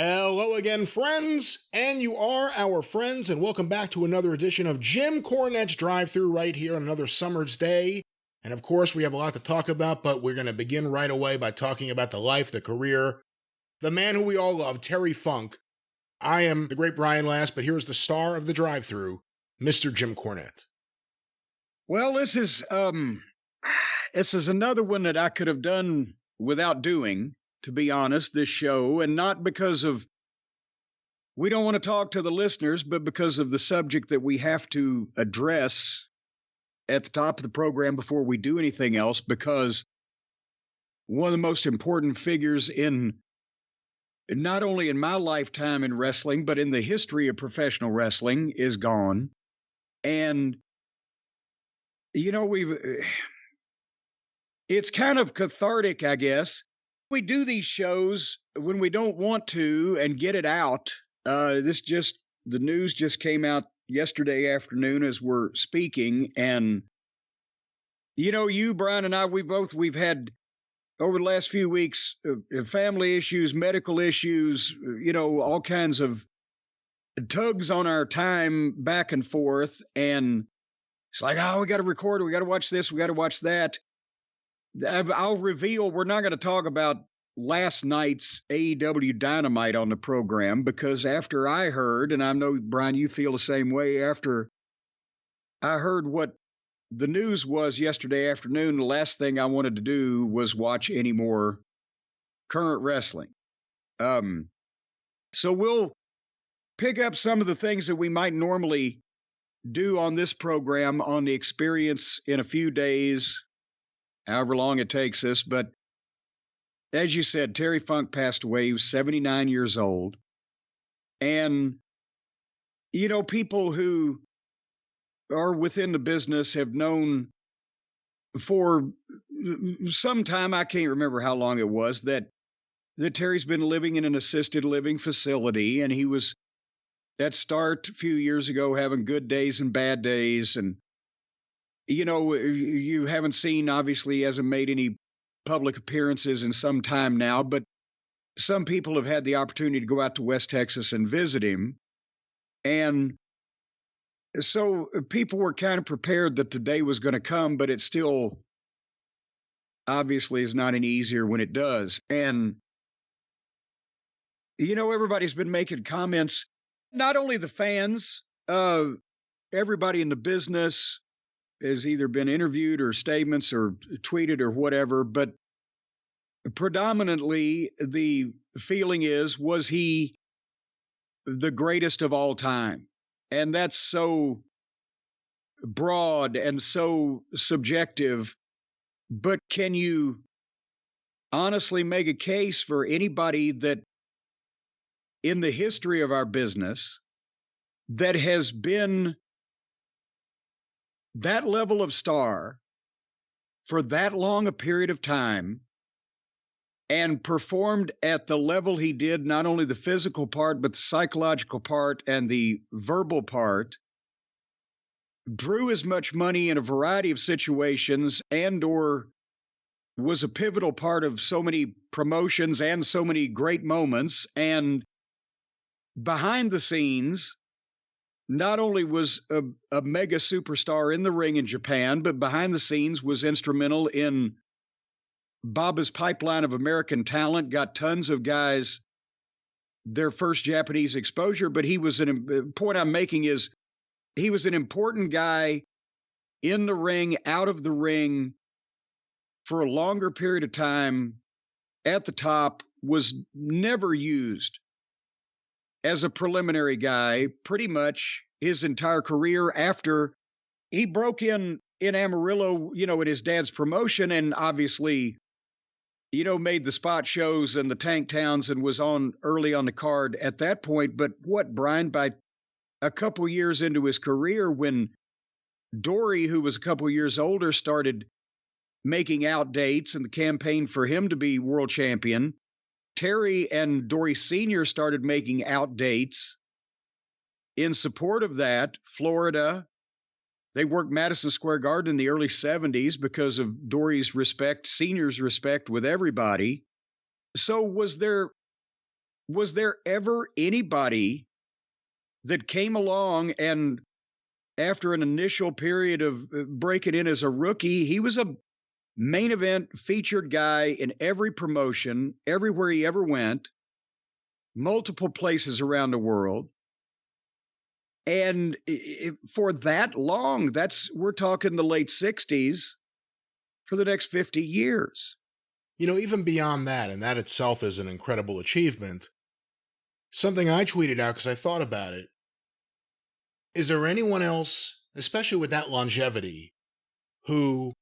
Hello again, friends, and you are our friends, and welcome back to another edition of Jim Cornette's Drive Thru right here on another summer's day. And of course, we have a lot to talk about, but we're going to begin right away by talking about the life, the career, the man who we all love, Terry Funk. I am the great Brian Last, but here's the star of the Drive Thru, Mr. Jim Cornette. Well, this is another one that I could have done without doing, to be honest, this show, and not because of we don't want to talk to the listeners, but because of the subject that we have to address at the top of the program before we do anything else, because one of the most important figures in not only in my lifetime in wrestling, but in the history of professional wrestling is gone. And, you know, it's kind of cathartic, I guess. We do these shows when we don't want to and get it out. The news just came out yesterday afternoon as we're speaking. And, you know, you, Brian, and I, we've had over the last few weeks, family issues, medical issues, you know, all kinds of tugs on our time back and forth. And it's like, oh, we got to record, we got to watch this, we got to watch that. I'll reveal we're not going to talk about last night's AEW Dynamite on the program, because after I heard, and I know, Brian, you feel the same way, after I heard what the news was yesterday afternoon, the last thing I wanted to do was watch any more current wrestling. So we'll pick up some of the things that we might normally do on this program on the experience in a few days, however long it takes us. But as you said, Terry Funk passed away. He was 79 years old. And, you know, people who are within the business have known for some time, I can't remember how long it was, that Terry's been living in an assisted living facility. And he was at start a few years ago having good days and bad days. And, you know, you haven't seen, obviously, he hasn't made any public appearances in some time now, but some people have had the opportunity to go out to West Texas and visit him. And so people were kind of prepared that the day was going to come, but it still obviously is not any easier when it does. And, you know, everybody's been making comments, not only the fans, everybody in the business has either been interviewed or statements or tweeted or whatever, but predominantly the feeling was he the greatest of all time? And that's so broad and so subjective, but can you honestly make a case for anybody that in the history of our business that has been that level of star for that long a period of time and performed at the level he did, not only the physical part, but the psychological part and the verbal part, drew as much money in a variety of situations and or was a pivotal part of so many promotions and so many great moments. And behind the scenes, not only was a mega superstar in the ring in Japan, but behind the scenes was instrumental in Baba's pipeline of American talent, got tons of guys their first Japanese exposure. But the point I'm making is he was an important guy in the ring, out of the ring for a longer period of time at the top, was never used as a preliminary guy pretty much his entire career after he broke in Amarillo, you know, at his dad's promotion, and obviously, you know, made the spot shows and the tank towns and was on early on the card at that point. But what, Brian, by a couple years into his career, when Dory, who was a couple years older, started making out dates and the campaign for him to be world champion, Terry and Dory Sr. started making out dates in support of that. Florida, they worked Madison Square Garden in the early 70s because of Dory's respect, Sr.'s respect with everybody. So was there was there ever anybody that came along and after an initial period of breaking in as a rookie, he was a main event featured guy in every promotion, everywhere he ever went, multiple places around the world. And for that long, we're talking the late 60s for the next 50 years. You know, even beyond that, and that itself is an incredible achievement, something I tweeted out because I thought about it. Is there anyone else, especially with that longevity, who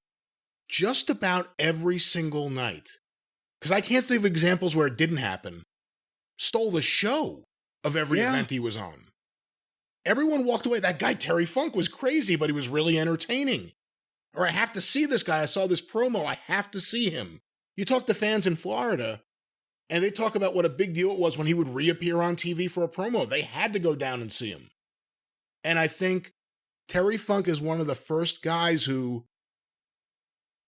just about every single night, because I can't think of examples where it didn't happen, stole the show of every event he was on? Everyone walked away. That guy, Terry Funk, was crazy, but he was really entertaining. Or I have to see this guy. I saw this promo. I have to see him. You talk to fans in Florida, and they talk about what a big deal it was when he would reappear on TV for a promo. They had to go down and see him. And I think Terry Funk is one of the first guys who,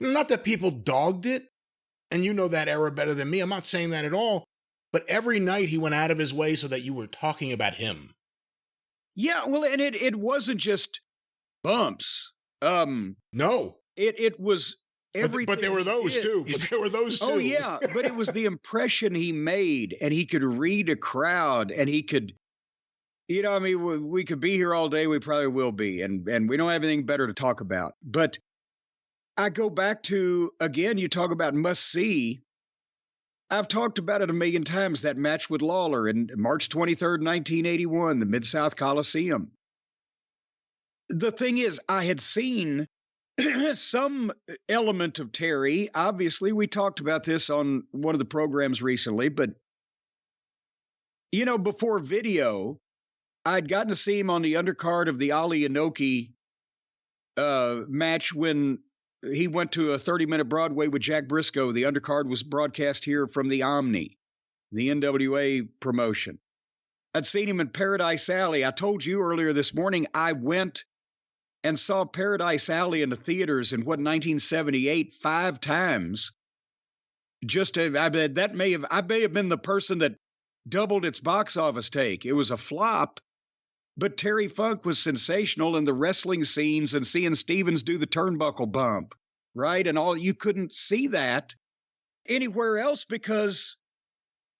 not that people dogged it, and you know that era better than me. I'm not saying that at all. But every night he went out of his way so that you were talking about him. Yeah, well, and it wasn't just bumps. No. It was everything. But there were those too. But there were those too. Oh, yeah. But it was the impression he made, and he could read a crowd, and he could, you know, I mean, we could be here all day. We probably will be. And we don't have anything better to talk about. But I go back to, again, you talk about must see. I've talked about it a million times, that match with Lawler in March 23rd, 1981, the Mid-South Coliseum. The thing is, I had seen some element of Terry. Obviously, we talked about this on one of the programs recently, but, you know, before video, I'd gotten to see him on the undercard of the Ali Inoki match when he went to a 30-minute Broadway with Jack Briscoe. The undercard was broadcast here from the Omni, the NWA promotion. I'd seen him in Paradise Alley. I told you earlier this morning, I went and saw Paradise Alley in the theaters in 1978 5 times. I may have been the person that doubled its box office take. It was a flop, but Terry Funk was sensational in the wrestling scenes and seeing Stevens do the turnbuckle bump, right? And all, you couldn't see that anywhere else because,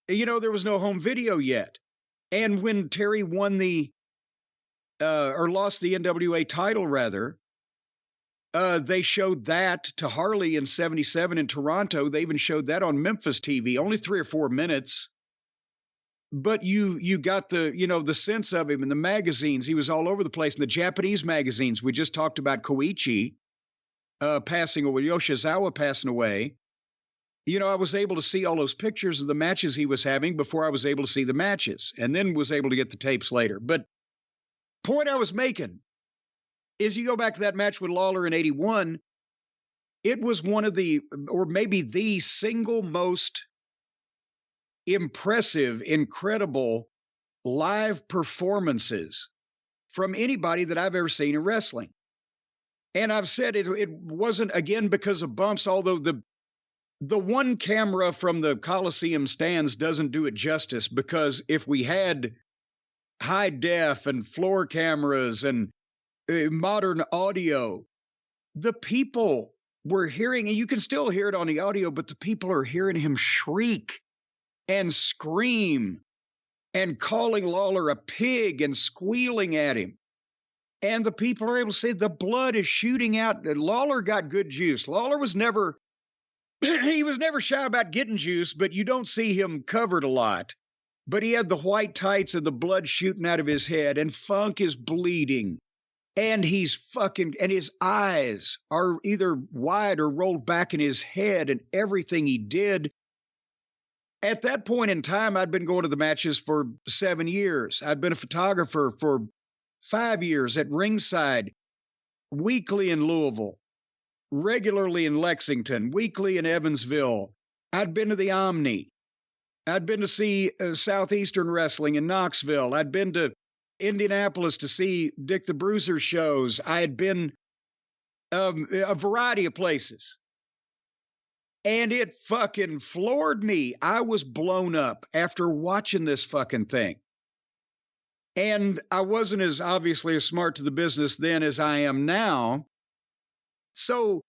you know, there was no home video yet. And when Terry won or lost the NWA title, rather, they showed that to Harley in 77 in Toronto. They even showed that on Memphis TV, only 3 or 4 minutes. But you got the, you know, the sense of him in the magazines. He was all over the place in the Japanese magazines. We just talked about Koichi passing away, Yoshizawa passing away. You know, I was able to see all those pictures of the matches he was having before I was able to see the matches, and then was able to get the tapes later. But point I was making is, you go back to that match with Lawler in 81, it was one of the, or maybe the single most impressive, incredible live performances from anybody that I've ever seen in wrestling. And I've said it wasn't, again, because of bumps, although the one camera from the Coliseum stands doesn't do it justice, because if we had high def and floor cameras and modern audio, the people were hearing, and you can still hear it on the audio, but the people are hearing him shriek and scream and calling Lawler a pig and squealing at him. And the people are able to say the blood is shooting out. Lawler got good juice. Lawler was never, he was never shy about getting juice, but you don't see him covered a lot. But he had the white tights and the blood shooting out of his head, and Funk is bleeding. And he's fucking, and his eyes are either wide or rolled back in his head, and everything he did. At that point in time, I'd been going to the matches for 7 years. I'd been a photographer for 5 years at ringside, weekly in Louisville, regularly in Lexington, weekly in Evansville. I'd been to the Omni. I'd been to see Southeastern Wrestling in Knoxville. I'd been to Indianapolis to see Dick the Bruiser shows. I had been a variety of places. And it fucking floored me. I was blown up after watching this fucking thing. And I wasn't as obviously as smart to the business then as I am now. So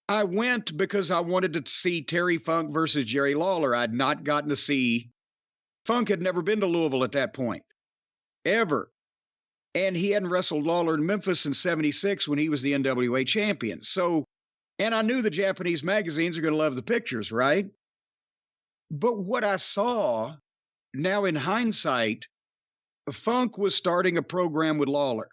I went because I wanted to see Terry Funk versus Jerry Lawler. I'd not gotten to see. Funk had never been to Louisville at that point, ever. And he hadn't wrestled Lawler in Memphis in 76 when he was the NWA champion. So, and I knew the Japanese magazines are going to love the pictures, right? But what I saw now in hindsight, Funk was starting a program with Lawler.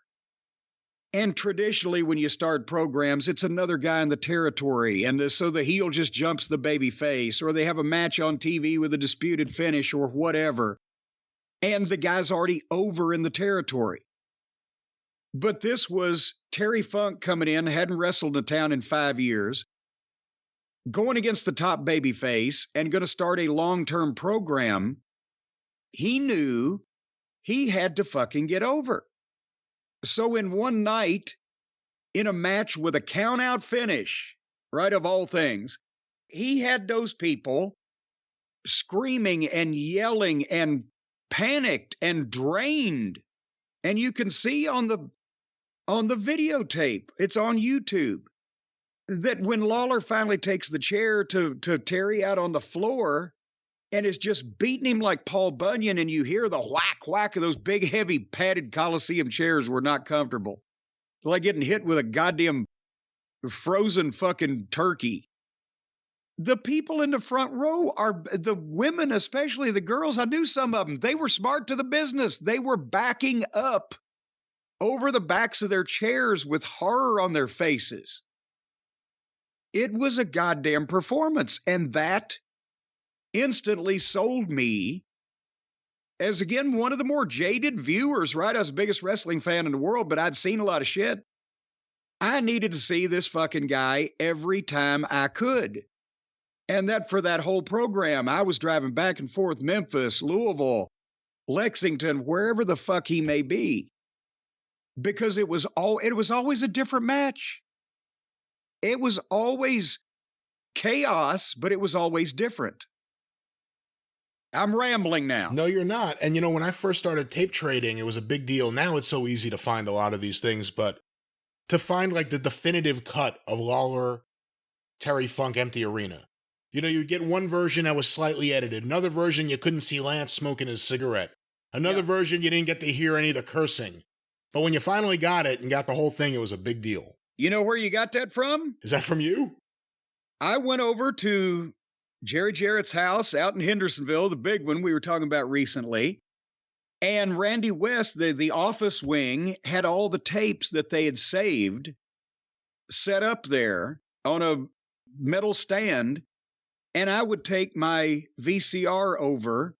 And traditionally, when you start programs, it's another guy in the territory. And so the heel just jumps the baby face, or they have a match on TV with a disputed finish or whatever. And the guy's already over in the territory. But this was Terry Funk coming in, hadn't wrestled in town in 5 years, going against the top baby face and going to start a long-term program. He knew he had to fucking get over. So in one night, in a match with a count-out finish, right, of all things, he had those people screaming and yelling and panicked and drained. And you can see on the videotape, it's on YouTube, that when Lawler finally takes the chair to Terry out on the floor and is just beating him like Paul Bunyan, and you hear the whack, whack of those big, heavy, padded Coliseum chairs were not comfortable. Like getting hit with a goddamn frozen fucking turkey. The people in the front row are the women, especially the girls. I knew some of them. They were smart to the business. They were backing up over the backs of their chairs with horror on their faces. It was a goddamn performance. And that instantly sold me as, again, one of the more jaded viewers, right? I was the biggest wrestling fan in the world, but I'd seen a lot of shit. I needed to see this fucking guy every time I could. And that for that whole program, I was driving back and forth, Memphis, Louisville, Lexington, wherever the fuck he may be. Because it was always a different match. It was always chaos, but it was always different. I'm rambling now. No, you're not. And when I first started tape trading, it was a big deal. Now it's so easy to find a lot of these things, but to find like the definitive cut of Lawler, Terry Funk, Empty Arena. You'd get one version that was slightly edited. Another version, you couldn't see Lance smoking his cigarette. Another version, you didn't get to hear any of the cursing. But when you finally got it and got the whole thing, it was a big deal. You know where you got that from? Is that from you? I went over to Jerry Jarrett's house out in Hendersonville, the big one we were talking about recently. And Randy West, the office wing, had all the tapes that they had saved set up there on a metal stand. And I would take my VCR over,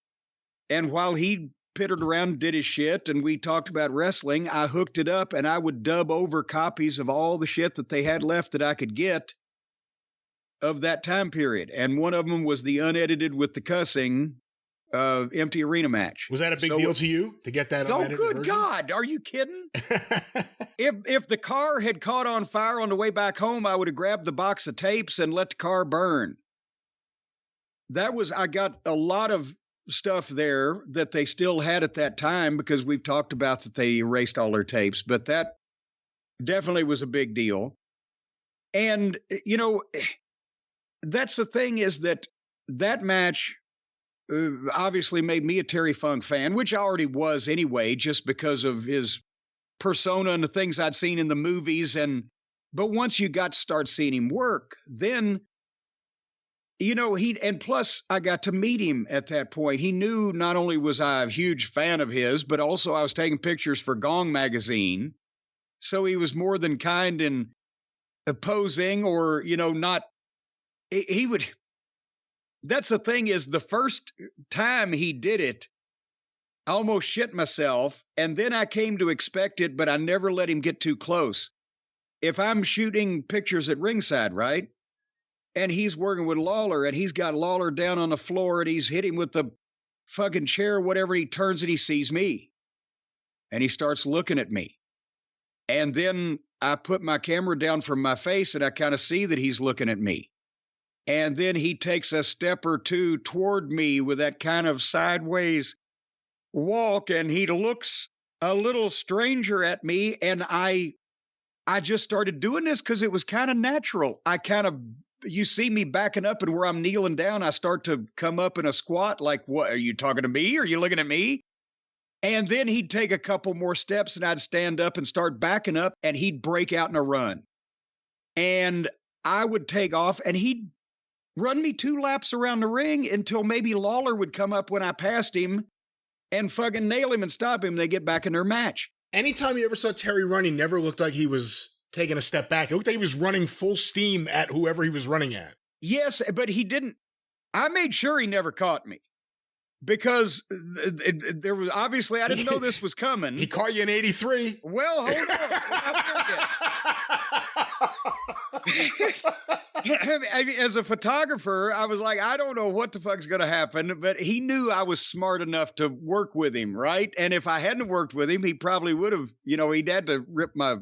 and while he pittered around and did his shit and we talked about wrestling, I hooked it up and I would dub over copies of all the shit that they had left that I could get of that time period. And one of them was the unedited with the cussing Empty Arena match. Was that a big deal to you to get that unedited version? Good God, are you kidding? If the car had caught on fire on the way back home, I would have grabbed the box of tapes and let the car burn. I got a lot of stuff there that they still had at that time, because we've talked about that they erased all their tapes, but that definitely was a big deal. And, that's the thing, is that match obviously made me a Terry Funk fan, which I already was anyway, just because of his persona and the things I'd seen in the movies. But once you got to start seeing him work, then and plus I got to meet him at that point. He knew not only was I a huge fan of his, but also I was taking pictures for Gong magazine. So he was more than kind in posing, or, not, he would, that's the thing, is the first time he did it, I almost shit myself. And then I came to expect it, but I never let him get too close. If I'm shooting pictures at ringside, right? And he's working with Lawler, and he's got Lawler down on the floor, and he's hit him with the fucking chair, whatever. He turns and he sees me. And he starts looking at me. And then I put my camera down from my face, and I kind of see that he's looking at me. And then he takes a step or two toward me with that kind of sideways walk, and he looks a little stranger at me. And I just started doing this because it was kind of natural. You see me backing up, and where I'm kneeling down, I start to come up in a squat like, what, are you talking to me? Are you looking at me? And then he'd take a couple more steps, and I'd stand up and start backing up, and he'd break out in a run. And I would take off, and he'd run me 2 laps around the ring until maybe Lawler would come up when I passed him and fucking nail him and stop him. They get back in their match. Anytime you ever saw Terry run, he never looked like he was taking a step back. It looked like he was running full steam at whoever he was running at. Yes, but he didn't. I made sure he never caught me because there was obviously, I didn't know this was coming. He caught you in 83. Well, hold on. I mean, as a photographer, I was like, I don't know what the fuck's going to happen, but he knew I was smart enough to work with him, right? And if I hadn't worked with him, he probably would have, he'd had to rip my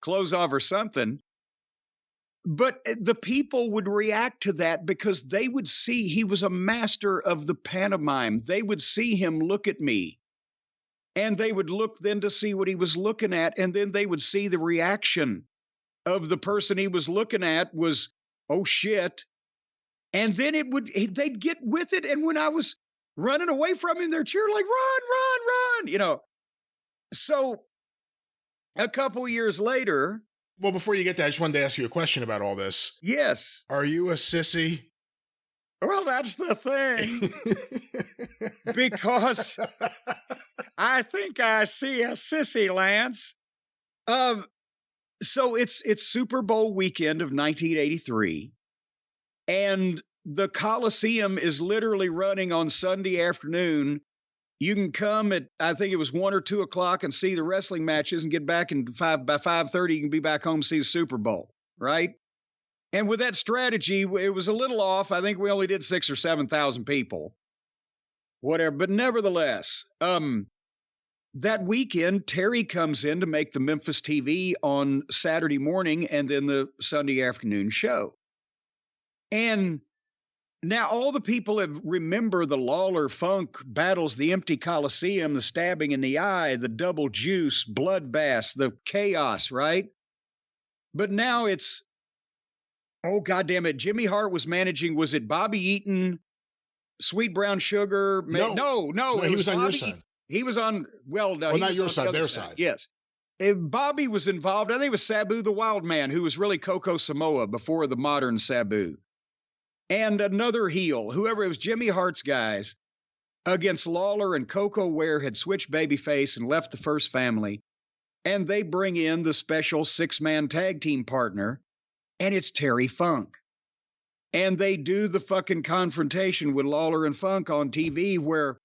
clothes off or something. But the people would react to that because they would see he was a master of the pantomime. They would see him look at me, and they would look then to see what he was looking at, and then they would see the reaction of the person he was looking at was, oh shit. And then they'd get with it. And when I was running away from him, they're cheering like, run, run, run, So a couple years later. Well, before you get that, I just wanted to ask you a question about all this. Yes. Are you a sissy? Well, that's the thing. Because I think I see a sissy, Lance. So it's Super Bowl weekend of 1983, and the Coliseum is literally running on Sunday afternoon. You can come at, I think it was 1 or 2 o'clock, and see the wrestling matches and get back by 5:30. You can be back home and see the Super Bowl, right? And with that strategy, it was a little off. I think we only did 6,000 or 7,000 people, whatever. But nevertheless, that weekend, Terry comes in to make the Memphis TV on Saturday morning and then the Sunday afternoon show. And now all the people remember the Lawler Funk battles, the empty Coliseum, the stabbing in the eye, the double juice, bloodbaths, the chaos, right? But now it's, oh, goddamn it, Jimmy Hart was managing, was it Bobby Eaton, Sweet Brown Sugar? No, he was on your side. He was on, well, not your side, their side. Yes. Bobby was involved. I think it was Sabu the Wild Man, who was really Coco Samoa before the modern Sabu. And another heel, whoever, it was Jimmy Hart's guys, against Lawler, and Coco Ware had switched babyface and left the First Family. And they bring in the special 6-man tag team partner, and it's Terry Funk. And they do the fucking confrontation with Lawler and Funk on TV where,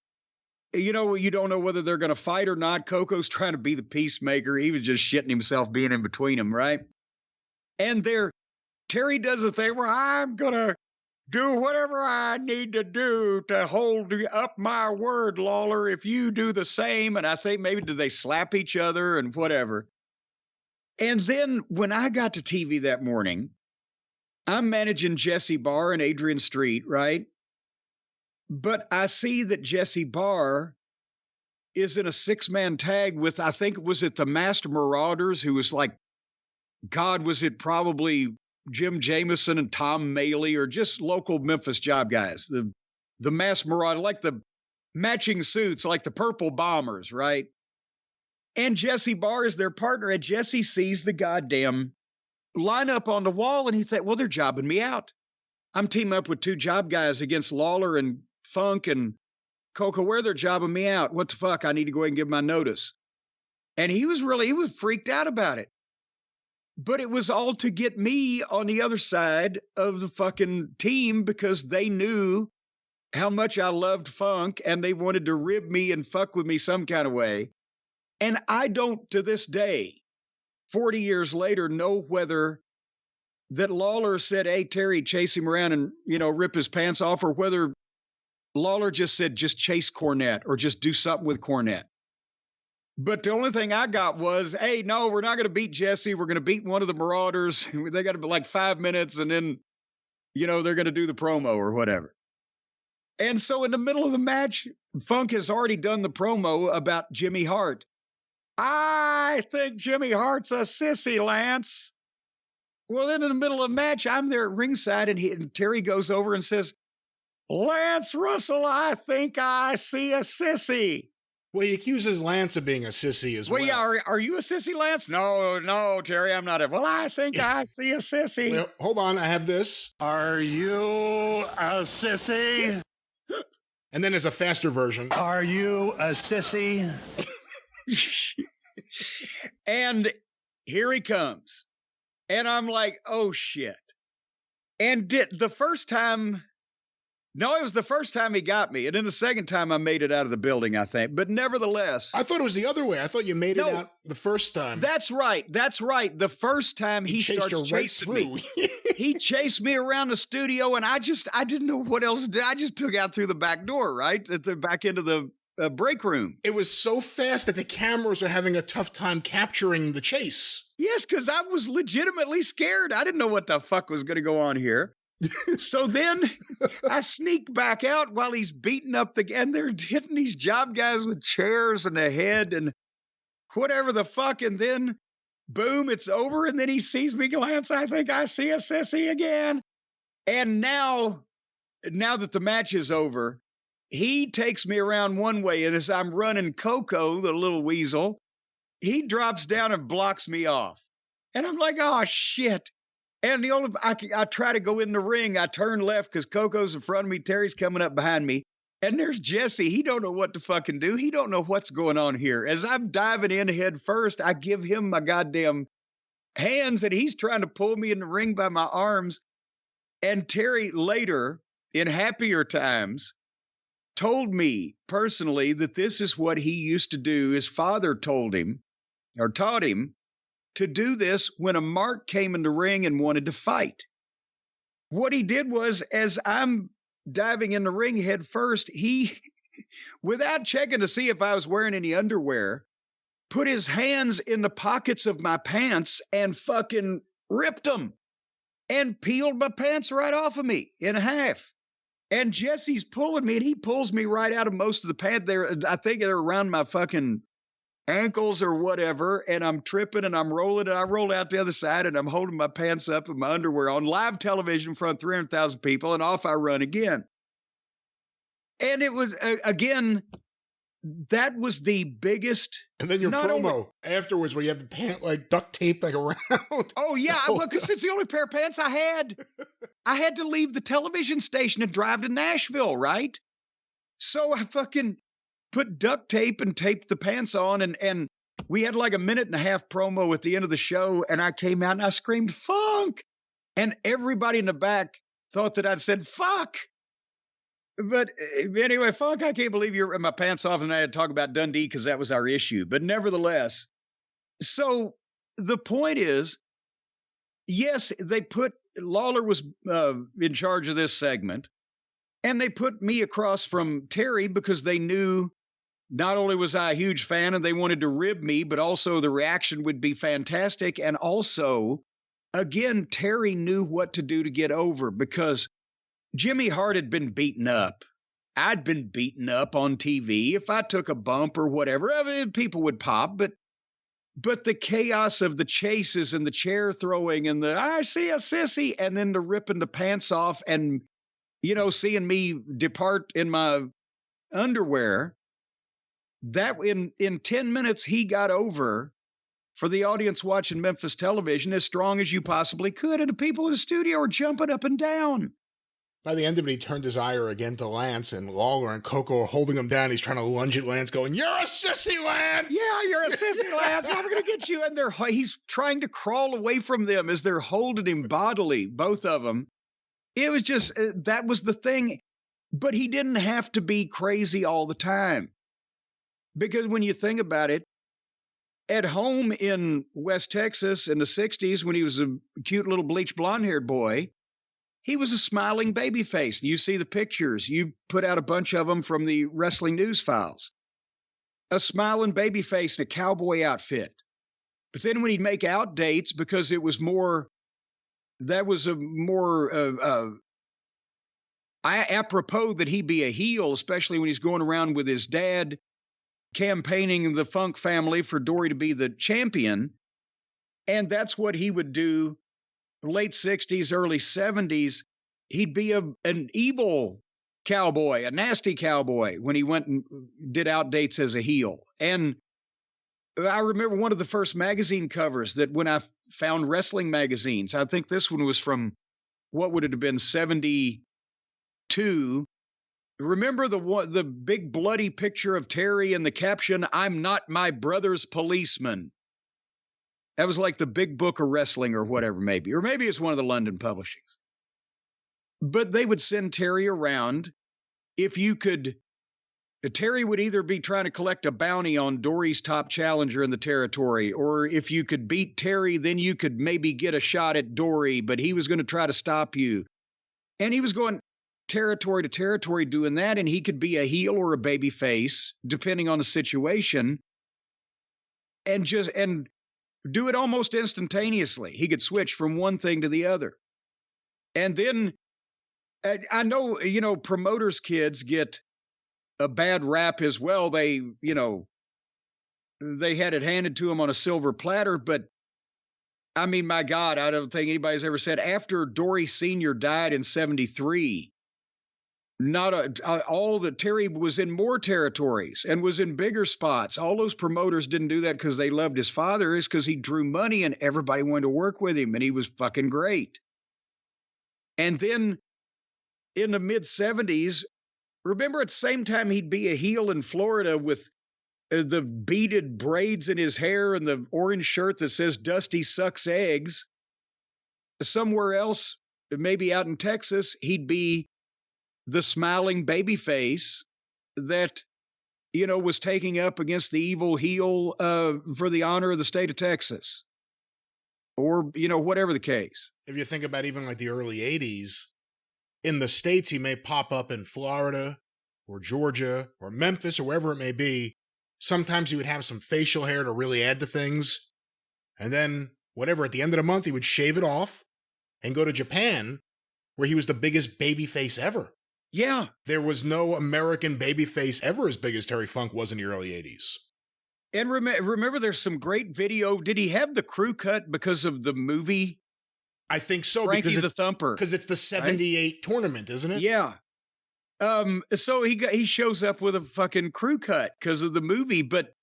you don't know whether they're going to fight or not. Coco's trying to be the peacemaker. He was just shitting himself being in between them, right? And Terry does a thing where I'm going to do whatever I need to do to hold up my word, Lawler, if you do the same. And I think maybe did they slap each other and whatever. And then when I got to TV that morning, I'm managing Jesse Barr and Adrian Street, right? But I see that Jesse Barr is in a 6-man tag with, I think, was it the Master Marauders, who was like, God, was it probably Jim Jameson and Tom Maley, or just local Memphis job guys? The Mass Marauder, like the matching suits, like the Purple Bombers, right? And Jesse Barr is their partner, and Jesse sees the goddamn lineup on the wall, and he thought, well, they're jobbing me out. I'm teaming up with 2 job guys against Lawler and Funk and Coco Ware. They're jobbing me out. What the fuck? I need to go ahead and give my notice. And he was freaked out about it. But it was all to get me on the other side of the fucking team, because they knew how much I loved Funk, and they wanted to rib me and fuck with me some kind of way. And I don't, to this day, 40 years later, know whether that Lawler said, hey, Terry, chase him around and, rip his pants off, or whether Lawler just said, just chase Cornette, or just do something with Cornette. But the only thing I got was, hey, no, we're not going to beat Jesse. We're going to beat one of the Marauders. They got to be like 5 minutes, and then, they're going to do the promo or whatever. And so in the middle of the match, Funk has already done the promo about Jimmy Hart. I think Jimmy Hart's a sissy, Lance. Well, then in the middle of the match, I'm there at ringside, and Terry goes over and says, Lance Russell, I think I see a sissy. Well, he accuses Lance of being a sissy as well. Well, yeah, are you a sissy, Lance? No, Terry, I'm not. Well, I think I see a sissy. Well, hold on, I have this. Are you a sissy? And then there's a faster version. Are you a sissy? And here he comes. And I'm like, oh, shit. And it was the first time he got me. And then the second time I made it out of the building, I think. But nevertheless. I thought it was the other way. I thought you made it out the first time. That's right. The first time he starts chasing me. He chased me around the studio, and I didn't know what else to do. I just took out through the back door, right? At the back into the break room. It was so fast that the cameras were having a tough time capturing the chase. Yes, because I was legitimately scared. I didn't know what the fuck was going to go on here. So then I sneak back out while he's beating up and they're hitting these job guys with chairs in the head and whatever the fuck. And then boom, it's over. And then he sees me glance. I think I see a sissy again. And now that the match is over, he takes me around one way. And as I'm running Coco, the little weasel, he drops down and blocks me off. And I'm like, oh, shit. And I try to go in the ring. I turn left because Coco's in front of me. Terry's coming up behind me. And there's Jesse. He don't know what to fucking do. He don't know what's going on here. As I'm diving in head first, I give him my goddamn hands, and he's trying to pull me in the ring by my arms. And Terry later, in happier times, told me personally that this is what he used to do. His father told him or taught him to do this when a mark came in the ring and wanted to fight. What he did was, as I'm diving in the ring head first, he, without checking to see if I was wearing any underwear, put his hands in the pockets of my pants and fucking ripped them and peeled my pants right off of me in half. And Jesse's pulling me, and he pulls me right out of most of the pants there. I think they're around my fucking ankles or whatever, and I'm tripping and I'm rolling, and I roll out the other side, and I'm holding my pants up with my underwear on live television in front of 300,000 people, and off I run again. And it was, again, that was the biggest. And then your promo afterwards where you have the pant like duct taped like around. Oh, yeah, because it's the only pair of pants I had. I had to leave the television station and drive to Nashville, right? So I fucking put duct tape and taped the pants on, and we had like a 1.5-minute promo at the end of the show, and I came out and I screamed, "Funk!" And everybody in the back thought that I'd said, "Fuck!" But anyway, Funk, I can't believe you're my pants off, and I had to talk about Dundee because that was our issue. But nevertheless, so the point is, yes, Lawler was in charge of this segment, and they put me across from Terry because they knew not only was I a huge fan and they wanted to rib me, but also the reaction would be fantastic. And also, again, Terry knew what to do to get over because Jimmy Hart had been beaten up. I'd been beaten up on TV. If I took a bump or whatever, I mean, people would pop. But the chaos of the chases and the chair throwing and the I see a sissy and then the ripping the pants off and, seeing me depart in my underwear, that in 10 minutes, he got over for the audience watching Memphis television as strong as you possibly could. And the people in the studio are jumping up and down. By the end of it, he turned his ire again to Lance, and Lawler and Coco are holding him down. He's trying to lunge at Lance, going, "You're a sissy, Lance! Yeah, you're a sissy, Lance! I'm going to get you!" And he's trying to crawl away from them as they're holding him bodily, both of them. It was just, that was the thing. But he didn't have to be crazy all the time. Because when you think about it, at home in West Texas in the 60s, when he was a cute little bleach blonde-haired boy, he was a smiling baby face. You see the pictures. You put out a bunch of them from the Wrestling News Files. A smiling baby face in a cowboy outfit. But then when he'd make out dates, because it was more, that was a more apropos that he be a heel, especially when he's going around with his dad campaigning the Funk family for Dory to be the champion. And that's what he would do late 60s, early 70s. He'd be an evil cowboy, a nasty cowboy when he went and did outdates as a heel. And I remember one of the first magazine covers that when I found wrestling magazines, I think this one was from, what would it have been, 72. Remember the big bloody picture of Terry and the caption, "I'm not my brother's policeman." That was like the big book of wrestling or whatever, maybe. Or maybe it's one of the London publishings. But they would send Terry around. If you could, Terry would either be trying to collect a bounty on Dory's top challenger in the territory, or if you could beat Terry, then you could maybe get a shot at Dory, but he was going to try to stop you. And he was going territory to territory doing that, and he could be a heel or a baby face, depending on the situation, and do it almost instantaneously. He could switch from one thing to the other. And then I know, promoters' kids get a bad rap as well. They had it handed to them on a silver platter. But I mean, my God, I don't think anybody's ever said after Dory Sr. died in 73, Terry was in more territories and was in bigger spots. All those promoters didn't do that because they loved his father. It's because he drew money and everybody wanted to work with him, and he was fucking great. And then in the mid 70s, remember at the same time he'd be a heel in Florida with the beaded braids in his hair and the orange shirt that says Dusty sucks eggs. Somewhere else, maybe out in Texas, he'd be the smiling baby face that, was taking up against the evil heel for the honor of the state of Texas. Or, whatever the case. If you think about even like the early 80s, in the States, he may pop up in Florida or Georgia or Memphis or wherever it may be. Sometimes he would have some facial hair to really add to things. And then, at the end of the month, he would shave it off and go to Japan, where he was the biggest babyface ever. Yeah. There was no American babyface ever as big as Terry Funk was in the early 80s. And remember, there's some great video. Did he have the crew cut because of the movie? I think so. Frankie the Thumper. Because it's the 78 right? tournament, isn't it? Yeah. So he shows up with a fucking crew cut because of the movie, but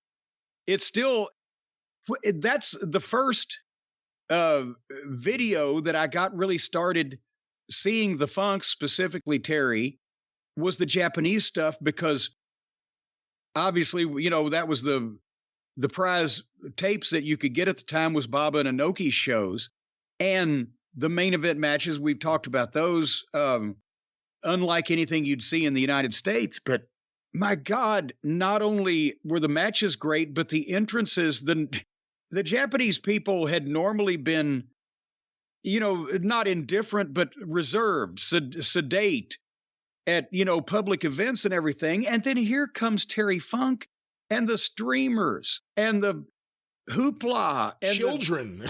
it's still, that's the first video that I got really started seeing the Funk, specifically Terry, was the Japanese stuff, because obviously, that was the prize tapes that you could get at the time was Baba and Inoki's shows. And the main event matches, we've talked about those, unlike anything you'd see in the United States. But my God, not only were the matches great, but the entrances, the Japanese people had normally been, not indifferent, but reserved, sedate at, public events and everything. And then here comes Terry Funk and the streamers and the hoopla and children,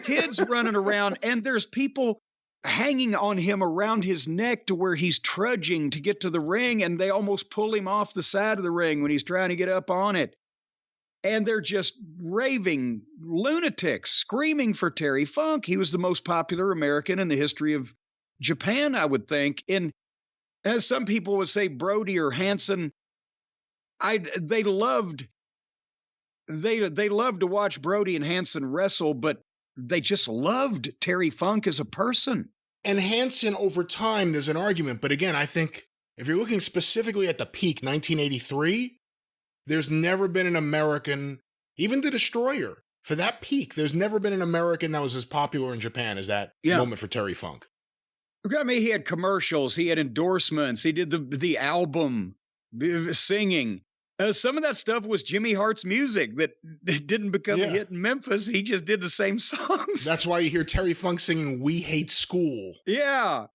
kids running around. And there's people hanging on him around his neck to where he's trudging to get to the ring. And they almost pull him off the side of the ring when he's trying to get up on it. And they're just raving lunatics screaming for Terry Funk. He was the most popular American in the history of Japan, I would think. And as some people would say, Brody or Hansen, they loved to watch Brody and Hansen wrestle, but they just loved Terry Funk as a person. And Hansen, over time, there's an argument. But again, I think if you're looking specifically at the peak, 1983, there's never been an American, even the Destroyer, for that peak, there's never been an American that was as popular in Japan as that moment for Terry Funk. I mean, he had commercials, he had endorsements, he did the album, singing. Some of that stuff was Jimmy Hart's music that didn't become a hit in Memphis. He just did the same songs. That's why you hear Terry Funk singing "We Hate School." Yeah.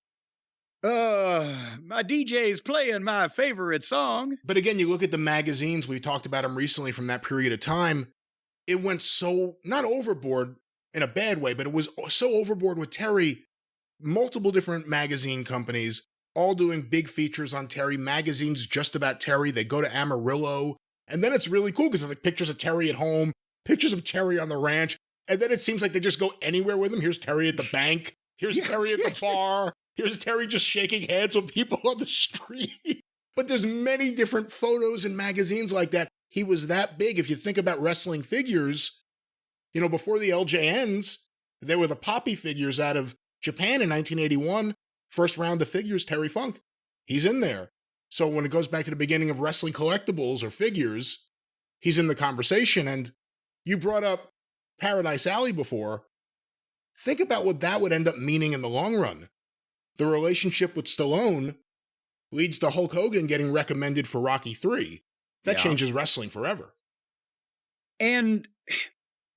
My DJ's playing my favorite song. But again, you look at the magazines, we talked about them recently from that period of time. It went so, not overboard in a bad way, but it was so overboard with Terry. Multiple different magazine companies all doing big features on Terry, magazines just about Terry. They go to Amarillo. And then it's really cool because it's like pictures of Terry at home, pictures of Terry on the ranch. And then it seems like they just go anywhere with him. Here's Terry at the bank. Here's Terry at the bar. Here's Terry just shaking hands with people on the street. But there's many different photos and magazines like that. He was that big. If you think about wrestling figures, you know, before the LJNs, there were the Poppy figures out of Japan in 1981. First round of figures, Terry Funk. He's in there. So when it goes back to the beginning of wrestling collectibles or figures, he's in the conversation. And you brought up Paradise Alley before. Think about what that would end up meaning in the long run. The relationship with Stallone leads to Hulk Hogan getting recommended for Rocky III. That changes wrestling forever. And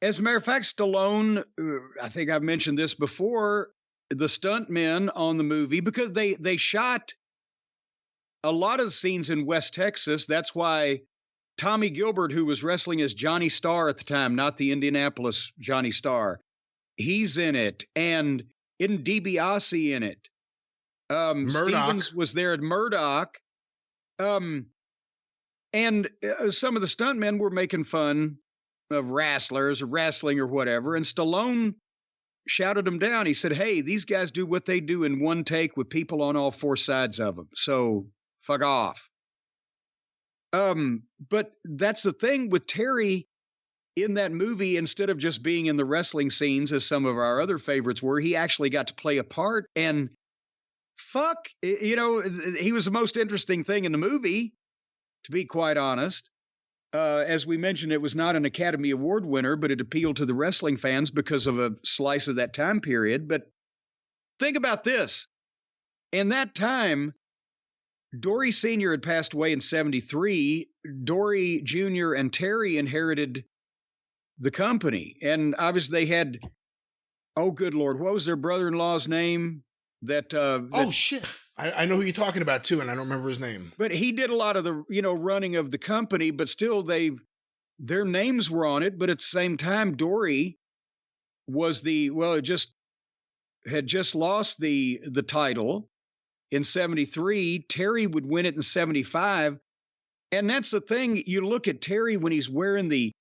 as a matter of fact, Stallone, I think I've mentioned this before, the stuntmen on the movie, because they shot a lot of the scenes in West Texas. That's why Tommy Gilbert, who was wrestling as Johnny Starr at the time, not the Indianapolis Johnny Starr, he's in it. And isn't DiBiase in it? Stevens was there at Murdoch. And some of the stuntmen were making fun of wrestlers or wrestling or whatever. And Stallone shouted them down. He said, hey, these guys do what they do in one take with people on all four sides of them. So fuck off. But that's the thing with Terry in that movie. Instead of just being in the wrestling scenes, as some of our other favorites were, he actually got to play a part. And you know, he was the most interesting thing in the movie, to be quite honest. As we mentioned, it was not an Academy Award winner, but it appealed to the wrestling fans because of a slice of that time period. But think about this. In that time, Dory Sr. had passed away in 1973. Dory Jr. and Terry inherited the company. And obviously they had, oh, good Lord, what was their brother-in-law's name? Oh, shit. I know who you're talking about, too, and I don't remember his name. But he did a lot of the, you know, running of the company, but still their names were on it. But at the same time, Dory was had just lost the title in 1973. Terry would win it in 1975. And that's the thing. You look at Terry when he's wearing the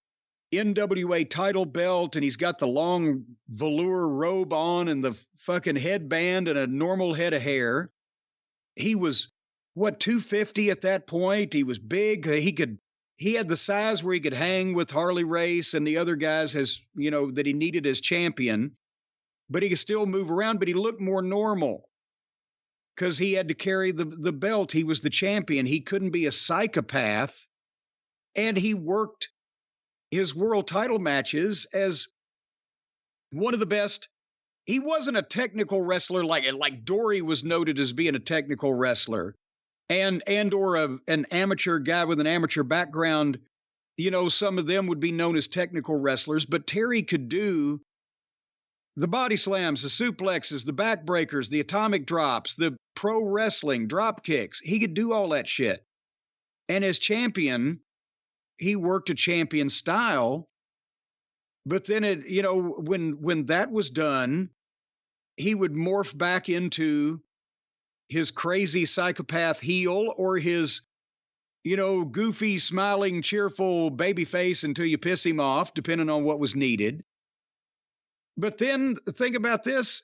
NWA title belt and he's got the long velour robe on and the fucking headband and a normal head of hair. He was, 250 at that point? He was big. He had the size where he could hang with Harley Race and the other guys that he needed as champion, but he could still move around, but he looked more normal because he had to carry the belt. He was the champion. He couldn't be a psychopath. And he worked his world title matches as one of the best. He wasn't a technical wrestler like Dory was noted as being a technical wrestler and an amateur guy with an amateur background. You know, some of them would be known as technical wrestlers, but Terry could do the body slams, the suplexes, the backbreakers, the atomic drops, the pro wrestling drop kicks. He could do all that shit. And as champion, he worked a champion style, but then when that was done, he would morph back into his crazy psychopath heel or his, goofy, smiling, cheerful baby face until you piss him off, depending on what was needed. But then think about this.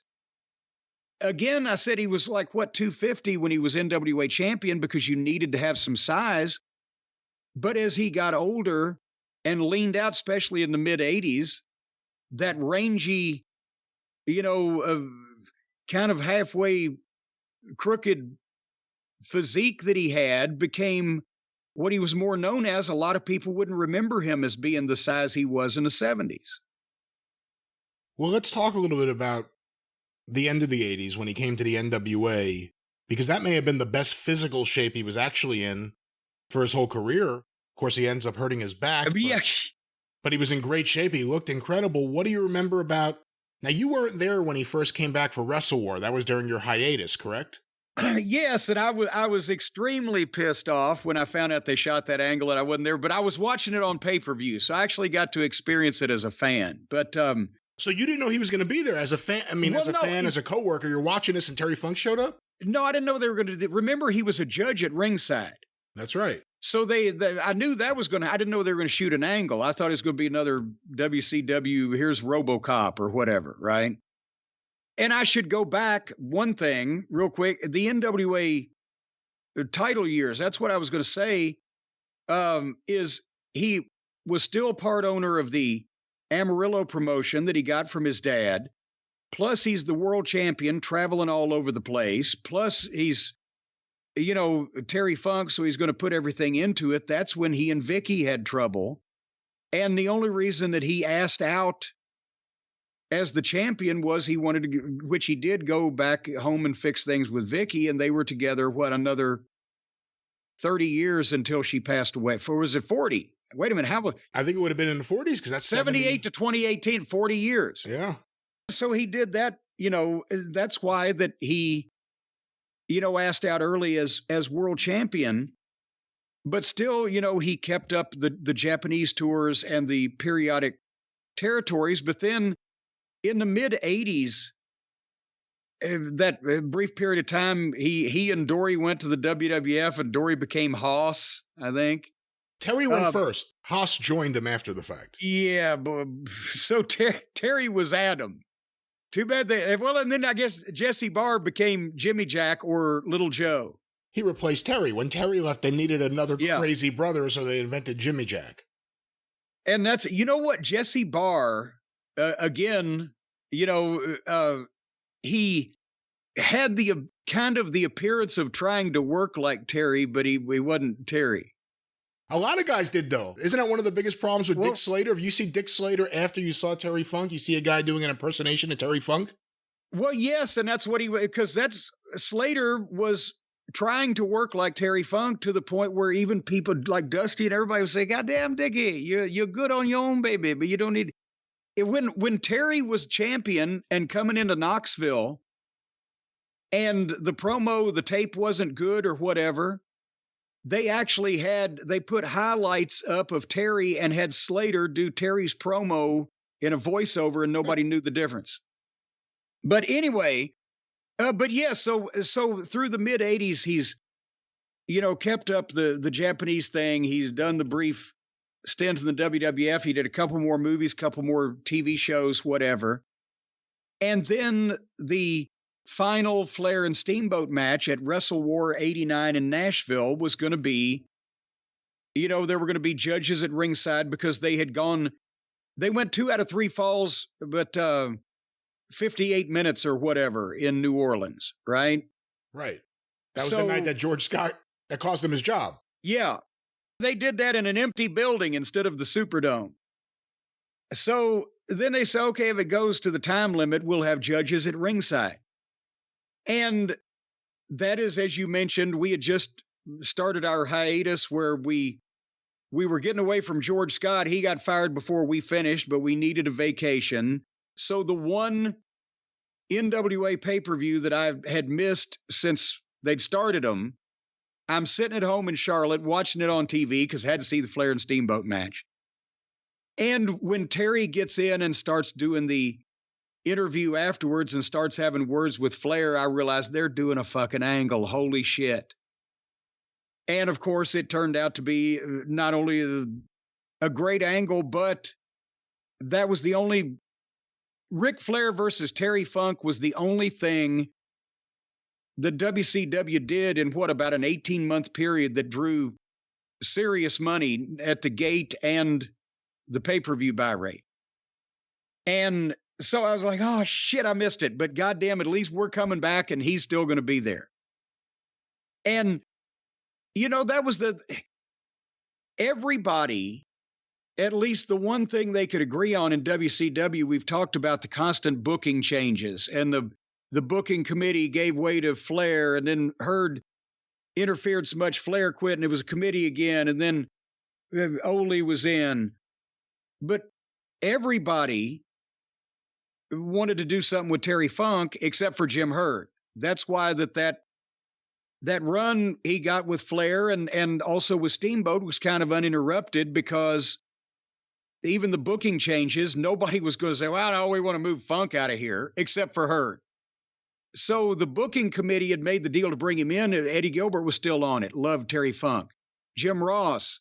Again, I said he was 250 when he was NWA champion because you needed to have some size. But as he got older and leaned out, especially in the mid-'80s, that rangy, kind of halfway crooked physique that he had became what he was more known as. A lot of people wouldn't remember him as being the size he was in the 70s. Well, let's talk a little bit about the end of the 80s when he came to the NWA, because that may have been the best physical shape he was actually in for his whole career. Of course, he ends up hurting his back, but he was in great shape. He looked incredible. What do you remember about... Now, you weren't there when he first came back for Wrestle War. That was during your hiatus, correct? Yes, and I was extremely pissed off when I found out they shot that angle and I wasn't there, but I was watching it on pay-per-view, so I actually got to experience it as a fan. But So you didn't know he was going to be there as a fan? I mean, Well, as a no, fan, as a coworker, you're watching this and Terry Funk showed up? No, I didn't know they were going to. Remember, he was a judge at ringside. That's right. So I knew that was going to. I didn't know they were going to shoot an angle. I thought it was going to be another WCW. Here's RoboCop or whatever, right? And I should go back one thing real quick. The NWA title years. That's what I was going to say. Is he was still part owner of the Amarillo promotion that he got from his dad. Plus, he's the world champion, traveling all over the place. Plus, he's, Terry Funk, so he's going to put everything into it. That's when he and Vicky had trouble. And the only reason that he asked out as the champion was he wanted to, which he did, go back home and fix things with Vicky, and they were together, another 30 years until she passed away. Was it 40? Wait a minute, I think it would have been in the 40s, because that's 78 to 2018, 40 years. Yeah. So he did that, that's why that he, asked out early as world champion, but still, he kept up the Japanese tours and the periodic territories. But then in the mid 80s, that brief period of time, he and Dory went to the WWF, and Dory became Haas, I think. Terry went first. Haas joined him after the fact. Yeah, but so Terry was Adam. Too bad and then I guess Jesse Barr became Jimmy Jack or Little Joe. He replaced Terry. When Terry left, they needed another crazy brother, so they invented Jimmy Jack. And that's, what, Jesse Barr, again, he had the kind of the appearance of trying to work like Terry, but he wasn't Terry. A lot of guys did, though. Isn't that one of the biggest problems with Dick Slater? If you see Dick Slater after you saw Terry Funk, you see a guy doing an impersonation of Terry Funk? Well, yes, and that's what because Slater was trying to work like Terry Funk to the point where even people like Dusty and everybody would say, "God damn, Dickie, you're good on your own, baby, but you don't need." When Terry was champion and coming into Knoxville, and the tape wasn't good or whatever, they actually they put highlights up of Terry and had Slater do Terry's promo in a voiceover, and nobody knew the difference. But anyway, so through the mid 80s, he's, kept up the Japanese thing. He's done the brief stint in the WWF. He did a couple more movies, couple more TV shows, whatever. And then the final Flair and Steamboat match at Wrestle War 89 in Nashville was going to be, there were going to be judges at ringside because they went 2 out of 3 falls, but 58 minutes or whatever in New Orleans, right? Right. That was the night that George Scott, that cost him his job. Yeah. They did that in an empty building instead of the Superdome. So then they say, okay, if it goes to the time limit, we'll have judges at ringside. And that is, as you mentioned, we had just started our hiatus where we were getting away from George Scott. He got fired before we finished, but we needed a vacation. So the one NWA pay-per-view that I had missed since they'd started them, I'm sitting at home in Charlotte watching it on TV because I had to see the Flair and Steamboat match. And when Terry gets in and starts doing the interview afterwards and starts having words with Flair, I realized they're doing a fucking angle. Holy shit. And of course, it turned out to be not only a great angle, but that was the only Ric Flair versus Terry Funk was the only thing the WCW did in about an 18-month period that drew serious money at the gate and the pay-per-view buy rate. And so I was like, oh, shit, I missed it. But goddamn, at least we're coming back and he's still going to be there. And, that was everybody, at least the one thing they could agree on in WCW, we've talked about the constant booking changes, and the booking committee gave way to Flair, and then Hurd interfered so much, Flair quit, and it was a committee again, and then Ole was in. But everybody wanted to do something with Terry Funk except for Jim Hurd. That's why that run he got with Flair and also with Steamboat was kind of uninterrupted because even the booking changes, nobody was going to say, well, no, we want to move Funk out of here, except for Herd. So the booking committee had made the deal to bring him in. Eddie Gilbert was still on it, loved Terry Funk. Jim Ross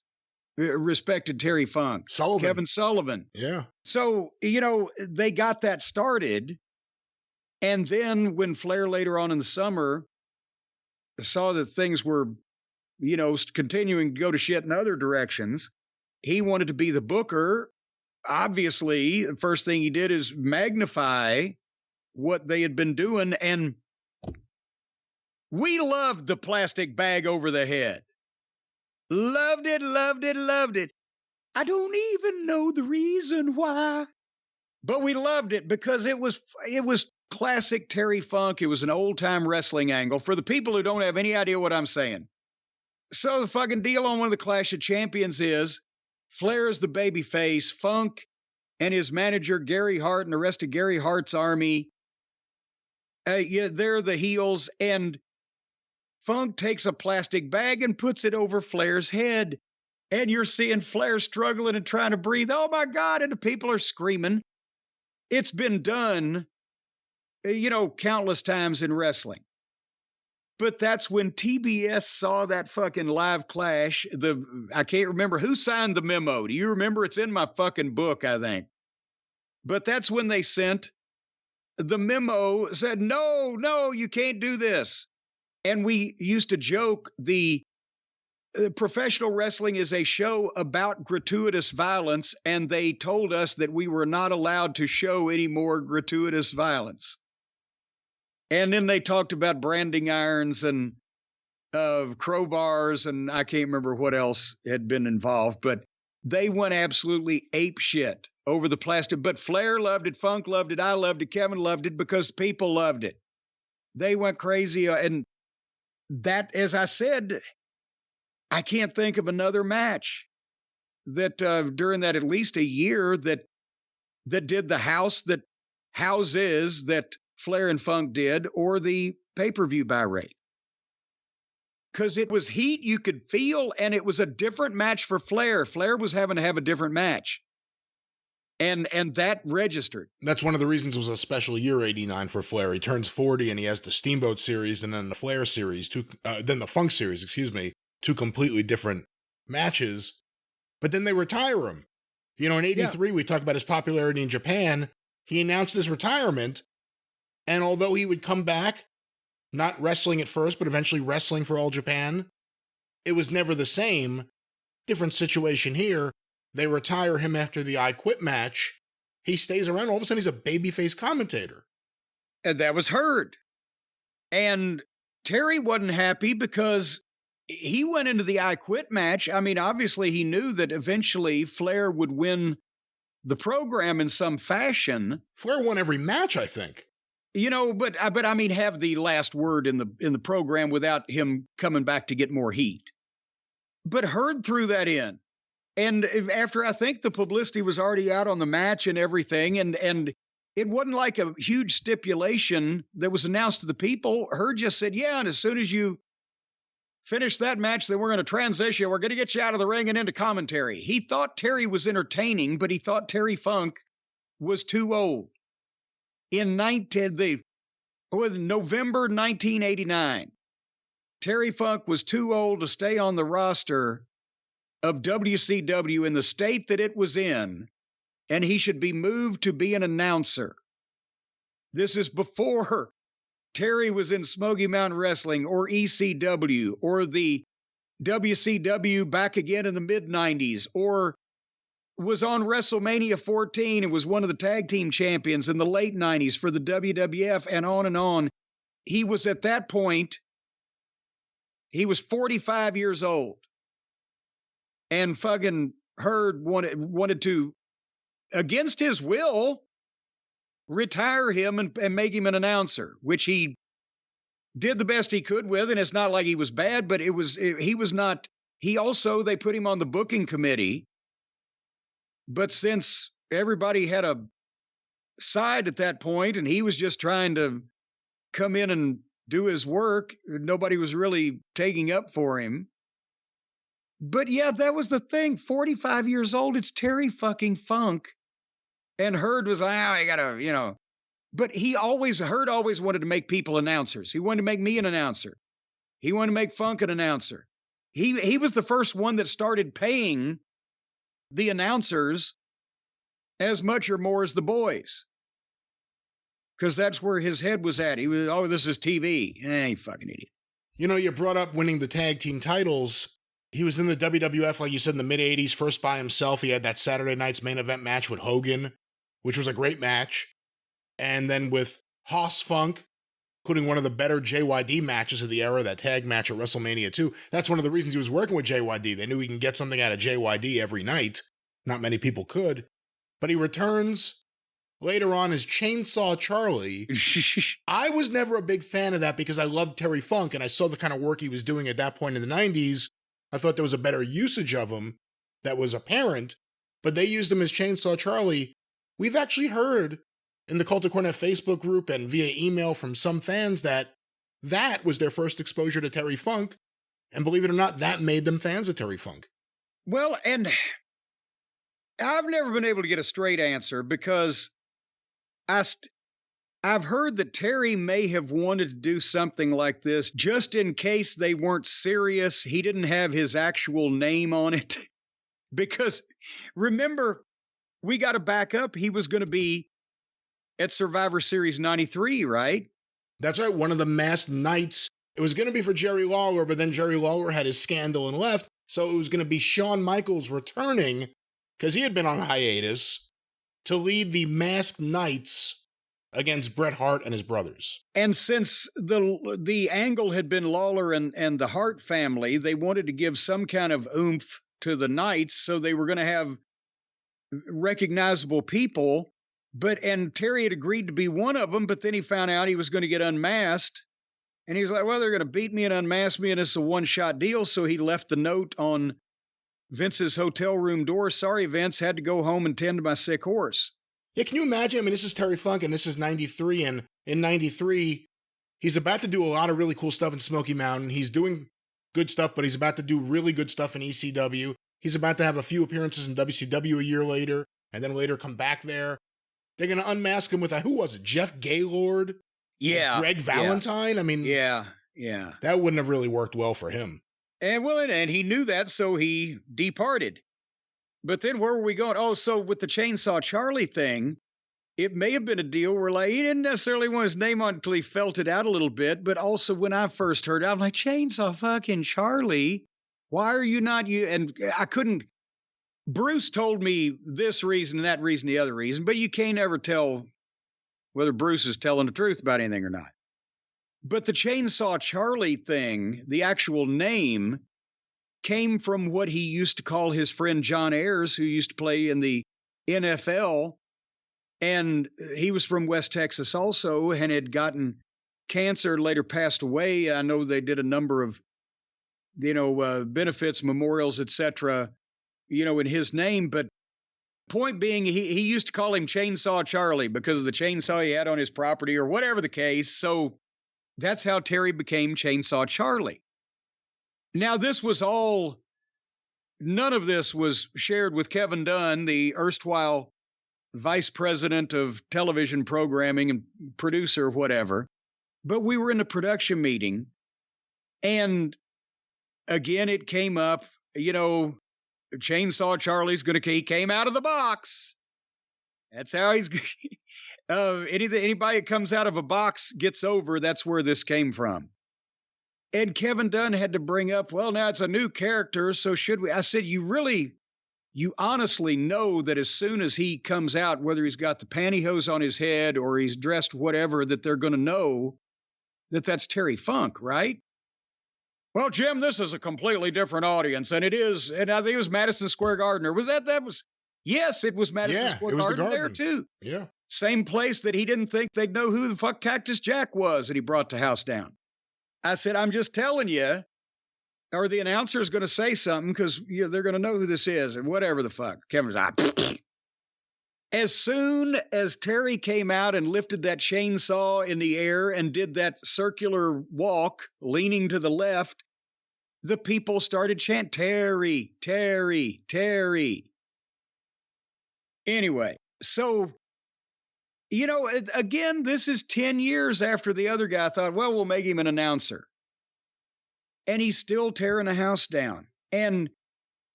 respected Terry Funk. Kevin Sullivan. Yeah. So, they got that started. And then when Flair later on in the summer saw that things were, continuing to go to shit in other directions, he wanted to be the booker. Obviously, the first thing he did is magnify what they had been doing. And we loved the plastic bag over the head. Loved it, loved it, loved it. I don't even know the reason why. But we loved it because it was classic Terry Funk. It was an old-time wrestling angle for the people who don't have any idea what I'm saying. So the fucking deal on one of the Clash of Champions is Flair is the baby face. Funk and his manager, Gary Hart, and the rest of Gary Hart's army, they're the heels. And Funk takes a plastic bag and puts it over Flair's head. And you're seeing Flair struggling and trying to breathe. Oh, my God. And the people are screaming. It's been done, countless times in wrestling. But that's when TBS saw that fucking live clash. I can't remember who signed the memo. Do you remember? It's in my fucking book, I think. But that's when they sent the memo, said, no, you can't do this. And we used to joke, the professional wrestling is a show about gratuitous violence, and they told us that we were not allowed to show any more gratuitous violence. And then they talked about branding irons and crowbars, and I can't remember what else had been involved, but they went absolutely ape shit over the plastic. But Flair loved it, Funk loved it, I loved it, Kevin loved it because people loved it. They went crazy. And that, as I said, I can't think of another match that during that at least a year that did the house that houses that Flair and Funk did, or the pay-per-view buy rate. Because it was heat you could feel, and it was a different match for Flair. Flair was having to have a different match. And that registered. That's one of the reasons it was a special year, 89 for Flair. He turns 40 and he has the Steamboat series and then the Flair series, then the Funk series, two completely different matches. But then they retire him. In 83, we talked about his popularity in Japan. He announced his retirement. And although he would come back, not wrestling at first, but eventually wrestling for All Japan, it was never the same. Different situation here. They retire him after the I Quit match. He stays around. All of a sudden, he's a babyface commentator. And that was Herd. And Terry wasn't happy because he went into the I Quit match. I mean, obviously, he knew that eventually Flair would win the program in some fashion. Flair won every match, I think. But I mean, have the last word in the program without him coming back to get more heat. But Herd threw that in. And after I think the publicity was already out on the match and everything, and it wasn't like a huge stipulation that was announced to the people. Herd just said, yeah, and as soon as you finish that match, then we're going to transition. We're going to get you out of the ring and into commentary. He thought Terry was entertaining, but he thought Terry Funk was too old. In November 1989, Terry Funk was too old to stay on the roster of WCW in the state that it was in, and he should be moved to be an announcer. This is before Terry was in Smoky Mountain Wrestling or ECW or the WCW back again in the mid-90s, or was on WrestleMania 14 and was one of the tag team champions in the late 90s for the WWF, and on and on. He was at that point, he was 45 years old. And fucking Herd wanted to, against his will, retire him and make him an announcer, which he did the best he could with. And it's not like he was bad, but he was not. He also, they put him on the booking committee. But since everybody had a side at that point and he was just trying to come in and do his work, nobody was really taking up for him. But yeah, that was the thing. 45 years old, it's Terry fucking Funk. And Herd was like, I gotta, But Herd always wanted to make people announcers. He wanted to make me an announcer. He wanted to make Funk an announcer. He was the first one that started paying the announcers as much or more as the boys. Because that's where his head was at. He was, oh, this is TV. You fucking idiot. You brought up winning the tag team titles. He was in the WWF, like you said, in the mid-'80s, first by himself. He had that Saturday night's main event match with Hogan, which was a great match. And then with Hoss Funk, including one of the better JYD matches of the era, that tag match at WrestleMania 2. That's one of the reasons he was working with JYD. They knew he can get something out of JYD every night. Not many people could. But he returns later on as Chainsaw Charlie. I was never a big fan of that because I loved Terry Funk and I saw the kind of work he was doing at that point in the 90s. I thought there was a better usage of him that was apparent, but they used him as Chainsaw Charlie. We've actually heard in the Cult of Cornette Facebook group and via email from some fans that was their first exposure to Terry Funk. And believe it or not, that made them fans of Terry Funk. Well, and I've never been able to get a straight answer because I've heard that Terry may have wanted to do something like this just in case they weren't serious. He didn't have his actual name on it. Because remember, we got to back up. He was going to be at Survivor Series 93, right? That's right. One of the masked knights. It was going to be for Jerry Lawler, but then Jerry Lawler had his scandal and left. So it was going to be Shawn Michaels returning, because he had been on hiatus, to lead the masked knights against Bret Hart and his brothers. And since the angle had been Lawler and the Hart family, they wanted to give some kind of oomph to the Knights, so they were going to have recognizable people. And Terry had agreed to be one of them, but then he found out he was going to get unmasked. And he was like, well, they're going to beat me and unmask me, and it's a one-shot deal. So he left the note on Vince's hotel room door. Sorry, Vince, had to go home and tend to my sick horse. Yeah, can you imagine? I mean, this is Terry Funk, and this is 93, and in 93, he's about to do a lot of really cool stuff in Smoky Mountain. He's doing good stuff, but he's about to do really good stuff in ECW. He's about to have a few appearances in WCW a year later, and then later come back there. They're going to unmask him with, who was it, Jeff Gaylord? Yeah. Greg Valentine? Yeah. I mean, yeah. That wouldn't have really worked well for him. And he knew that, so he departed. But then where were we going? Oh, so with the Chainsaw Charlie thing, it may have been a deal where he didn't necessarily want his name on until he felt it out a little bit. But also when I first heard it, I'm like, Chainsaw fucking Charlie, why are you not you? And I couldn't. Bruce told me this reason and that reason, the other reason, but you can't ever tell whether Bruce is telling the truth about anything or not. But the Chainsaw Charlie thing, the actual name, came from what he used to call his friend John Ayers, who used to play in the NFL. And he was from West Texas also and had gotten cancer, later passed away. I know they did a number of, benefits, memorials, etc., in his name. But point being, he used to call him Chainsaw Charlie because of the chainsaw he had on his property or whatever the case. So that's how Terry became Chainsaw Charlie. Now, none of this was shared with Kevin Dunn, the erstwhile vice president of television programming and producer, whatever. But we were in a production meeting, and again, it came up, Chainsaw Charlie's he came out of the box. That's how he's, anybody that comes out of a box gets over. That's where this came from. And Kevin Dunn had to bring up, well, now it's a new character, so should we? I said, you honestly know that as soon as he comes out, whether he's got the pantyhose on his head or he's dressed whatever, that they're going to know that that's Terry Funk, right? Well, Jim, this is a completely different audience, and it is, and I think it was Madison Square Garden. Or was yes, it was Madison Square Garden there too. Yeah. Same place that he didn't think they'd know who the fuck Cactus Jack was, and he brought the house down. I said, I'm just telling you, or the announcer's going to say something because they're going to know who this is and whatever the fuck. Kevin's like, as soon as Terry came out and lifted that chainsaw in the air and did that circular walk leaning to the left, the people started chanting, Terry, Terry, Terry. Anyway, so, again, this is 10 years after the other guy thought, well, we'll make him an announcer. And he's still tearing the house down. And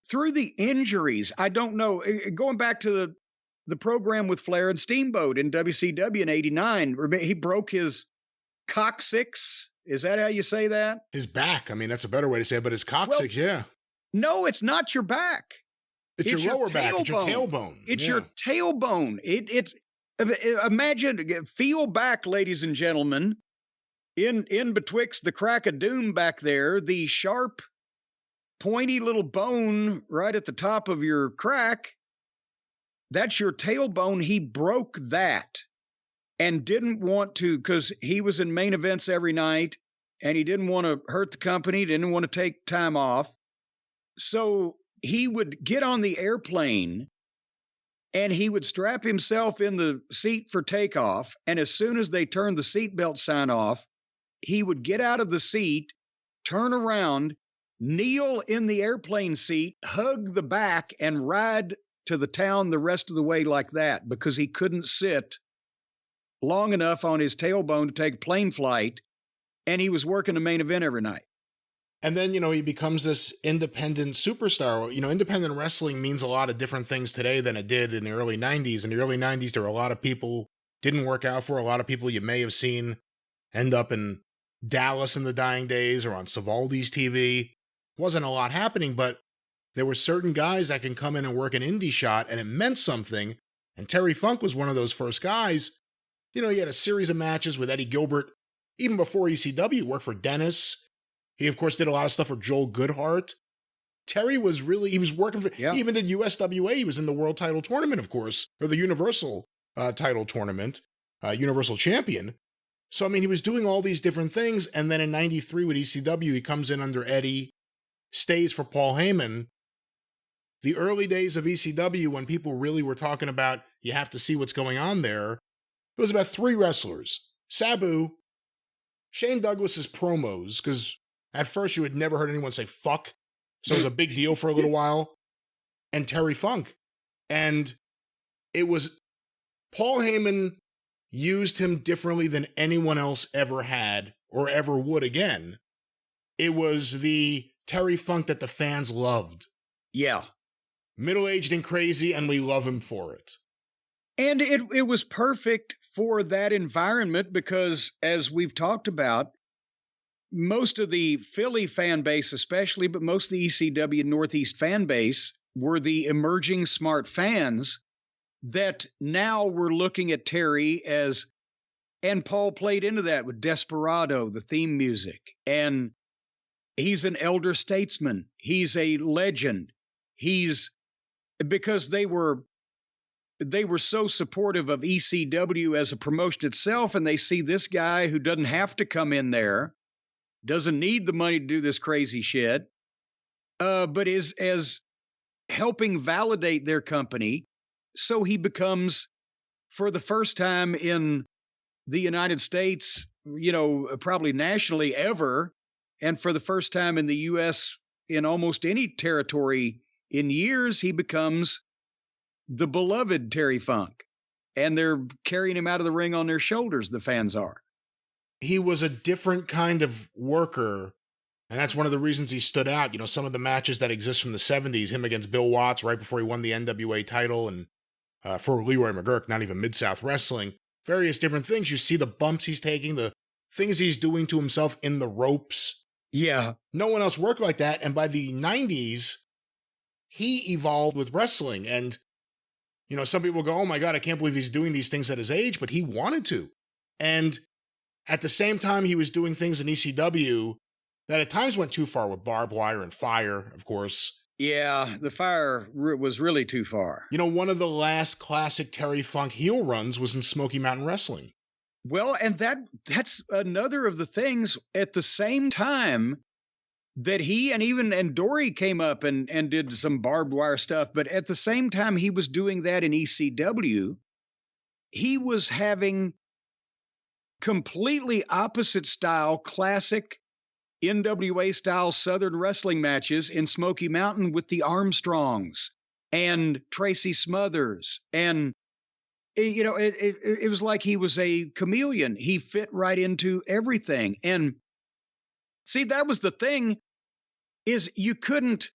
through the injuries, I don't know, going back to the program with Flair and Steamboat in WCW in '89, he broke his coccyx. Is that how you say that? His back. I mean, that's a better way to say it, but his coccyx, yeah. No, it's not your back. It's your lower back. It's your tailbone. It's your tailbone. Imagine, feel back, ladies and gentlemen, in betwixt the crack of doom back there, the sharp, pointy little bone right at the top of your crack. That's your tailbone. He broke that and didn't want to, because he was in main events every night and he didn't want to hurt the company, didn't want to take time off. So he would get on the airplane and he would strap himself in the seat for takeoff. And as soon as they turned the seatbelt sign off, he would get out of the seat, turn around, kneel in the airplane seat, hug the back, and ride to the town the rest of the way like that, because he couldn't sit long enough on his tailbone to take a plane flight, and he was working the main event every night. And then, he becomes this independent superstar. Independent wrestling means a lot of different things today than it did in the early 90s. In the early 90s, there were a lot of people didn't work out for. A lot of people you may have seen end up in Dallas in the dying days or on Savaldi's TV. Wasn't a lot happening, but there were certain guys that can come in and work an indie shot, and it meant something. And Terry Funk was one of those first guys. He had a series of matches with Eddie Gilbert. Even before ECW, worked for Dennis. He, of course, did a lot of stuff for Joel Goodhart. Terry was he was working for, He even did USWA. He was in the World Title Tournament, of course, or the Universal Title Tournament, Universal Champion. So, he was doing all these different things. And then in 93 with ECW, he comes in under Eddie, stays for Paul Heyman. The early days of ECW, when people really were talking about, you have to see what's going on there, it was about 3 wrestlers. Sabu, Shane Douglas's promos, because at first you had never heard anyone say fuck, so it was a big deal for a little while, and Terry Funk. And it was, Paul Heyman used him differently than anyone else ever had or ever would again. It was the Terry Funk that the fans loved. Yeah. Middle-aged and crazy, and we love him for it. And it was perfect for that environment because, as we've talked about, most of the Philly fan base especially, but most of the ECW Northeast fan base were the emerging smart fans that now were looking at Terry as, and Paul played into that with Desperado, the theme music, and he's an elder statesman. He's a legend. Because they were so supportive of ECW as a promotion itself, and they see this guy who doesn't have to come in there, doesn't need the money to do this crazy shit, but is as helping validate their company. So he becomes, for the first time in the United States, probably nationally ever, and for the first time in the U.S. in almost any territory in years, he becomes the beloved Terry Funk. And they're carrying him out of the ring on their shoulders, the fans are. He was a different kind of worker, and that's one of the reasons he stood out. Some of the matches that exist from the 70s, him against Bill Watts right before he won the NWA title, and for Leroy McGurk, not even Mid-South Wrestling, various different things. You see the bumps he's taking, the things he's doing to himself in the ropes. Yeah. No one else worked like that, and by the 90s, he evolved with wrestling, and some people go, oh my God, I can't believe he's doing these things at his age, but he wanted to. And at the same time, he was doing things in ECW that at times went too far with barbed wire and fire, of course. Yeah, the fire was really too far. One of the last classic Terry Funk heel runs was in Smoky Mountain Wrestling. Well, and that's another of the things at the same time that he and Dory came up and did some barbed wire stuff. But at the same time he was doing that in ECW, he was having completely opposite style, classic NWA-style Southern wrestling matches in Smoky Mountain with the Armstrongs and Tracy Smothers. And, it was like he was a chameleon. He fit right into everything. And see, that was the thing, is you couldn't,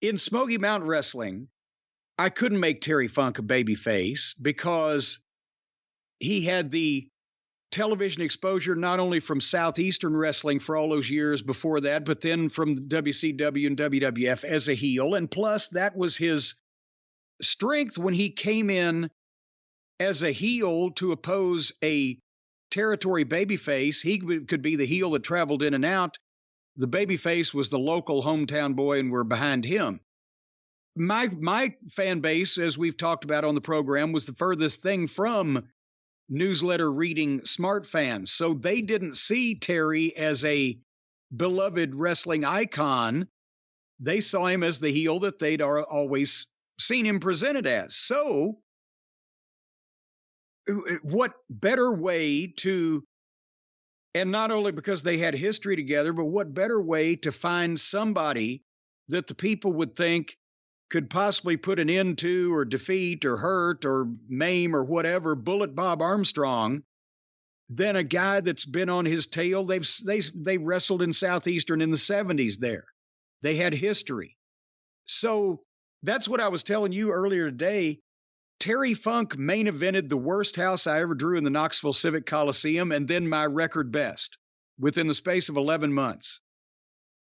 in Smoky Mountain Wrestling, I couldn't make Terry Funk a babyface because he had the television exposure not only from Southeastern wrestling for all those years before that, but then from WCW and WWF as a heel. And plus, that was his strength when he came in as a heel to oppose a territory babyface. He could be the heel that traveled in and out. The babyface was the local hometown boy, and we're behind him. My fan base, as we've talked about on the program, was the furthest thing from newsletter reading smart fans. So they didn't see Terry as a beloved wrestling icon. They saw him as the heel that they'd always seen him presented as. So what better way to, and not only because they had history together, but what better way to find somebody that the people would think could possibly put an end to or defeat or hurt or maim or whatever Bullet Bob Armstrong than a guy that's been on his tail. They wrestled in Southeastern in the 70s there. They had history. So that's what I was telling you earlier today. Terry Funk main evented the worst house I ever drew in the Knoxville Civic Coliseum, and then my record best within the space of 11 months.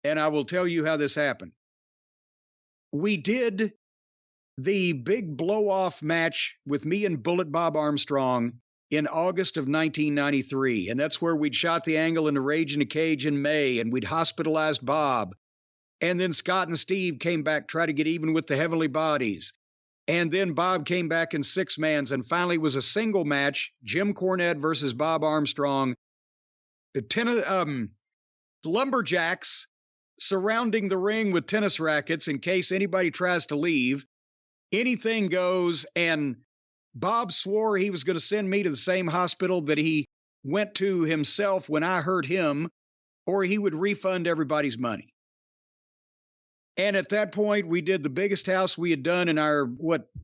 And I will tell you how this happened. We did the big blow-off match with me and Bullet Bob Armstrong in August of 1993. And that's where we'd shot the angle in the Rage in a Cage in May, and we'd hospitalized Bob. And then Scott and Steve came back, try to get even with the Heavenly Bodies. And then Bob came back in 6-mans, and finally was a single match, Jim Cornette versus Bob Armstrong. Lumberjacks surrounding the ring with tennis rackets in case anybody tries to leave. Anything goes, and Bob swore he was going to send me to the same hospital that he went to himself when I hurt him, or he would refund everybody's money. And at that point, we did the biggest house we had done in our,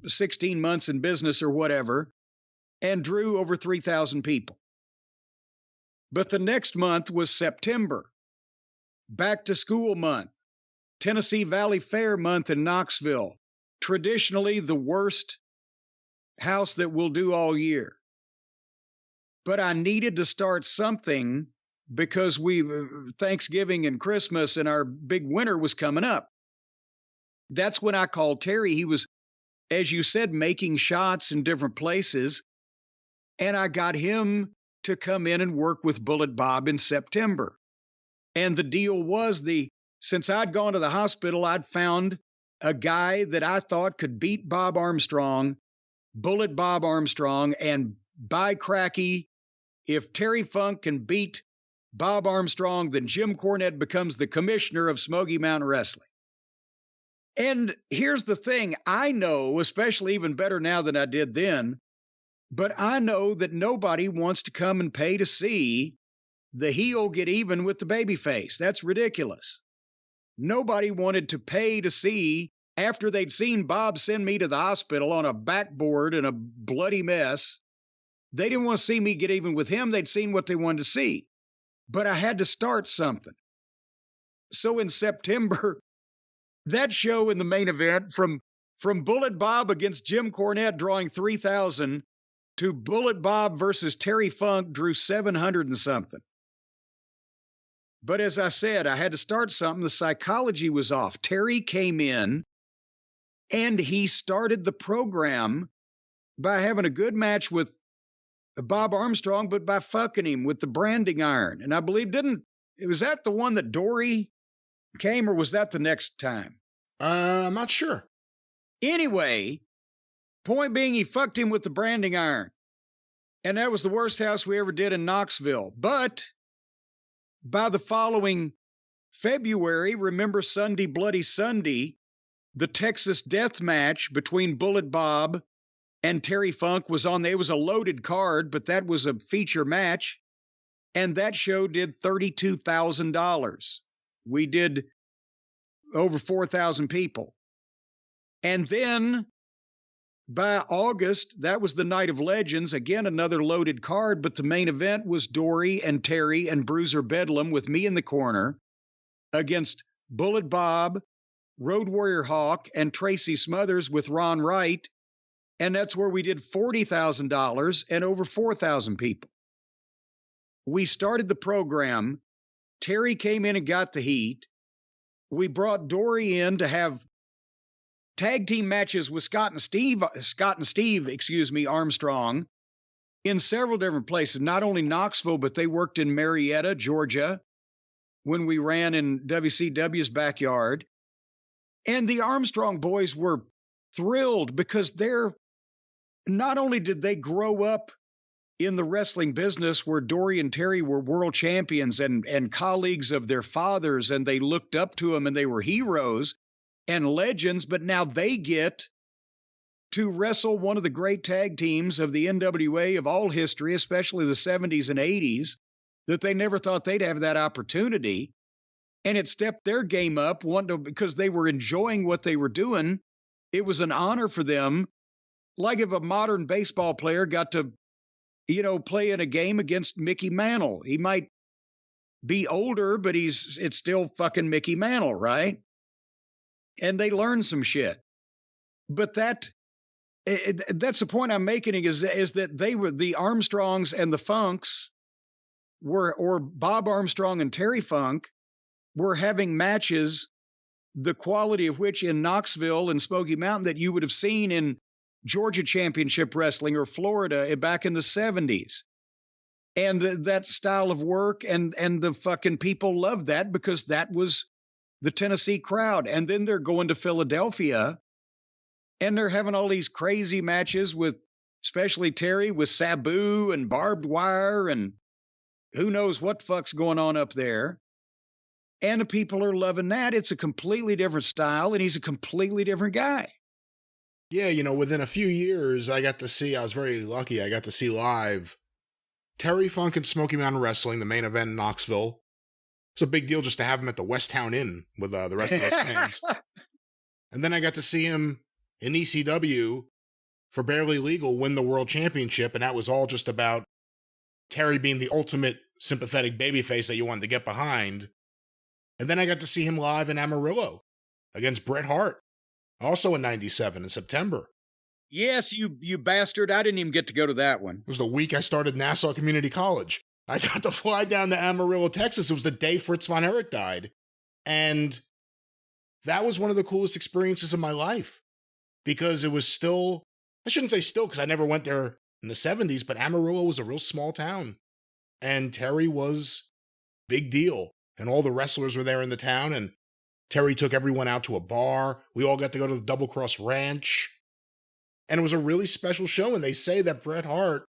16 months in business or whatever, and drew over 3,000 people. But the next month was September. Back to school month, Tennessee Valley Fair month in Knoxville, traditionally the worst house that we'll do all year. But I needed to start something because Thanksgiving and Christmas and our big winter was coming up. That's when I called Terry. He was, as you said, making shots in different places. And I got him to come in and work with Bullet Bob in September. And the deal was, since I'd gone to the hospital, I'd found a guy that I thought could beat Bob Armstrong, Bullet Bob Armstrong, and by cracky, if Terry Funk can beat Bob Armstrong, then Jim Cornette becomes the commissioner of Smoky Mountain Wrestling. And here's the thing, I know, especially even better now than I did then, but I know that nobody wants to come and pay to see the heel get even with the babyface. That's ridiculous. Nobody wanted to pay to see, after they'd seen Bob send me to the hospital on a backboard and a bloody mess, they didn't want to see me get even with him. They'd seen what they wanted to see. But I had to start something. So in September, that show in the main event, from Bullet Bob against Jim Cornette drawing 3,000 to Bullet Bob versus Terry Funk drew 700 and something. But as I said, I had to start something. The psychology was off. Terry came in and he started the program by having a good match with Bob Armstrong, but by fucking him with the branding iron. And I believe, was that the one that Dory came, or was that the next time? I'm not sure. Anyway, point being, he fucked him with the branding iron. And that was the worst house we ever did in Knoxville. But by the following February, remember Sunday Bloody Sunday, the Texas death match between Bullet Bob and Terry Funk was on. It was a loaded card, but that was a feature match. And that show did $32,000. We did over 4,000 people. And then by August, that was the Night of Legends. Again, another loaded card, but the main event was Dory and Terry and Bruiser Bedlam with me in the corner against Bullet Bob, Road Warrior Hawk, and Tracy Smothers with Ron Wright. And that's where we did $40,000 and over 4,000 people. We started the program. Terry came in and got the heat. We brought Dory in to have tag team matches with Scott and Steve Armstrong in several different places, not only Knoxville, but they worked in Marietta, Georgia, when we ran in WCW's backyard. And the Armstrong boys were thrilled because not only did they grow up in the wrestling business where Dory and Terry were world champions and colleagues of their fathers, and they looked up to them and they were heroes and legends, but now they get to wrestle one of the great tag teams of the NWA of all history, especially the 70s and 80s, that they never thought they'd have that opportunity. And it stepped their game up because they were enjoying what they were doing. It was an honor for them. Like if a modern baseball player got to, play in a game against Mickey Mantle. He might be older, but it's still fucking Mickey Mantle, right? And they learn some shit. But that's the point I'm making is that they were the Armstrongs and the Funks or Bob Armstrong and Terry Funk were having matches, the quality of which in Knoxville and Smoky Mountain that you would have seen in Georgia Championship Wrestling or Florida back in the 70s. And that style of work and the fucking people loved that because that was the Tennessee crowd. And then they're going to Philadelphia and they're having all these crazy matches with, especially Terry, with Sabu and barbed wire and who knows what fuck's going on up there. And the people are loving that. It's a completely different style and he's a completely different guy. Yeah, within a few years, I was very lucky. I got to see live Terry Funk and Smoky Mountain Wrestling, the main event in Knoxville. It's a big deal just to have him at the West Town Inn with the rest of us fans. And then I got to see him in ECW for Barely Legal win the world championship. And that was all just about Terry being the ultimate sympathetic babyface that you wanted to get behind. And then I got to see him live in Amarillo against Bret Hart, also in 97 in September. Yes, you bastard. I didn't even get to go to that one. It was the week I started Nassau Community College. I got to fly down to Amarillo, Texas. It was the day Fritz von Erich died. And that was one of the coolest experiences of my life because it was still, I shouldn't say still because I never went there in the 70s, but Amarillo was a real small town. And Terry was big deal. And all the wrestlers were there in the town. And Terry took everyone out to a bar. We all got to go to the Double Cross Ranch. And it was a really special show. And they say that Bret Hart,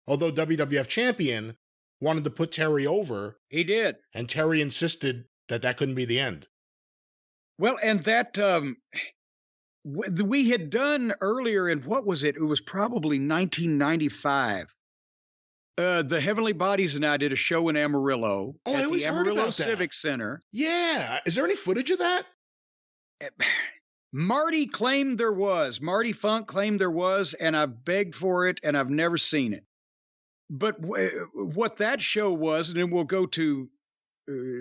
although WWF champion, wanted to put Terry over. He did. And Terry insisted that couldn't be the end. Well, and that we had done earlier in, what was it? It was probably 1995. The Heavenly Bodies and I did a show in Amarillo at the Amarillo Civic Center. Yeah. Is there any footage of that? Marty claimed there was. Marty Funk claimed there was, and I've begged for it, and I've never seen it. But what that show was, and then we'll go to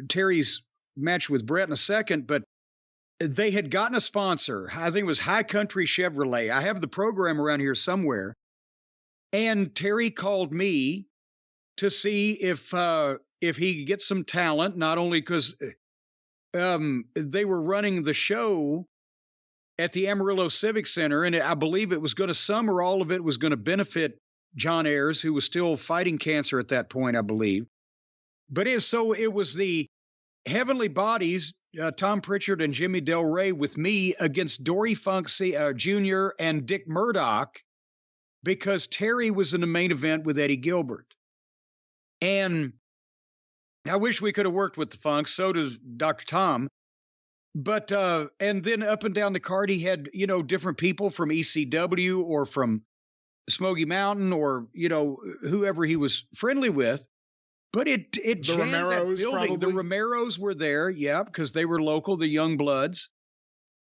Terry's match with Bret in a second, but they had gotten a sponsor. I think it was High Country Chevrolet. I have the program around here somewhere. And Terry called me to see if he could get some talent, not only because they were running the show at the Amarillo Civic Center, and I believe it was going to, some or all of it was going to benefit John Ayers, who was still fighting cancer at that point, I believe. But it was the Heavenly Bodies, Tom Pritchard and Jimmy Del Rey with me against Dory Funk Jr. and Dick Murdoch, because Terry was in the main event with Eddie Gilbert. And I wish we could have worked with the Funks. So does Dr. Tom. But, and then up and down the card, he had, different people from ECW or from Smoky Mountain or, whoever he was friendly with. But it The jammed that Romeros, building. The probably? Romeros were there, yeah, because they were local, the young bloods.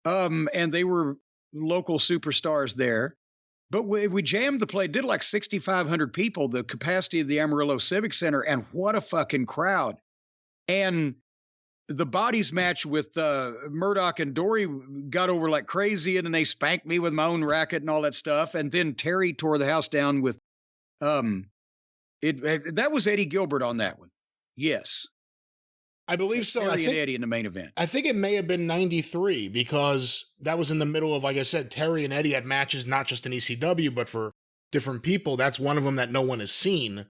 And they were local superstars there. But we jammed the play, did like 6,500 people, the capacity of the Amarillo Civic Center, and what a fucking crowd. And the bodies match with Murdoch and Dory got over like crazy, and then they spanked me with my own racket and all that stuff. And then Terry tore the house down with that was Eddie Gilbert on that one. Yes. I believe so. Terry and Eddie in the main event. I think it may have been 93 because that was in the middle of, like I said, Terry and Eddie had matches not just in ECW, but for different people. That's one of them that no one has seen.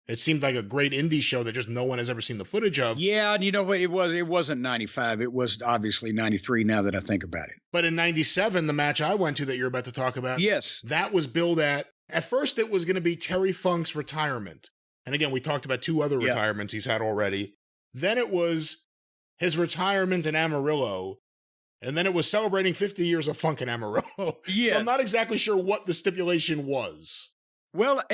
It seemed like a great indie show that just no one has ever seen the footage of. Yeah, and you know what? It wasn't 95. It was obviously 93 now that I think about it. But in 97, the match I went to that you're about to talk about, yes, that was billed at first it was going to be Terry Funk's retirement. And again, we talked about 2 other retirements he's had already. Then it was his retirement in Amarillo. And then it was celebrating 50 years of Funk in Amarillo. Yes. So I'm not exactly sure what the stipulation was. Well,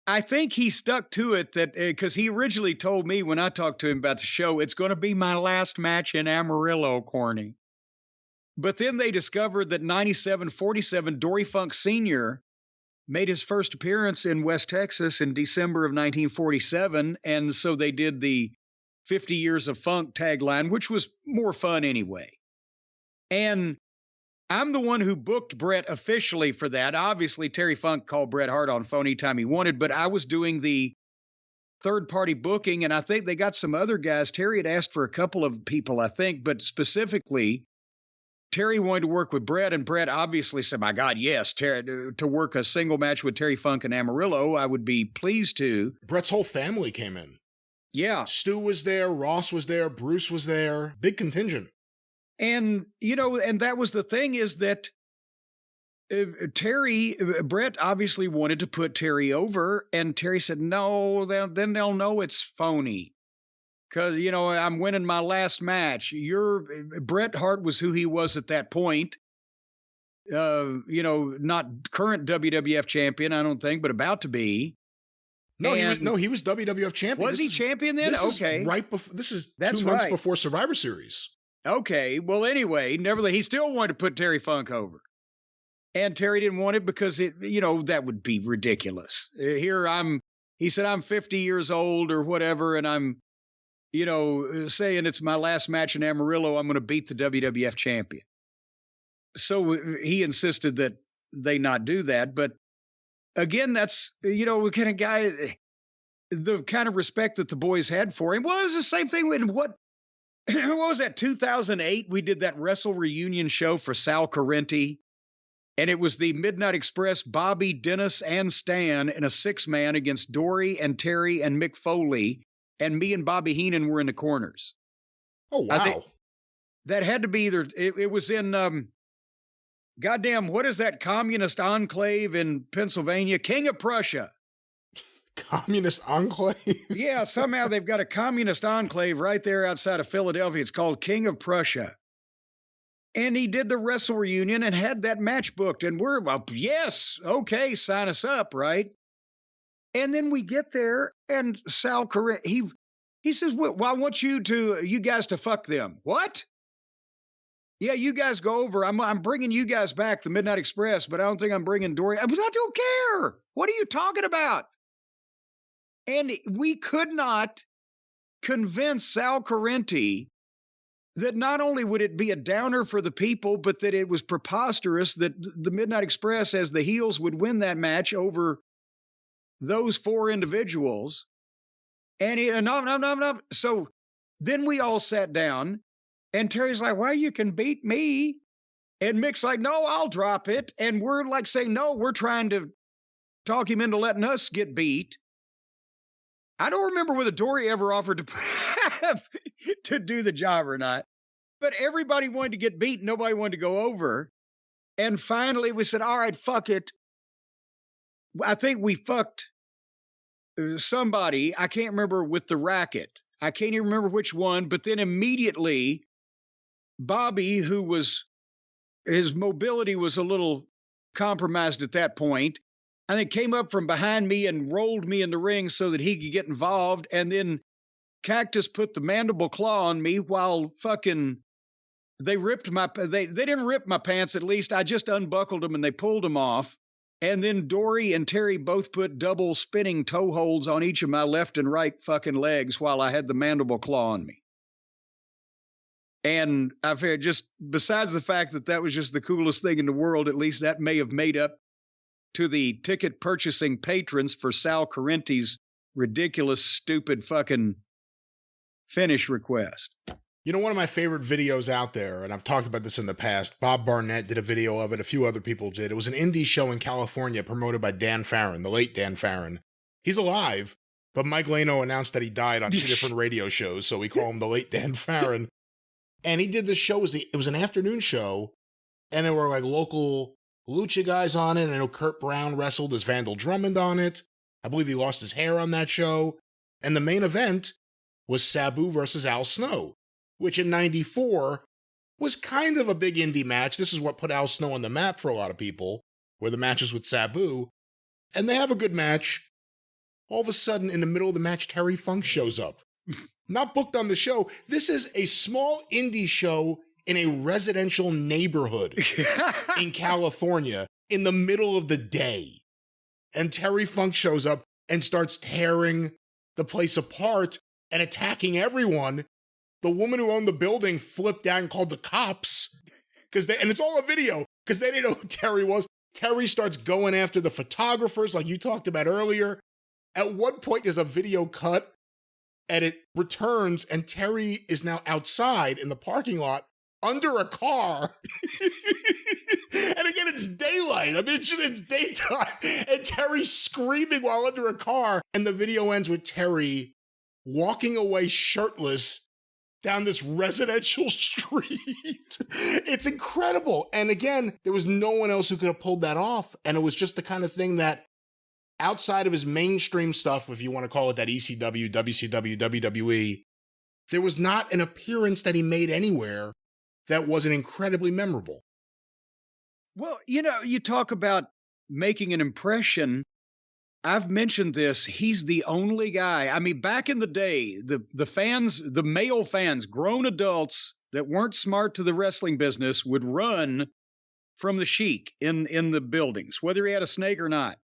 I think he stuck to it that because he originally told me when I talked to him about the show, it's going to be my last match in Amarillo, Corny. But then they discovered that 97-47 Dory Funk Sr. made his first appearance in West Texas in December of 1947. And so they did the 50 Years of Funk tagline, which was more fun anyway. And I'm the one who booked Bret officially for that. Obviously, Terry Funk called Bret Hart on phone anytime he wanted, but I was doing the third-party booking, and I think they got some other guys. Terry had asked for a couple of people, I think, but specifically, Terry wanted to work with Bret, and Bret obviously said, my God, yes, to work a single match with Terry Funk and Amarillo, I would be pleased to. Bret's whole family came in. Yeah. Stu was there, Ross was there, Bruce was there, big contingent. And, you know, and that was the thing is that Bret obviously wanted to put Terry over, and Terry said, no, then they'll know it's phony. Because, you know, I'm winning my last match. Bret Hart was who he was at that point. You know, not current WWF champion, I don't think, but about to be. No, he was WWF champion. Was he champion then? Okay. This is That's 2 months right. before Survivor Series. Okay. Well, anyway, nevertheless, he still wanted to put Terry Funk over. And Terry didn't want it because that would be ridiculous. He said, I'm 50 years old or whatever, and I'm, saying it's my last match in Amarillo, I'm going to beat the WWF champion. So he insisted that they not do that. But again, that's, the kind of guy, the kind of respect that the boys had for him. Well, it was the same thing with what was that, 2008? We did that Wrestle Reunion show for Sal Correnti. And it was the Midnight Express, Bobby, Dennis, and Stan in a 6-man against Dory and Terry and Mick Foley. And me and Bobby Heenan were in the corners. Oh, wow. That had to be either, it was in, goddamn, what is that communist enclave in Pennsylvania? King of Prussia. Communist enclave? Yeah, somehow they've got a communist enclave right there outside of Philadelphia. It's called King of Prussia. And he did the Wrestle Reunion and had that match booked. And we're, well, yes, okay, sign us up, right? And then we get there, and Sal Correnti, he says, well, I want you guys to fuck them. What? Yeah, you guys go over. I'm bringing you guys back, the Midnight Express, but I don't think I'm bringing Dory. I don't care. What are you talking about? And we could not convince Sal Correnti that not only would it be a downer for the people, but that it was preposterous that the Midnight Express as the heels would win that match over those 4 individuals. And no. So then we all sat down, and Terry's like, well, you can beat me. And Mick's like, no, I'll drop it. And we're like saying, no, we're trying to talk him into letting us get beat. I don't remember whether Dory ever offered to do the job or not. But everybody wanted to get beat. Nobody wanted to go over. And finally we said, all right, fuck it. I think we fucked somebody. I can't remember with the racket. I can't even remember which one. But then immediately, Bobby, his mobility was a little compromised at that point, and then came up from behind me and rolled me in the ring so that he could get involved. And then Cactus put the mandible claw on me while fucking they didn't rip my pants, at least. I just unbuckled them and they pulled them off. And then Dory and Terry both put double spinning toe holds on each of my left and right fucking legs while I had the mandible claw on me. And I figured, just besides the fact that that was just the coolest thing in the world, at least that may have made up to the ticket purchasing patrons for Sal Correnti's ridiculous, stupid fucking finish request. You know, one of my favorite videos out there, and I've talked about this in the past, Bob Barnett did a video of it, a few other people did. It was an indie show in California promoted by Dan Farron, the late Dan Farron. He's alive, but Mike Lano announced that he died on 2 different radio shows, so we call him the late Dan Farron. And he did this show, it was an afternoon show, and there were like local lucha guys on it. And I know Kurt Brown wrestled as Vandal Drummond on it. I believe he lost his hair on that show. And the main event was Sabu versus Al Snow, which in 94 was kind of a big indie match. This is what put Al Snow on the map for a lot of people, were the matches with Sabu. And they have a good match. All of a sudden, in the middle of the match, Terry Funk shows up. Not booked on the show. This is a small indie show in a residential neighborhood in California in the middle of the day. And Terry Funk shows up and starts tearing the place apart and attacking everyone. The woman who owned the building flipped out and called the cops. And it's all a video, because they didn't know who Terry was. Terry starts going after the photographers like you talked about earlier. At one point, there's a video cut, and it returns, and Terry is now outside in the parking lot under a car. And again, it's daylight. I mean, it's daytime. And Terry's screaming while under a car. And the video ends with Terry walking away shirtless down this residential street. It's incredible. And again, there was no one else who could have pulled that off. And it was just the kind of thing that, outside of his mainstream stuff, if you want to call it that, ECW, WCW, WWE, there was not an appearance that he made anywhere that wasn't incredibly memorable. Well, you know, you talk about making an impression. I've mentioned this. He's the only guy. I mean, back in the day, the fans, the male fans, grown adults that weren't smart to the wrestling business would run from the Sheik in the buildings, whether he had a snake or not.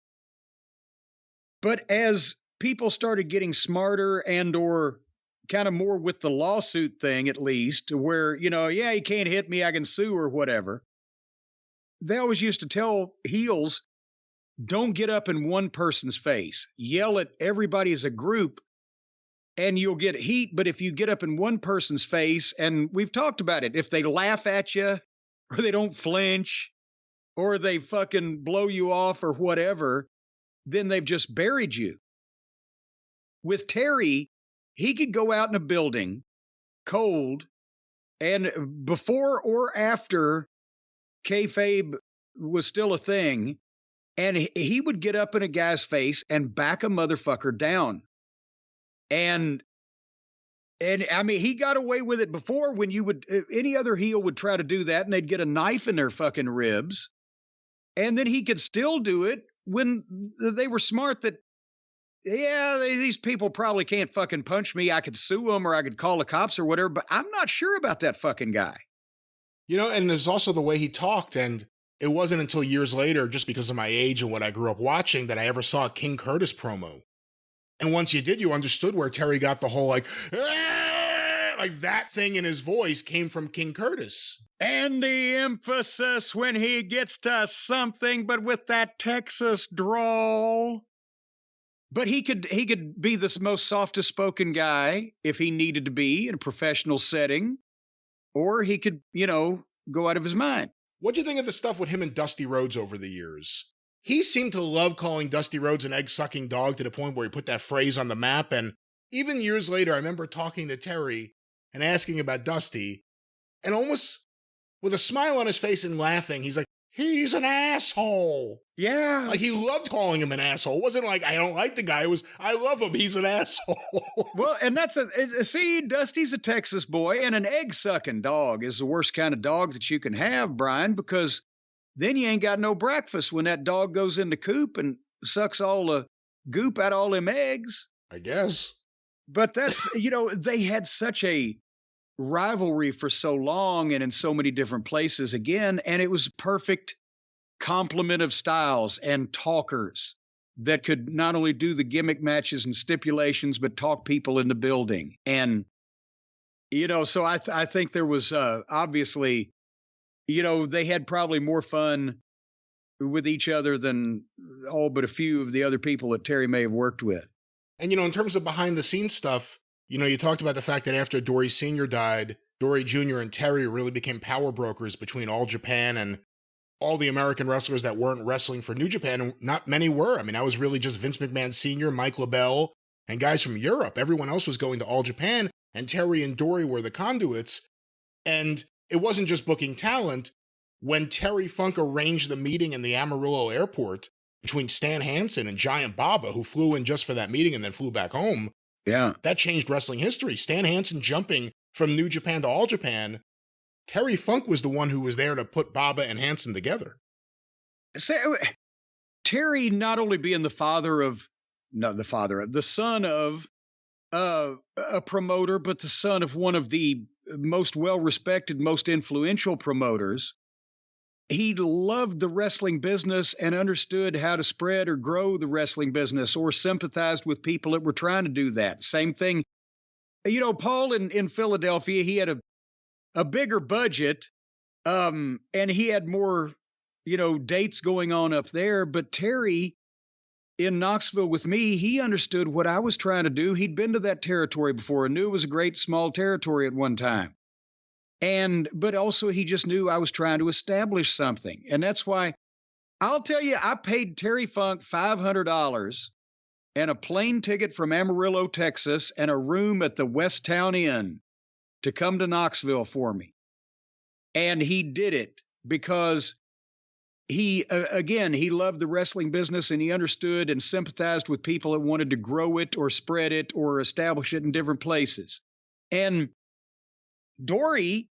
But as people started getting smarter and or kind of more with the lawsuit thing, at least, where, you know, yeah, he can't hit me, I can sue or whatever. They always used to tell heels, don't get up in one person's face. Yell at everybody as a group and you'll get heat. But if you get up in one person's face, and we've talked about it, if they laugh at you or they don't flinch or they fucking blow you off or whatever, then they've just buried you. With Terry, he could go out in a building cold, and before or after kayfabe was still a thing, and he would get up in a guy's face and back a motherfucker down. And I mean, he got away with it before when any other heel would try to do that and they'd get a knife in their fucking ribs. And then he could still do it when they were smart that, yeah, these people probably can't fucking punch me. I could sue them or I could call the cops or whatever, but I'm not sure about that fucking guy. You know, and there's also the way he talked, and it wasn't until years later, just because of my age and what I grew up watching, that I ever saw a King Curtis promo. And once you did, you understood where Terry got the whole like that thing in his voice came from King Curtis. And the emphasis when he gets to something, but with that Texas drawl. But he could be the most softest spoken guy if he needed to be in a professional setting, or he could, you know, go out of his mind. What'd you think of the stuff with him and Dusty Rhodes over the years? He seemed to love calling Dusty Rhodes an egg-sucking dog to the point where he put that phrase on the map. And even years later, I remember talking to Terry and asking about Dusty, and almost with a smile on his face and laughing, he's like, he's an asshole. Yeah. Like, he loved calling him an asshole. It wasn't like, I don't like the guy. It was, I love him. He's an asshole. Well, and see, Dusty's a Texas boy, and an egg-sucking dog is the worst kind of dog that you can have, Brian, because then you ain't got no breakfast when that dog goes in the coop and sucks all the goop out of all them eggs. I guess. But that's, they had such a rivalry for so long and in so many different places again. And it was perfect complement of styles and talkers that could not only do the gimmick matches and stipulations, but talk people in the building. And, so I think there was obviously, they had probably more fun with each other than all but a few of the other people that Terry may have worked with. And, in terms of behind the scenes stuff, you talked about the fact that after Dory Sr. died, Dory Jr. and Terry really became power brokers between All Japan and all the American wrestlers that weren't wrestling for New Japan. And not many were. I mean, that was really just Vince McMahon Sr., Mike LaBelle, and guys from Europe. Everyone else was going to All Japan, and Terry and Dory were the conduits. And it wasn't just booking talent. When Terry Funk arranged the meeting in the Amarillo airport between Stan Hansen and Giant Baba, who flew in just for that meeting and then flew back home, that changed wrestling history. Stan Hansen jumping from New Japan to All Japan. Terry Funk was the one who was there to put Baba and Hansen together. So, Terry not only being the son of a promoter, but the son of one of the most well-respected, most influential promoters. He loved the wrestling business and understood how to spread or grow the wrestling business, or sympathized with people that were trying to do that. Same thing. Paul in Philadelphia, he had a bigger budget, and he had more, dates going on up there. But Terry in Knoxville with me, he understood what I was trying to do. He'd been to that territory before and knew it was a great small territory at one time. But also he just knew I was trying to establish something. And that's why I'll tell you, I paid Terry Funk $500 and a plane ticket from Amarillo, Texas, and a room at the West Town Inn to come to Knoxville for me. And he did it because he loved the wrestling business, and he understood and sympathized with people that wanted to grow it or spread it or establish it in different places. And Dory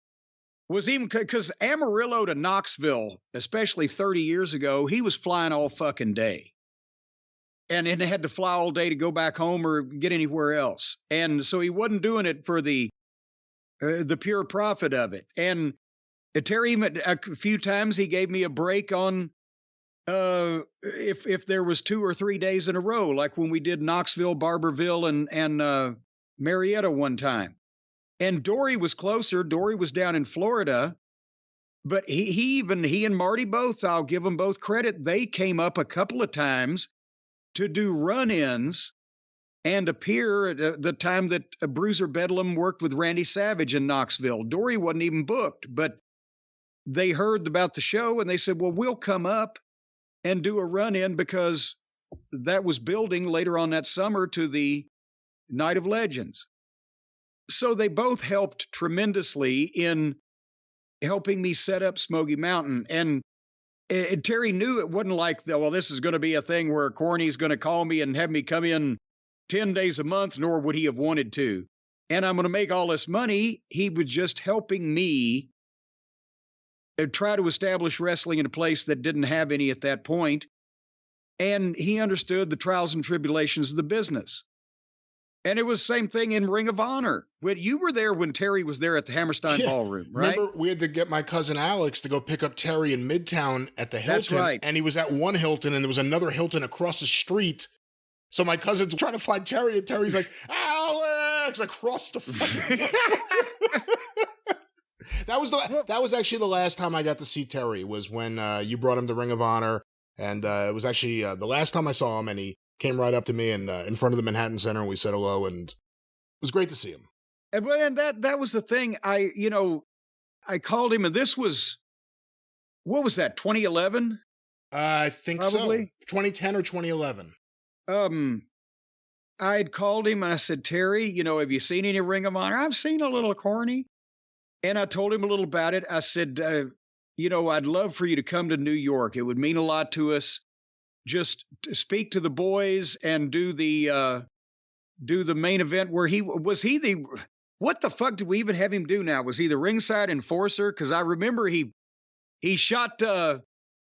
was even, because Amarillo to Knoxville, especially 30 years ago, he was flying all fucking day. And then had to fly all day to go back home or get anywhere else. And so he wasn't doing it for the pure profit of it. And Terry, a few times he gave me a break on if there was 2 or 3 days in a row, like when we did Knoxville, Barberville, and Marietta one time. And Dory was closer. Dory was down in Florida, but he and Marty both, I'll give them both credit, they came up a couple of times to do run-ins and appear at the time that Bruiser Bedlam worked with Randy Savage in Knoxville. Dory wasn't even booked, but they heard about the show and they said, well, we'll come up and do a run-in, because that was building later on that summer to the Night of Legends. So they both helped tremendously in helping me set up Smoky Mountain. And Terry knew it wasn't like, this is going to be a thing where Corny's going to call me and have me come in 10 days a month, nor would he have wanted to. And I'm going to make all this money. He was just helping me try to establish wrestling in a place that didn't have any at that point. And he understood the trials and tribulations of the business. And it was the same thing in Ring of Honor. You were there when Terry was there at the Hammerstein Ballroom, right? Remember, we had to get my cousin Alex to go pick up Terry in Midtown at the Hilton. That's right. And he was at one Hilton, and there was another Hilton across the street. So my cousin's trying to find Terry, and Terry's like, Alex, across the fucking That was actually the last time I got to see Terry, was when you brought him to Ring of Honor. And it was actually the last time I saw him, and he came right up to me and in front of the Manhattan Center, and we said hello, and it was great to see him. And that was the thing. I called him, and this was, what was that, 2011? I think Probably. So. 2010 or 2011. I'd called him and I said, Terry, have you seen any Ring of Honor? I've seen a little Corny. And I told him a little about it. I said, I'd love for you to come to New York. It would mean a lot to us. Just to speak to the boys and do the main event where what the fuck did we even have him do now? Was he the ringside enforcer? Because I remember he shot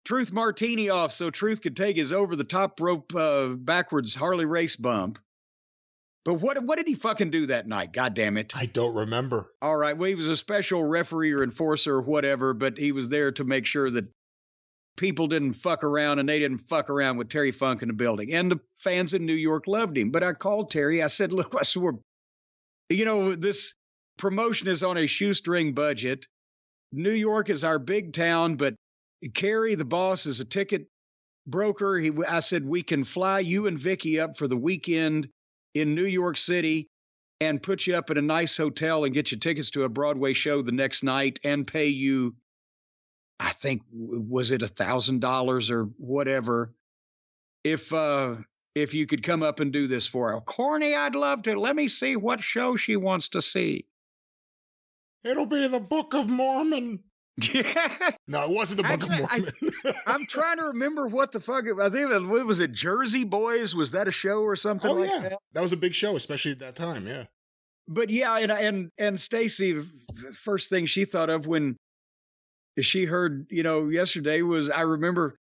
Truth Martini off so Truth could take his over the top rope backwards Harley race bump. But what did he fucking do that night? God damn it. I don't remember. All right. Well, he was a special referee or enforcer or whatever, but he was there to make sure that people didn't fuck around, and they didn't fuck around with Terry Funk in the building. And the fans in New York loved him. But I called Terry. I said, look, I swore, this promotion is on a shoestring budget. New York is our big town, but Kerry, the boss, is a ticket broker. I said, we can fly you and Vicky up for the weekend in New York City and put you up at a nice hotel and get you tickets to a Broadway show the next night and pay you, I think, was it $1,000 or whatever, if you could come up and do this for her. Corny, I'd love to. Let me see what show she wants to see. It'll be the Book of Mormon. Yeah. No, it wasn't the Book of Mormon. I'm trying to remember what the fuck. I think was it Jersey Boys? Was that a show or something like that? That was a big show, especially at that time. Yeah. But yeah, and Stacy, first thing she thought of when she heard, yesterday was, I remember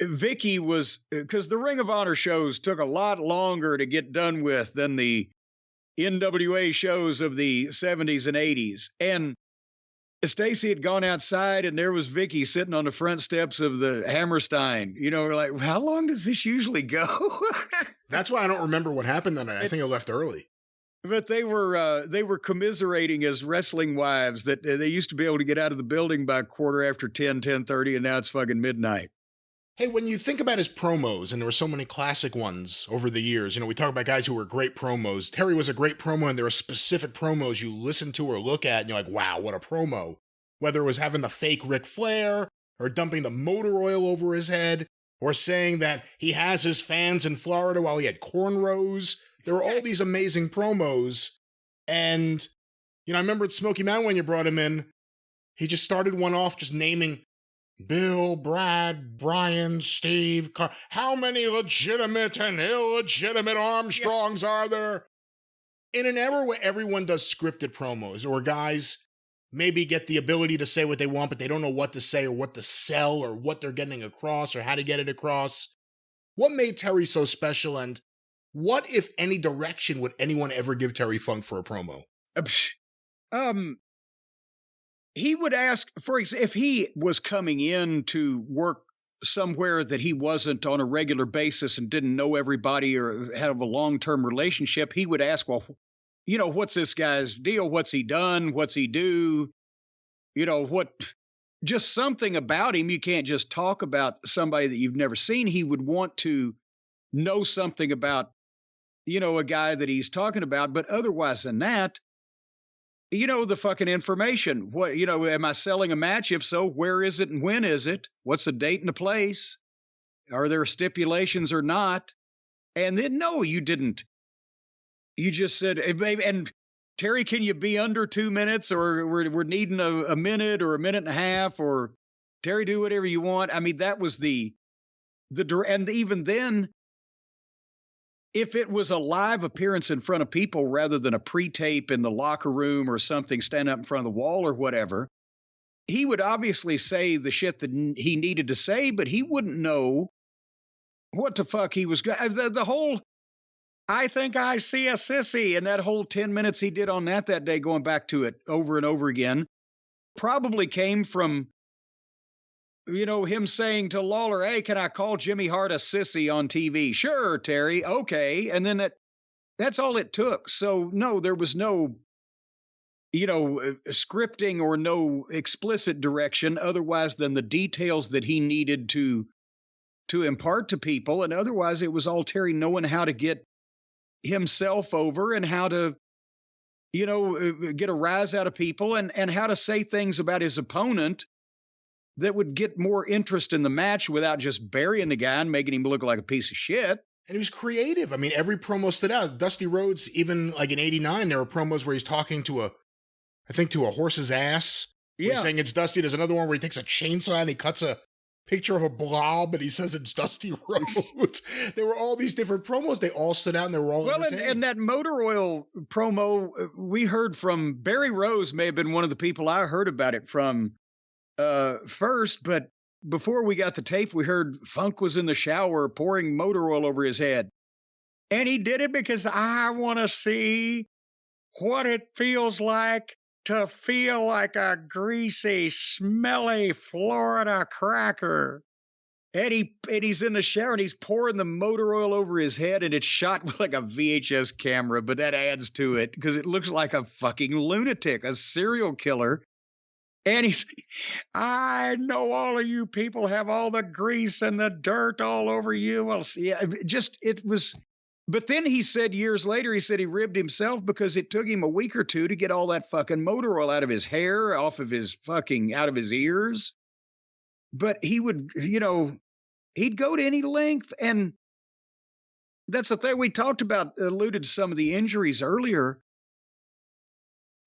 Vicky was, because the Ring of Honor shows took a lot longer to get done with than the NWA shows of the 70s and 80s. And Stacy had gone outside, and there was Vicky sitting on the front steps of the Hammerstein. We're like, how long does this usually go? That's why I don't remember what happened that night. I think I left early. But they were commiserating as wrestling wives that they used to be able to get out of the building by 10:30, and now it's fucking midnight. Hey, when you think about his promos, and there were so many classic ones over the years, we talk about guys who were great promos. Terry was a great promo, and there are specific promos you listen to or look at, and you're like, wow, what a promo. Whether it was having the fake Ric Flair, or dumping the motor oil over his head, or saying that he has his fans in Florida while he had cornrows. There were all these amazing promos. And, I remember at Smoky Mountain when you brought him in, he just started one off just naming Bill, Brad, Brian, Steve, how many legitimate and illegitimate Armstrongs are there? In an era where everyone does scripted promos, or guys maybe get the ability to say what they want, but they don't know what to say or what to sell or what they're getting across or how to get it across, what made Terry so special, and what, if any, direction would anyone ever give Terry Funk for a promo? He would ask, for example, if he was coming in to work somewhere that he wasn't on a regular basis and didn't know everybody or have a long-term relationship, he would ask, well, what's this guy's deal? What's he done? What's he do? Just something about him. You can't just talk about somebody that you've never seen. He would want to know something about, a guy that he's talking about. But otherwise than that, the fucking information. What, am I selling a match? If so, where is it and when is it? What's the date and the place? Are there stipulations or not? And then, no, you didn't. You just said, and Terry, can you be under 2 minutes, or we're needing a minute or a minute and a half, or Terry, do whatever you want. I mean, that was and even then, if it was a live appearance in front of people rather than a pre-tape in the locker room or something, stand up in front of the wall or whatever, he would obviously say the shit that he needed to say, but he wouldn't know what the fuck he was going. The whole, I think I see a sissy, and that whole 10 minutes he did on that day, going back to it over and over again, probably came from, him saying to Lawler, hey, can I call Jimmy Hart a sissy on TV? Sure, Terry. Okay. And then that's all it took. So no, there was no, scripting or no explicit direction otherwise than the details that he needed to impart to people. And otherwise it was all Terry knowing how to get himself over and how to, get a rise out of people and how to say things about his opponent that would get more interest in the match without just burying the guy and making him look like a piece of shit. And he was creative. I mean, every promo stood out. Dusty Rhodes, even like in 89, there were promos where he's talking to a horse's ass. Yeah. He's saying it's Dusty. There's another one where he takes a chainsaw and he cuts a picture of a blob and he says it's Dusty Rhodes. There were all these different promos. They all stood out and they were all entertaining. And that motor oil promo, we heard from Barry Rose, may have been one of the people I heard about it from first, but before we got the tape, we heard Funk was in the shower pouring motor oil over his head. And he did it because I want to see what it feels like to feel like a greasy, smelly Florida cracker. And he's in the shower and he's pouring the motor oil over his head, and it's shot with like a VHS camera, but that adds to it because it looks like a fucking lunatic, a serial killer. And I know all of you people have all the grease and the dirt all over you. Well, yeah, it was. But then he said years later, he said he ribbed himself because it took him a week or two to get all that fucking motor oil out of his hair, out of his ears. But he would, he'd go to any length. And that's the thing we talked about, alluded to some of the injuries earlier.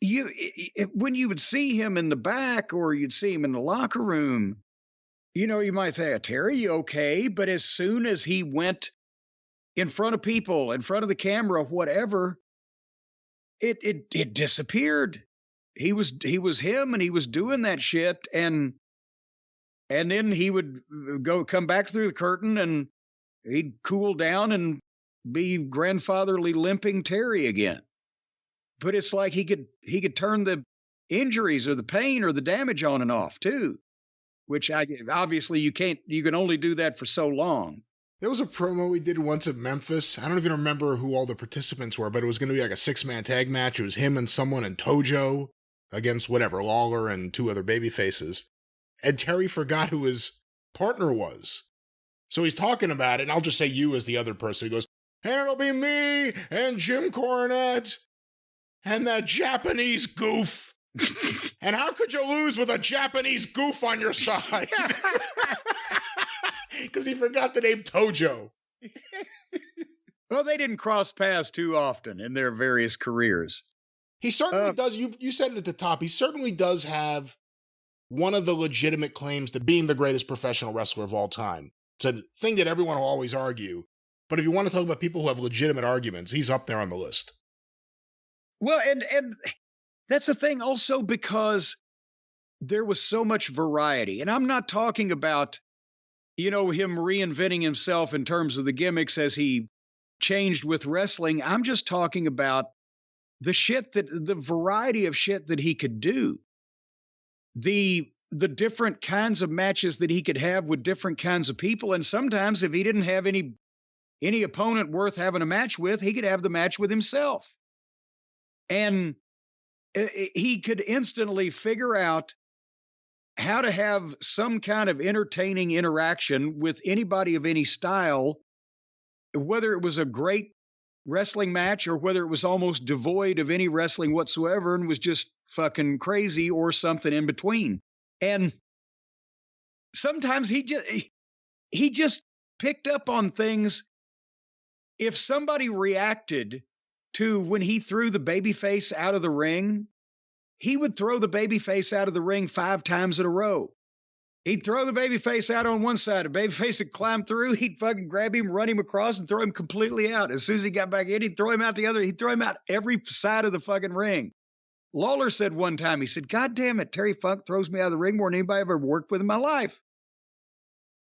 When you would see him in the back or you'd see him in the locker room, you might say, Terry, you okay? But as soon as he went in front of people, in front of the camera, whatever, it disappeared. He was him, and he was doing that shit. And then he would come back through the curtain and he'd cool down and be grandfatherly limping Terry again. But it's like he could turn the injuries or the pain or the damage on and off too, which obviously you can only do that for so long. There was a promo we did once at Memphis. I don't even remember who all the participants were, but it was going to be like a 6-man tag match. It was him and someone and Tojo against Lawler and 2 other baby faces. And Terry forgot who his partner was. So he's talking about it, and I'll just say you as the other person. He goes, and it'll be me and Jim Cornette and that Japanese goof. And how could you lose with a Japanese goof on your side? Because he forgot the name Tojo. Well, they didn't cross paths too often in their various careers. He certainly does. You said it at the top. He certainly does have one of the legitimate claims to being the greatest professional wrestler of all time. It's a thing that everyone will always argue. But if you want to talk about people who have legitimate arguments, he's up there on the list. Well, and that's the thing also, because there was so much variety. And I'm not talking about, him reinventing himself in terms of the gimmicks as he changed with wrestling. I'm just talking about the variety of shit that he could do. The different kinds of matches that he could have with different kinds of people. And sometimes if he didn't have any opponent worth having a match with, he could have the match with himself. And he could instantly figure out how to have some kind of entertaining interaction with anybody of any style, whether it was a great wrestling match or whether it was almost devoid of any wrestling whatsoever and was just fucking crazy or something in between. And sometimes he just picked up on things. If somebody reacted to when he threw the babyface out of the ring, he would throw the babyface out of the ring 5 times in a row. He'd throw the babyface out on one side. A babyface would climb through. He'd fucking grab him, run him across, and throw him completely out. As soon as he got back in, he'd throw him out the other. He'd throw him out every side of the fucking ring. Lawler said one time, he said, God damn it, Terry Funk throws me out of the ring more than anybody I've ever worked with in my life.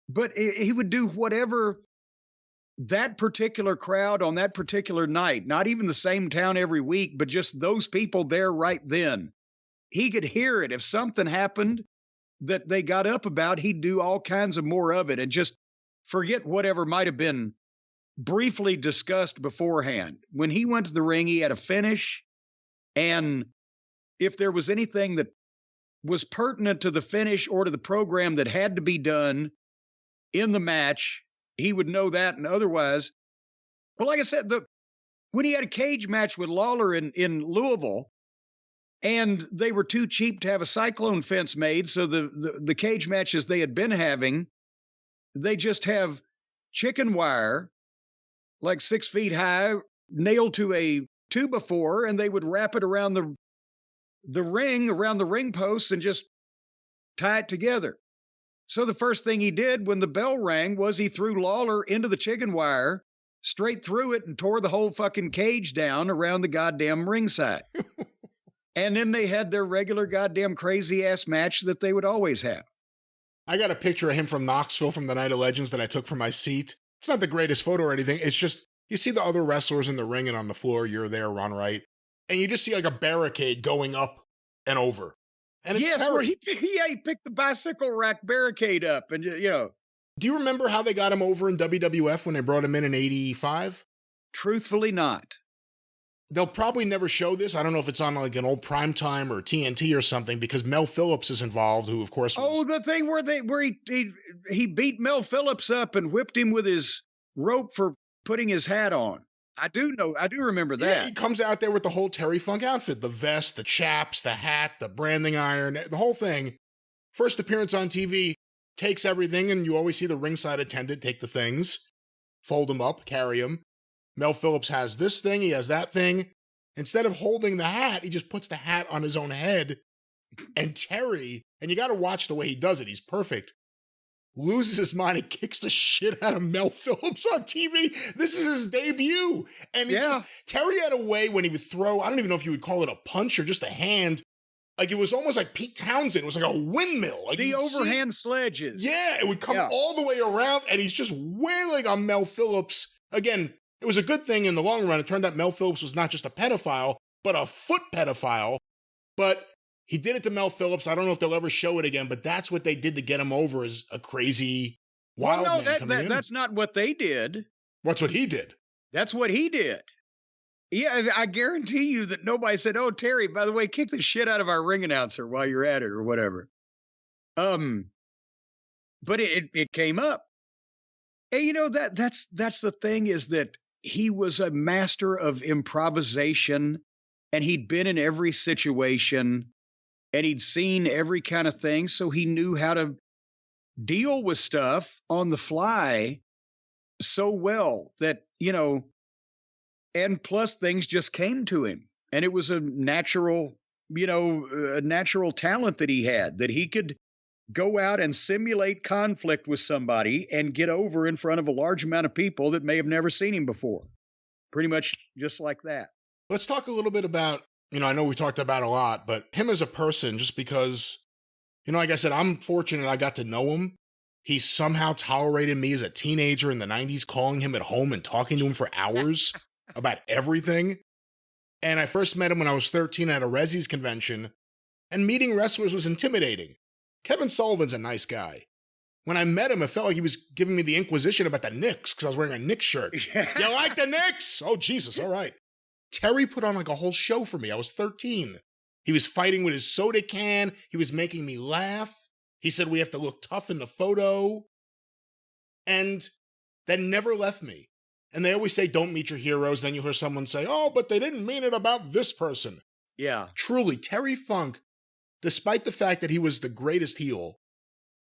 But he would do whatever that particular crowd on that particular night, not even the same town every week, but just those people there right then. He could hear it. If something happened that they got up about, he'd do all kinds of more of it and just forget whatever might have been briefly discussed beforehand. When he went to the ring, he had a finish. And if there was anything that was pertinent to the finish or to the program that had to be done in the match, he would know that. And otherwise, well, like I said, when he had a cage match with Lawler in Louisville, and they were too cheap to have a cyclone fence made, so the cage matches they had been having, they just have chicken wire, like 6 feet high, nailed to a 2x4, and they would wrap it around the ring, around the ring posts, and just tie it together. So the first thing he did when the bell rang was he threw Lawler into the chicken wire, straight through it, and tore the whole fucking cage down around the goddamn ringside. And then they had their regular goddamn crazy ass match that they would always have. I got a picture of him from Knoxville from the Night of Legends that I took from my seat. It's not the greatest photo or anything. It's just, you see the other wrestlers in the ring and on the floor, you're there, Ron Wright, and you just see like a barricade going up and over. And it's yes, Terry. where he picked the bicycle rack barricade up, and you know. Do you remember how they got him over in WWF when they brought him in '85? Truthfully, not. They'll probably never show this. I don't know if it's on like an old Primetime or TNT or something, because Mel Phillips is involved, who of course was... Oh, the thing where he beat Mel Phillips up and whipped him with his rope for putting his hat on. I do remember that. Yeah, he comes out there with the whole Terry Funk outfit, the vest, the chaps, the hat, the branding iron, the whole thing. First appearance on TV, takes everything, and you always see the ringside attendant take the things, fold them up, carry them. Mel Phillips has this thing, he has that thing. Instead of holding the hat, he just puts the hat on his own head. And Terry, and you got to watch the way he does it, he's perfect, loses his mind and kicks the shit out of Mel Phillips on TV. This is his debut. And Terry had a way when he would throw, I don't even know if you would call it a punch or just a hand. Like, it was almost like Pete Townsend. It was like a windmill. Like the overhand sledges. Yeah, it would come all the way around, and he's just wailing on Mel Phillips. Again, it was a good thing in the long run. It turned out Mel Phillips was not just a pedophile, but a foot pedophile. But he did it to Mel Phillips. I don't know if they'll ever show it again, but that's what they did to get him over as a crazy wild man. That's not what they did. What's what he did? That's what he did. Yeah, I guarantee you that nobody said, "Oh, Terry, by the way, kick the shit out of our ring announcer while you're at it," or whatever. But it came up. And you know, that's the thing, is that he was a master of improvisation, and he'd been in every situation, and he'd seen every kind of thing, so he knew how to deal with stuff on the fly so well that, you know, and plus things just came to him. And it was a natural talent that he had, that he could go out and simulate conflict with somebody and get over in front of a large amount of people that may have never seen him before. Pretty much just like that. Let's talk a little bit about, you know, I know we talked about a lot, but him as a person, just because, you know, like I said, I'm fortunate I got to know him. He somehow tolerated me as a teenager in the 90s, calling him at home and talking to him for hours about everything. And I first met him when I was 13 at a Resi's convention, and meeting wrestlers was intimidating. Kevin Sullivan's a nice guy. When I met him, it felt like he was giving me the Inquisition about the Knicks, because I was wearing a Knicks shirt. You like the Knicks? Oh, Jesus, all right. Terry put on like a whole show for me. I was 13. He was fighting with his soda can. He was making me laugh. He said we have to look tough in the photo. And that never left me. And they always say, don't meet your heroes. Then you hear someone say, oh, but they didn't mean it about this person. Yeah. Truly, Terry Funk, despite the fact that he was the greatest heel,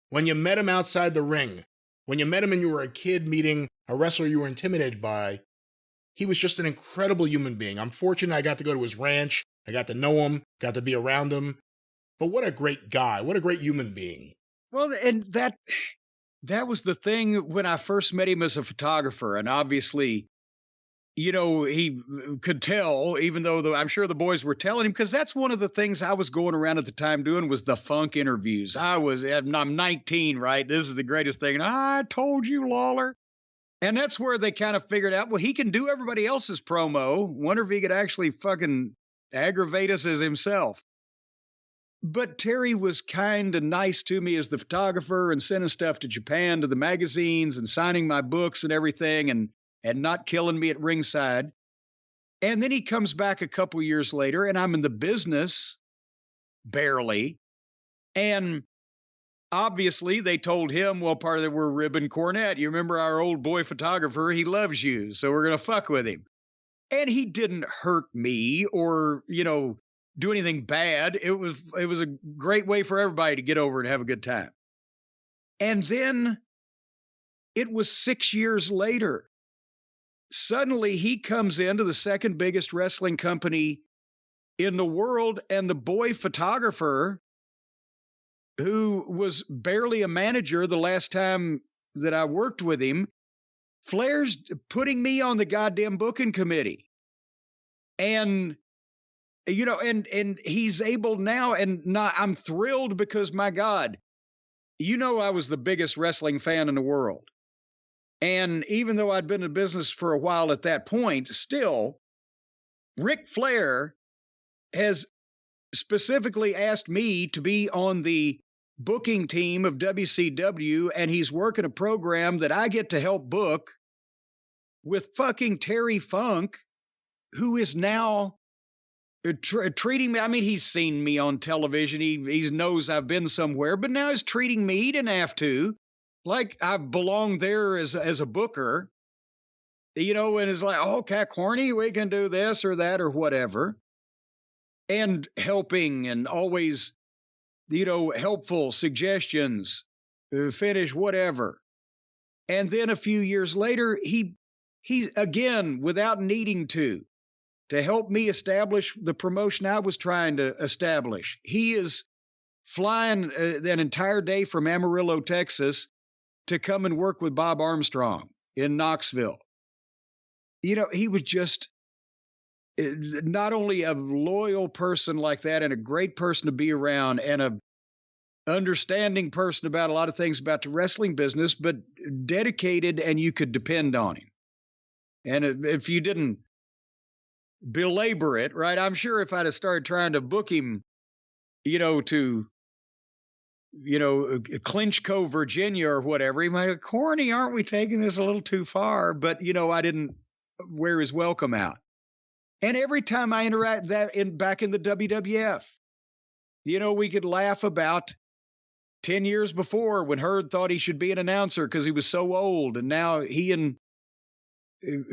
when you met him outside the ring, when you met him and you were a kid meeting a wrestler you were intimidated by, he was just an incredible human being. I'm fortunate I got to go to his ranch. I got to know him, got to be around him. But what a great guy. What a great human being. Well, and that was the thing when I first met him as a photographer. And obviously, you know, he could tell, even though I'm sure the boys were telling him, because that's one of the things I was going around at the time doing, was the Funk interviews. I'm 19, right? This is the greatest thing. And I told you, Lawler. And that's where they kind of figured out, well, he can do everybody else's promo. Wonder if he could actually fucking aggravate us as himself. But Terry was kind of nice to me as the photographer, and sending stuff to Japan to the magazines and signing my books and everything, and not killing me at ringside. And then he comes back a couple years later, and I'm in the business, barely. And obviously they told him, well, part of it, we're ribbing Cornette. You remember our old boy photographer? He loves you, so we're going to fuck with him. And he didn't hurt me or, you know, do anything bad. It was a great way for everybody to get over and have a good time. And then it was 6 years later. Suddenly he comes into the second biggest wrestling company in the world, and the boy photographer, who was barely a manager the last time that I worked with him, Flair's putting me on the goddamn booking committee. And, you know, and he's able now, and I'm thrilled because, my God, you know, I was the biggest wrestling fan in the world. And even though I'd been in business for a while at that point, still, Ric Flair has specifically asked me to be on the booking team of WCW, and he's working a program that I get to help book with fucking Terry Funk, who is now treating me. I mean, he's seen me on television. He knows I've been somewhere, but now he's treating me. He didn't have to. Like I belong there as a booker, you know, and it's like, oh, okay, Corny, we can do this or that or whatever. And helping and always, you know, helpful suggestions, finish whatever. And then a few years later, he again, without needing to help me establish the promotion I was trying to establish. He is flying that entire day from Amarillo, Texas, to come and work with Bob Armstrong in Knoxville. You know, he was just not only a loyal person like that and a great person to be around and a understanding person about a lot of things about the wrestling business, but dedicated, and you could depend on him. And if you didn't belabor it, right, I'm sure if I'd have started trying to book him, you know, to, you know, Clinchco, Virginia or whatever, he might have, Corny, aren't we taking this a little too far? But, you know, I didn't wear his welcome out. And every time I interact back in the WWF, you know, we could laugh about 10 years before when Hurd thought he should be an announcer because he was so old. And now he and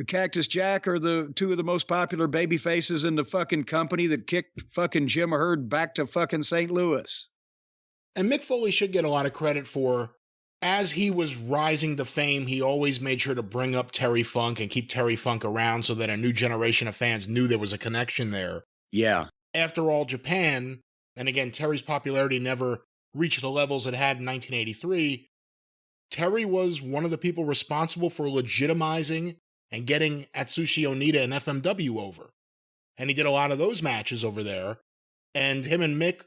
Cactus Jack are the two of the most popular baby faces in the fucking company that kicked fucking Jim Hurd back to fucking St. Louis. And Mick Foley should get a lot of credit for, as he was rising to fame, he always made sure to bring up Terry Funk and keep Terry Funk around so that a new generation of fans knew there was a connection there. Yeah. After all, Japan, and again, Terry's popularity never reached the levels it had in 1983, Terry was one of the people responsible for legitimizing and getting Atsushi Onita and FMW over. And he did a lot of those matches over there. And him and Mick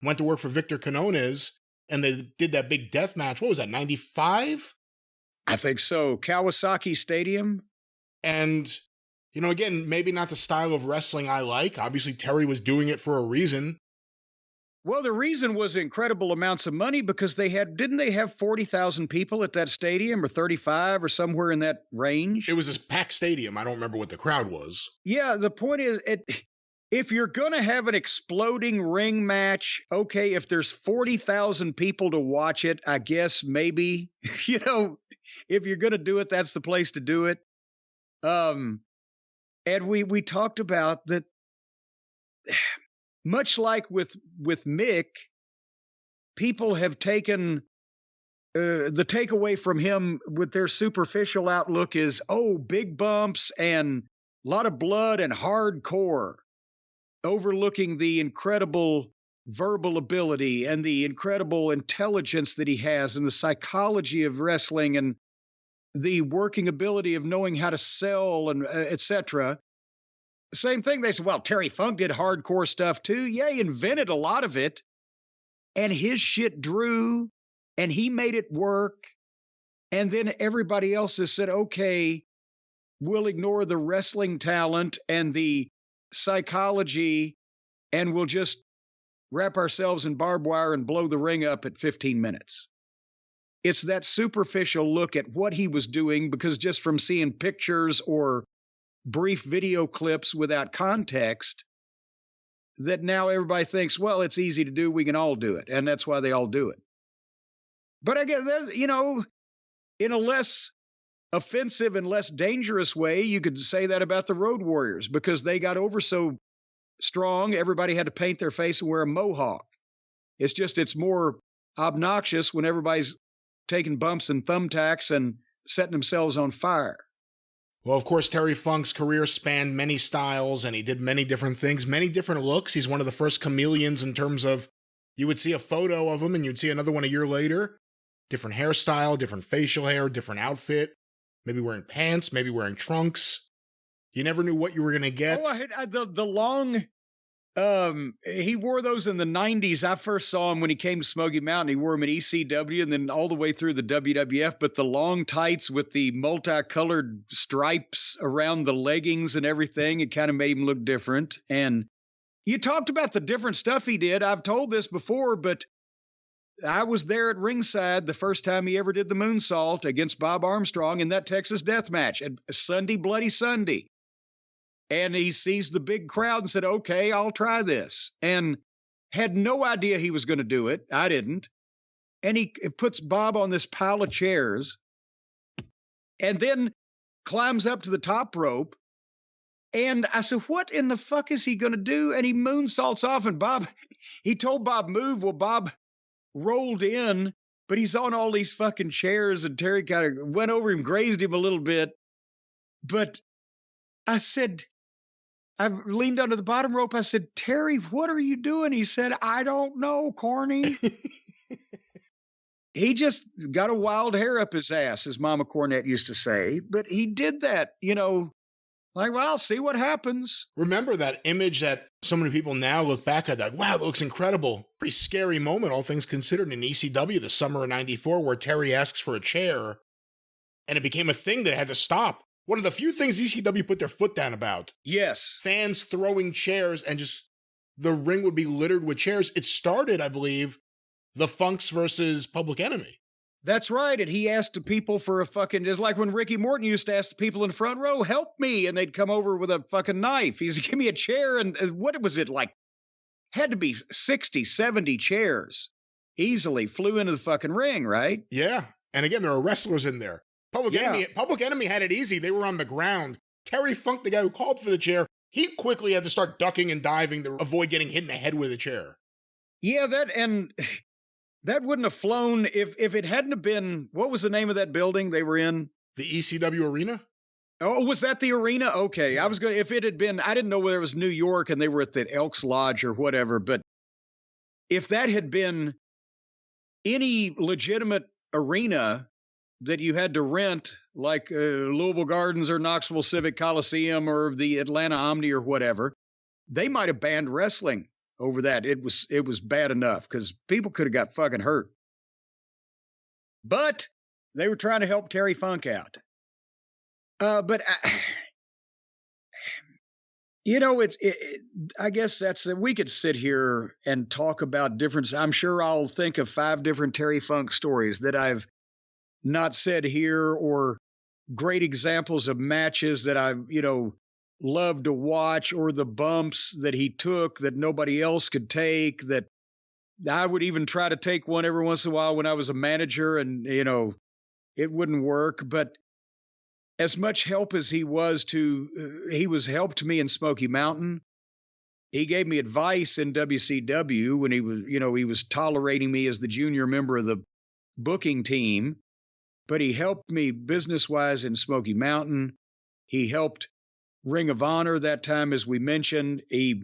went to work for Victor Quinones, and they did that big death match. What was that, 95? I think so. Kawasaki Stadium. And, you know, again, maybe not the style of wrestling I like. Obviously, Terry was doing it for a reason. Well, the reason was incredible amounts of money because didn't they have 40,000 people at that stadium or 35 or somewhere in that range? It was this packed stadium. I don't remember what the crowd was. Yeah, the point is, if you're going to have an exploding ring match, okay, if there's 40,000 people to watch it, I guess maybe, you know, if you're going to do it, that's the place to do it. And we talked about that. Much like with Mick, people have taken the takeaway from him with their superficial outlook is, oh, big bumps and a lot of blood and hardcore, overlooking the incredible verbal ability and the incredible intelligence that he has and the psychology of wrestling and the working ability of knowing how to sell and etc. Same thing. They said, well, Terry Funk did hardcore stuff too. Yeah, he invented a lot of it. And his shit drew, and he made it work. And then everybody else has said, okay, we'll ignore the wrestling talent and the psychology, and we'll just wrap ourselves in barbed wire and blow the ring up at 15 minutes. It's that superficial look at what he was doing, because just from seeing pictures or brief video clips without context, that now everybody thinks, well, it's easy to do. We can all do it. And that's why they all do it. But I guess, you know, in a less offensive and less dangerous way, you could say that about the Road Warriors, because they got over so strong. Everybody had to paint their face and wear a mohawk. It's more obnoxious when everybody's taking bumps and thumbtacks and setting themselves on fire. Well, of course, Terry Funk's career spanned many styles, and he did many different things, many different looks. He's one of the first chameleons in terms of, you would see a photo of him and you'd see another one a year later. Different hairstyle, different facial hair, different outfit, maybe wearing pants, maybe wearing trunks. You never knew what you were going to get. Oh, the long He wore those in the 90s. I first saw him when he came to Smoky Mountain. He wore them in ECW and then all the way through the WWF, but the long tights with the multicolored stripes around the leggings and everything, it kind of made him look different. And you talked about the different stuff he did. I've told this before, but I was there at ringside the first time he ever did the moonsault against Bob Armstrong in that Texas death match at Sunday, Bloody Sunday. And he sees the big crowd and said, okay, I'll try this. And had no idea he was going to do it. I didn't. And he puts Bob on this pile of chairs and then climbs up to the top rope. And I said, what in the fuck is he going to do? And he moonsaults off. And he told Bob, move. Well, Bob rolled in, but he's on all these fucking chairs. And Terry kind of went over him, grazed him a little bit. But I said, I leaned under the bottom rope. I said, Terry, what are you doing? He said, I don't know, Corny. He just got a wild hair up his ass, as Mama Cornette used to say. But he did that, like, well, I'll see what happens. Remember that image that so many people now look back at that, wow, it looks incredible. Pretty scary moment, all things considered, in ECW the summer of 94, where Terry asks for a chair. And it became a thing that had to stop. One of the few things ECW put their foot down about. Yes. Fans throwing chairs and just the ring would be littered with chairs. It started, I believe, the Funks versus Public Enemy. That's right. And he asked the people for a fucking, it's like when Ricky Morton used to ask the people in the front row, help me. And they'd come over with a fucking knife. He's give me a chair. And what was it like? Had to be 60, 70 chairs. Easily flew into the fucking ring, right? Yeah. And again, there are wrestlers in there. Public Enemy had it easy. They were on the ground. Terry Funk, the guy who called for the chair, he quickly had to start ducking and diving to avoid getting hit in the head with a chair. Yeah, that wouldn't have flown if it hadn't have been, what was the name of that building they were in? The ECW Arena? Oh, was that the arena? Okay. I was going to, if it had been, I didn't know whether it was New York and they were at the Elks Lodge or whatever, but if that had been any legitimate arena that you had to rent, like Louisville Gardens or Knoxville Civic Coliseum or the Atlanta Omni or whatever, they might have banned wrestling over that. It was bad enough because people could have got fucking hurt. But they were trying to help Terry Funk out. I guess we could sit here and talk about different. I'm sure I'll think of 5 different Terry Funk stories that I've not said here, or great examples of matches that I've, loved to watch, or the bumps that he took that nobody else could take, that I would even try to take one every once in a while when I was a manager and, it wouldn't work. But as much help as he helped me in Smoky Mountain. He gave me advice in WCW when he was tolerating me as the junior member of the booking team. But he helped me business-wise in Smoky Mountain. He helped Ring of Honor that time, as we mentioned. He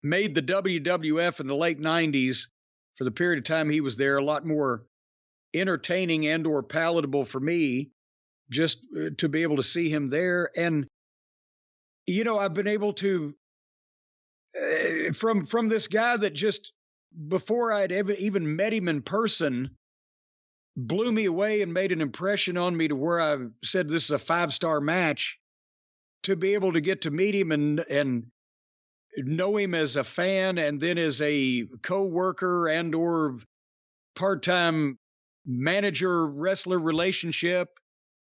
made the WWF in the late 90s, for the period of time he was there, a lot more entertaining and or palatable for me, just to be able to see him there. And, I've been able to, from this guy that just, before I'd ever even met him in person, blew me away and made an impression on me to where I said this is a 5-star match, to be able to get to meet him and know him as a fan and then as a co-worker and or part-time manager wrestler relationship,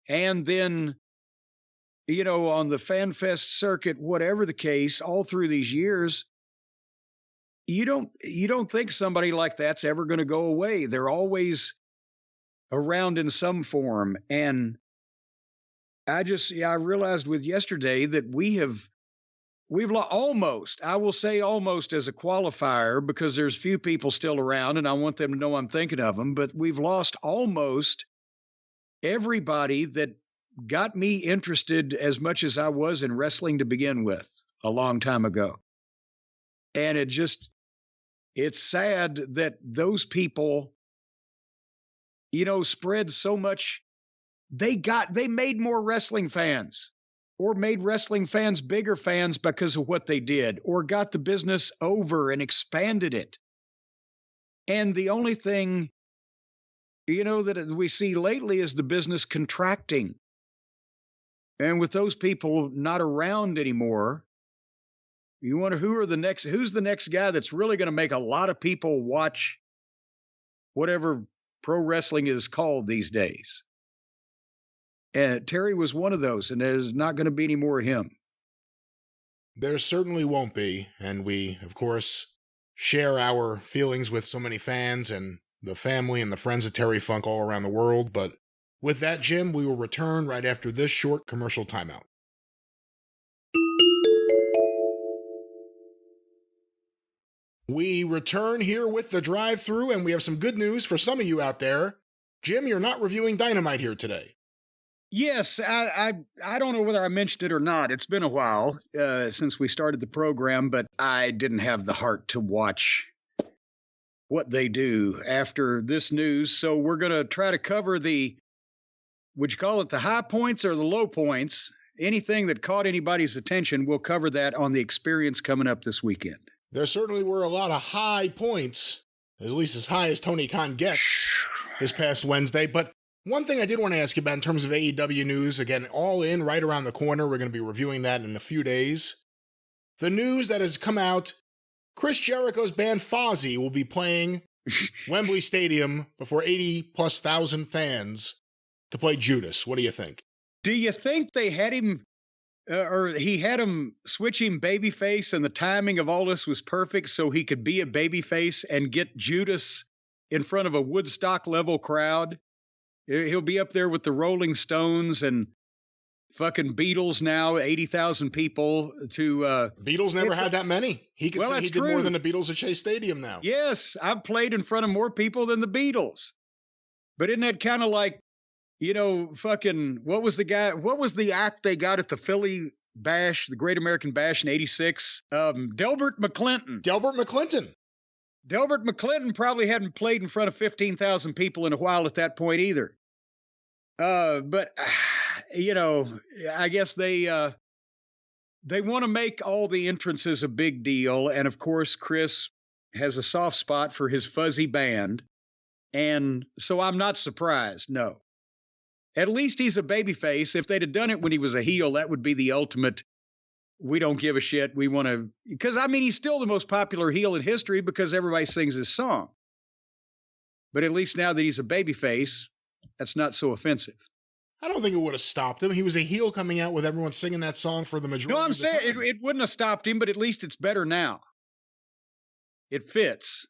and then on the Fan Fest circuit, whatever the case, all through these years, you don't think somebody like that's ever going to go away. They're always around in some form. And I realized with yesterday that we've almost, I will say almost as a qualifier, because there's few people still around and I want them to know I'm thinking of them, but we've lost almost everybody that got me interested as much as I was in wrestling to begin with a long time ago. And it's sad that those people, spread so much. They made more wrestling fans or made wrestling fans bigger fans because of what they did, or got the business over and expanded it. And the only thing, that we see lately is the business contracting. And with those people not around anymore, you wonder who's the next guy that's really going to make a lot of people watch whatever pro wrestling is called these days. And Terry was one of those, and there's not going to be any more of him. There certainly won't be. And we, of course, share our feelings with so many fans and the family and the friends of Terry Funk all around the world. But with that, Jim, we will return right after this short commercial timeout. We return here with the drive-thru, and we have some good news for some of you out there. Jim, you're not reviewing Dynamite here today. Yes, I don't know whether I mentioned it or not. It's been a while since we started the program, but I didn't have the heart to watch what they do after this news. So we're going to try to cover would you call it the high points or the low points? Anything that caught anybody's attention, we'll cover that on the experience coming up this weekend. There certainly were a lot of high points, at least as high as Tony Khan gets this past Wednesday. But one thing I did want to ask you about in terms of AEW news, again, All In right around the corner. We're going to be reviewing that in a few days. The news that has come out, Chris Jericho's band Fozzy will be playing Wembley Stadium before 80+ thousand fans to play Judas. What do you think? Do you think they had him, or he had him switching babyface and the timing of all this was perfect so he could be a babyface and get Judas in front of a Woodstock level crowd? He'll be up there with the Rolling Stones and fucking Beatles now, 80,000 people to... Beatles never had that many. He could say he did more than the Beatles at Shea Stadium now. Yes, I've played in front of more people than the Beatles. But isn't that kind of like, fucking, what was the act they got at the Philly Bash, the Great American Bash in 86? Delbert McClinton. Delbert McClinton probably hadn't played in front of 15,000 people in a while at that point either. But I guess they want to make all the entrances a big deal. And of course, Chris has a soft spot for his Fuzzy band. And so I'm not surprised, no. At least he's a babyface. If they'd have done it when he was a heel, that would be the ultimate, we don't give a shit. We want to, because he's still the most popular heel in history because everybody sings his song. But at least now that he's a babyface, that's not so offensive. I don't think it would have stopped him. He was a heel coming out with everyone singing that song for the majority No, I'm of the saying time. it wouldn't have stopped him, but at least it's better now. It fits.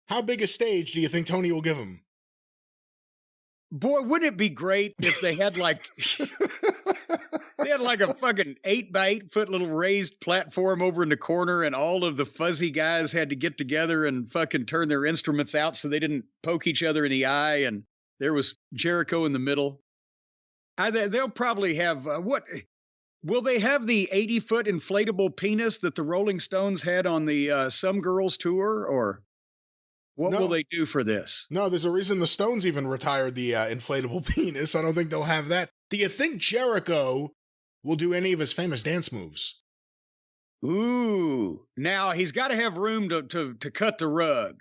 How big a stage do you think Tony will give him? Boy, wouldn't it be great if they had like a fucking 8x8 foot little raised platform over in the corner, and all of the Fuzzy guys had to get together and fucking turn their instruments out so they didn't poke each other in the eye, and there was Jericho in the middle. They'll probably have will they have the 80-foot inflatable penis that the Rolling Stones had on the Some Girls tour, or what will they do for this? No, there's a reason the Stones even retired the inflatable penis. I don't think they'll have that. Do you think Jericho will do any of his famous dance moves? Ooh, now he's got to have room to cut the rug,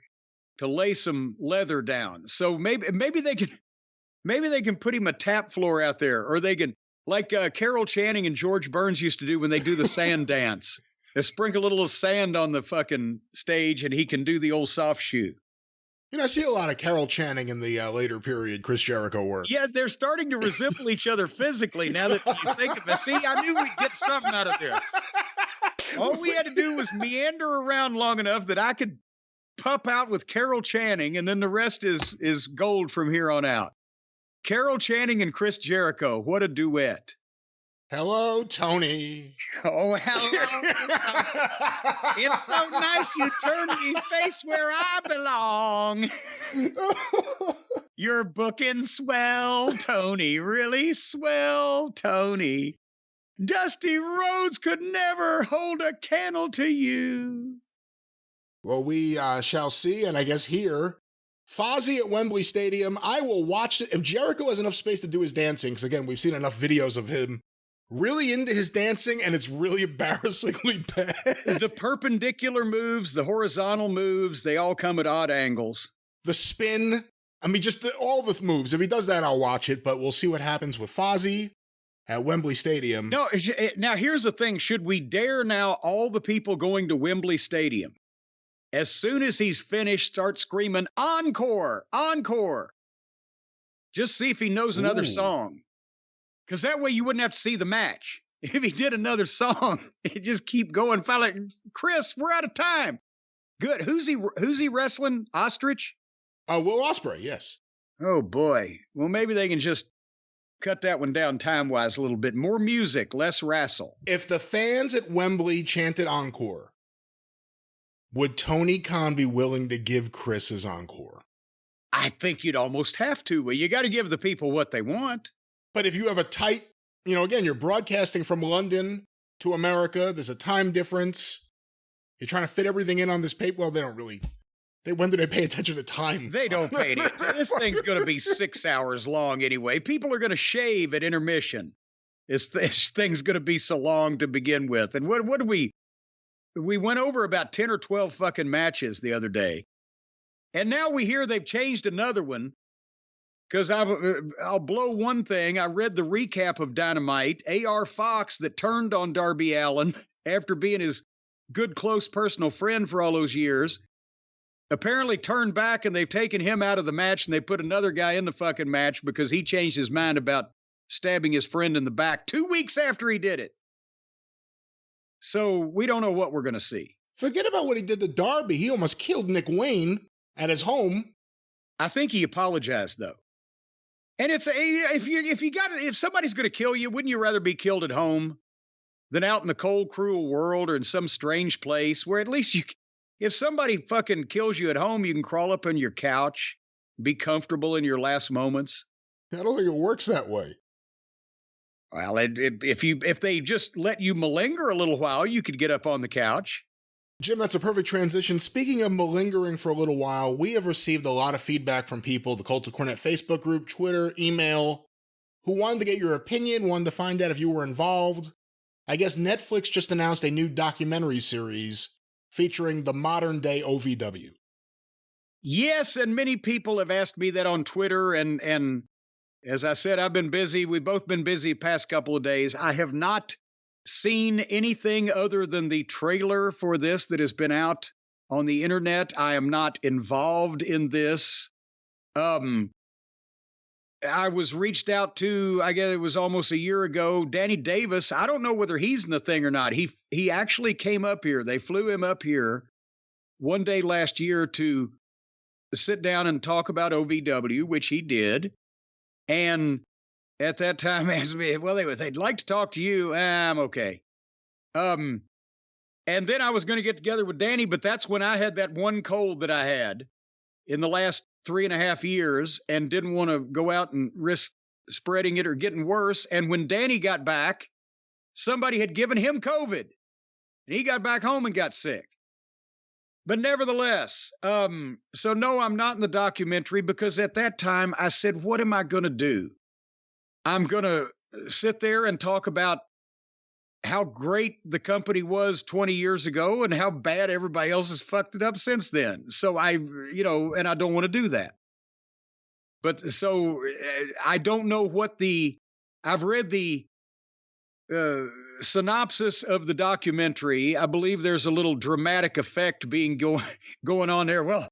to lay some leather down. So maybe they can put him a tap floor out there, or they can, like Carol Channing and George Burns used to do when they do the sand dance. They sprinkle a little sand on the fucking stage, and he can do the old soft shoe. I see a lot of Carol Channing in the later period Chris Jericho work. Yeah, they're starting to resemble each other physically now that you think of it. See, I knew we'd get something out of this. All we had to do was meander around long enough that I could pup out with Carol Channing, and then the rest is gold from here on out. Carol Channing and Chris Jericho, what a duet. Hello, Tony. Oh, hello. It's so nice you turned me face where I belong. You're booking swell, Tony. Really swell, Tony. Dusty Rhodes could never hold a candle to you. Well, we shall see, and I guess here, Fozzy at Wembley Stadium. I will watch it. If Jericho has enough space to do his dancing, because again, we've seen enough videos of him really into his dancing, and it's really embarrassingly bad. The perpendicular moves, the horizontal moves, they all come at odd angles. The spin, I mean, just all the moves. If he does that, I'll watch it, but we'll see what happens with Fozzy at Wembley Stadium. No, now here's the thing. Should we dare now all the people going to Wembley Stadium, as soon as he's finished, start screaming, encore, encore. Just see if he knows another song. Because that way you wouldn't have to see the match. If he did another song, he'd just keep going. Finally, Chris, we're out of time. Good. Who's he wrestling? Ostrich? Will Ospreay, yes. Oh, boy. Well, maybe they can just cut that one down time-wise a little bit. More music, less wrestle. If the fans at Wembley chanted encore, would Tony Khan be willing to give Chris his encore? I think you'd almost have to. Well, you got to give the people what they want. But if you have a tight, again, you're broadcasting from London to America, there's a time difference. You're trying to fit everything in on this paper. Well, they don't really. When do they pay attention to time? They don't pay any. This thing's going to be 6 hours long anyway. People are going to shave at intermission. This thing's going to be so long to begin with. And what did we went over about 10 or 12 fucking matches the other day. And now we hear they've changed another one. Because I'll blow one thing. I read the recap of Dynamite. A.R. Fox, that turned on Darby Allin after being his good, close personal friend for all those years, apparently turned back, and they've taken him out of the match, and they put another guy in the fucking match because he changed his mind about stabbing his friend in the back 2 weeks after he did it. So we don't know what we're going to see. Forget about what he did to Darby. He almost killed Nick Wayne at his home. I think he apologized, though. And it's if somebody's going to kill you, wouldn't you rather be killed at home than out in the cold, cruel world or in some strange place where at least if somebody fucking kills you at home, you can crawl up on your couch, be comfortable in your last moments? I don't think it works that way. Well, if they just let you malinger a little while, you could get up on the couch. Jim, that's a perfect transition. Speaking of malingering for a little while, we have received a lot of feedback from people, the Cult of Cornette Facebook group, Twitter, email, who wanted to get your opinion, wanted to find out if you were involved. I guess Netflix just announced a new documentary series featuring the modern-day OVW. Yes, and many people have asked me that on Twitter, and as I said, I've been busy. We've both been busy the past couple of days. I have not seen anything other than the trailer for this that has been out on the internet. I am not involved in this. I was reached out to, I guess it was almost a year ago, Danny Davis. I don't know whether he's in the thing or not. He actually came up here. They flew him up here one day last year to sit down and talk about OVW, which he did. And at that time asked me, well, they'd like to talk to you. I'm okay. And then I was going to get together with Danny, but that's when I had that one cold that I had in the last 3.5 years and didn't want to go out and risk spreading it or getting worse. And when Danny got back, somebody had given him COVID and he got back home and got sick. But nevertheless, so no, I'm not in the documentary because at that time I said, what am I going to do? I'm going to sit there and talk about how great the company was 20 years ago and how bad everybody else has fucked it up since then. So and I don't want to do that. But so I don't know I've read the synopsis of the documentary. I believe there's a little dramatic effect going on there. Well,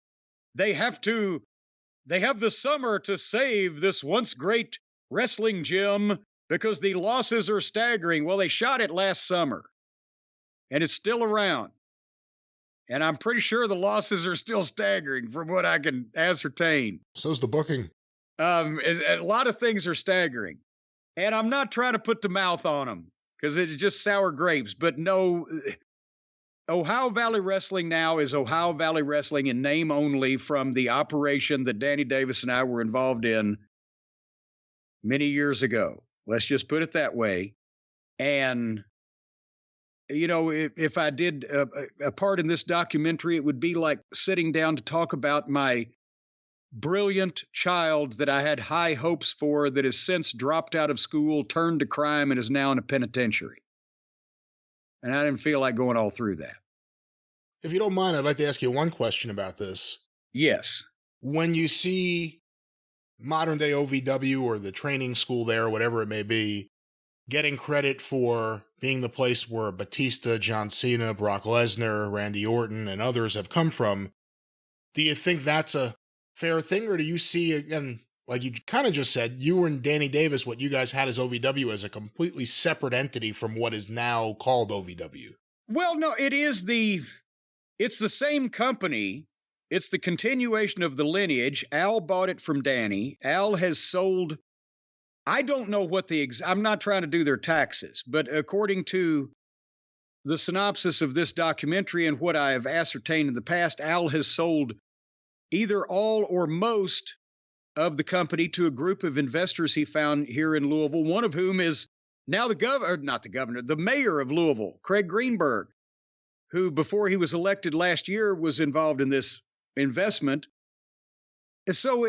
they have the summer to save this once great wrestling gym because the losses are staggering. Well, they shot it last summer and it's still around. And I'm pretty sure the losses are still staggering from what I can ascertain. So's the booking. A lot of things are staggering. And I'm not trying to put the mouth on them because it's just sour grapes. But no, Ohio Valley Wrestling now is Ohio Valley Wrestling in name only from the operation that Danny Davis and I were involved in many years ago. Let's just put it that way. And, if I did a part in this documentary, it would be like sitting down to talk about my brilliant child that I had high hopes for that has since dropped out of school, turned to crime, and is now in a penitentiary. And I didn't feel like going all through that. If you don't mind, I'd like to ask you one question about this. Yes. When you see modern day OVW or the training school there, whatever it may be, getting credit for being the place where Batista, John Cena, Brock Lesnar, Randy Orton, and others have come from, do you think that's a fair thing, or do you see, again, like you kind of just said, you and Danny Davis, what you guys had as OVW as a completely separate entity from what is now called OVW? Well, no, it's the same company. It's the continuation of the lineage. Al bought it from Danny. Al has sold, I don't know what I'm not trying to do their taxes, but according to the synopsis of this documentary and what I have ascertained in the past, Al has sold either all or most of the company to a group of investors he found here in Louisville, one of whom is now the mayor of Louisville, Craig Greenberg, who before he was elected last year was involved in this investment. So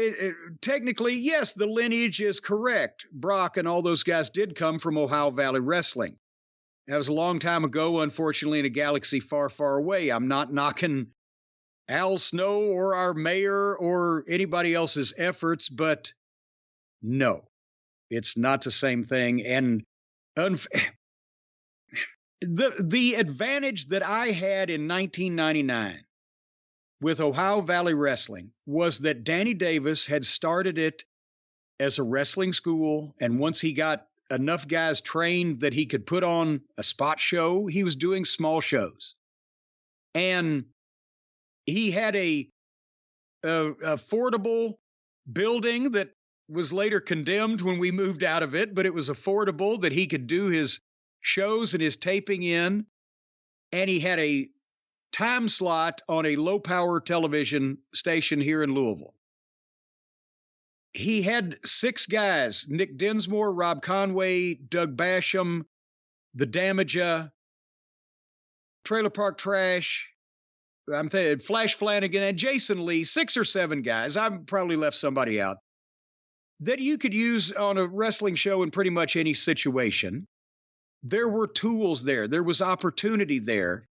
technically, yes, the lineage is correct. Brock and all those guys did come from Ohio Valley Wrestling. That was a long time ago, unfortunately, in a galaxy far, far away. I'm not knocking Al Snow or our mayor or anybody else's efforts, but no, it's not the same thing. And the advantage that I had in 1999 with Ohio Valley Wrestling was that Danny Davis had started it as a wrestling school, and once he got enough guys trained that he could put on a spot show, he was doing small shows. And he had a affordable building that was later condemned when we moved out of it, but it was affordable that he could do his shows and his taping in. And he had a time slot on a low-power television station here in Louisville. He had 6 guys: Nick Dinsmore, Rob Conway, Doug Basham, The Damager, Trailer Park Trash, Flash Flanagan, and Jason Lee, 6 or 7 guys. I've probably left somebody out that you could use on a wrestling show in pretty much any situation. There were tools there. There was opportunity there.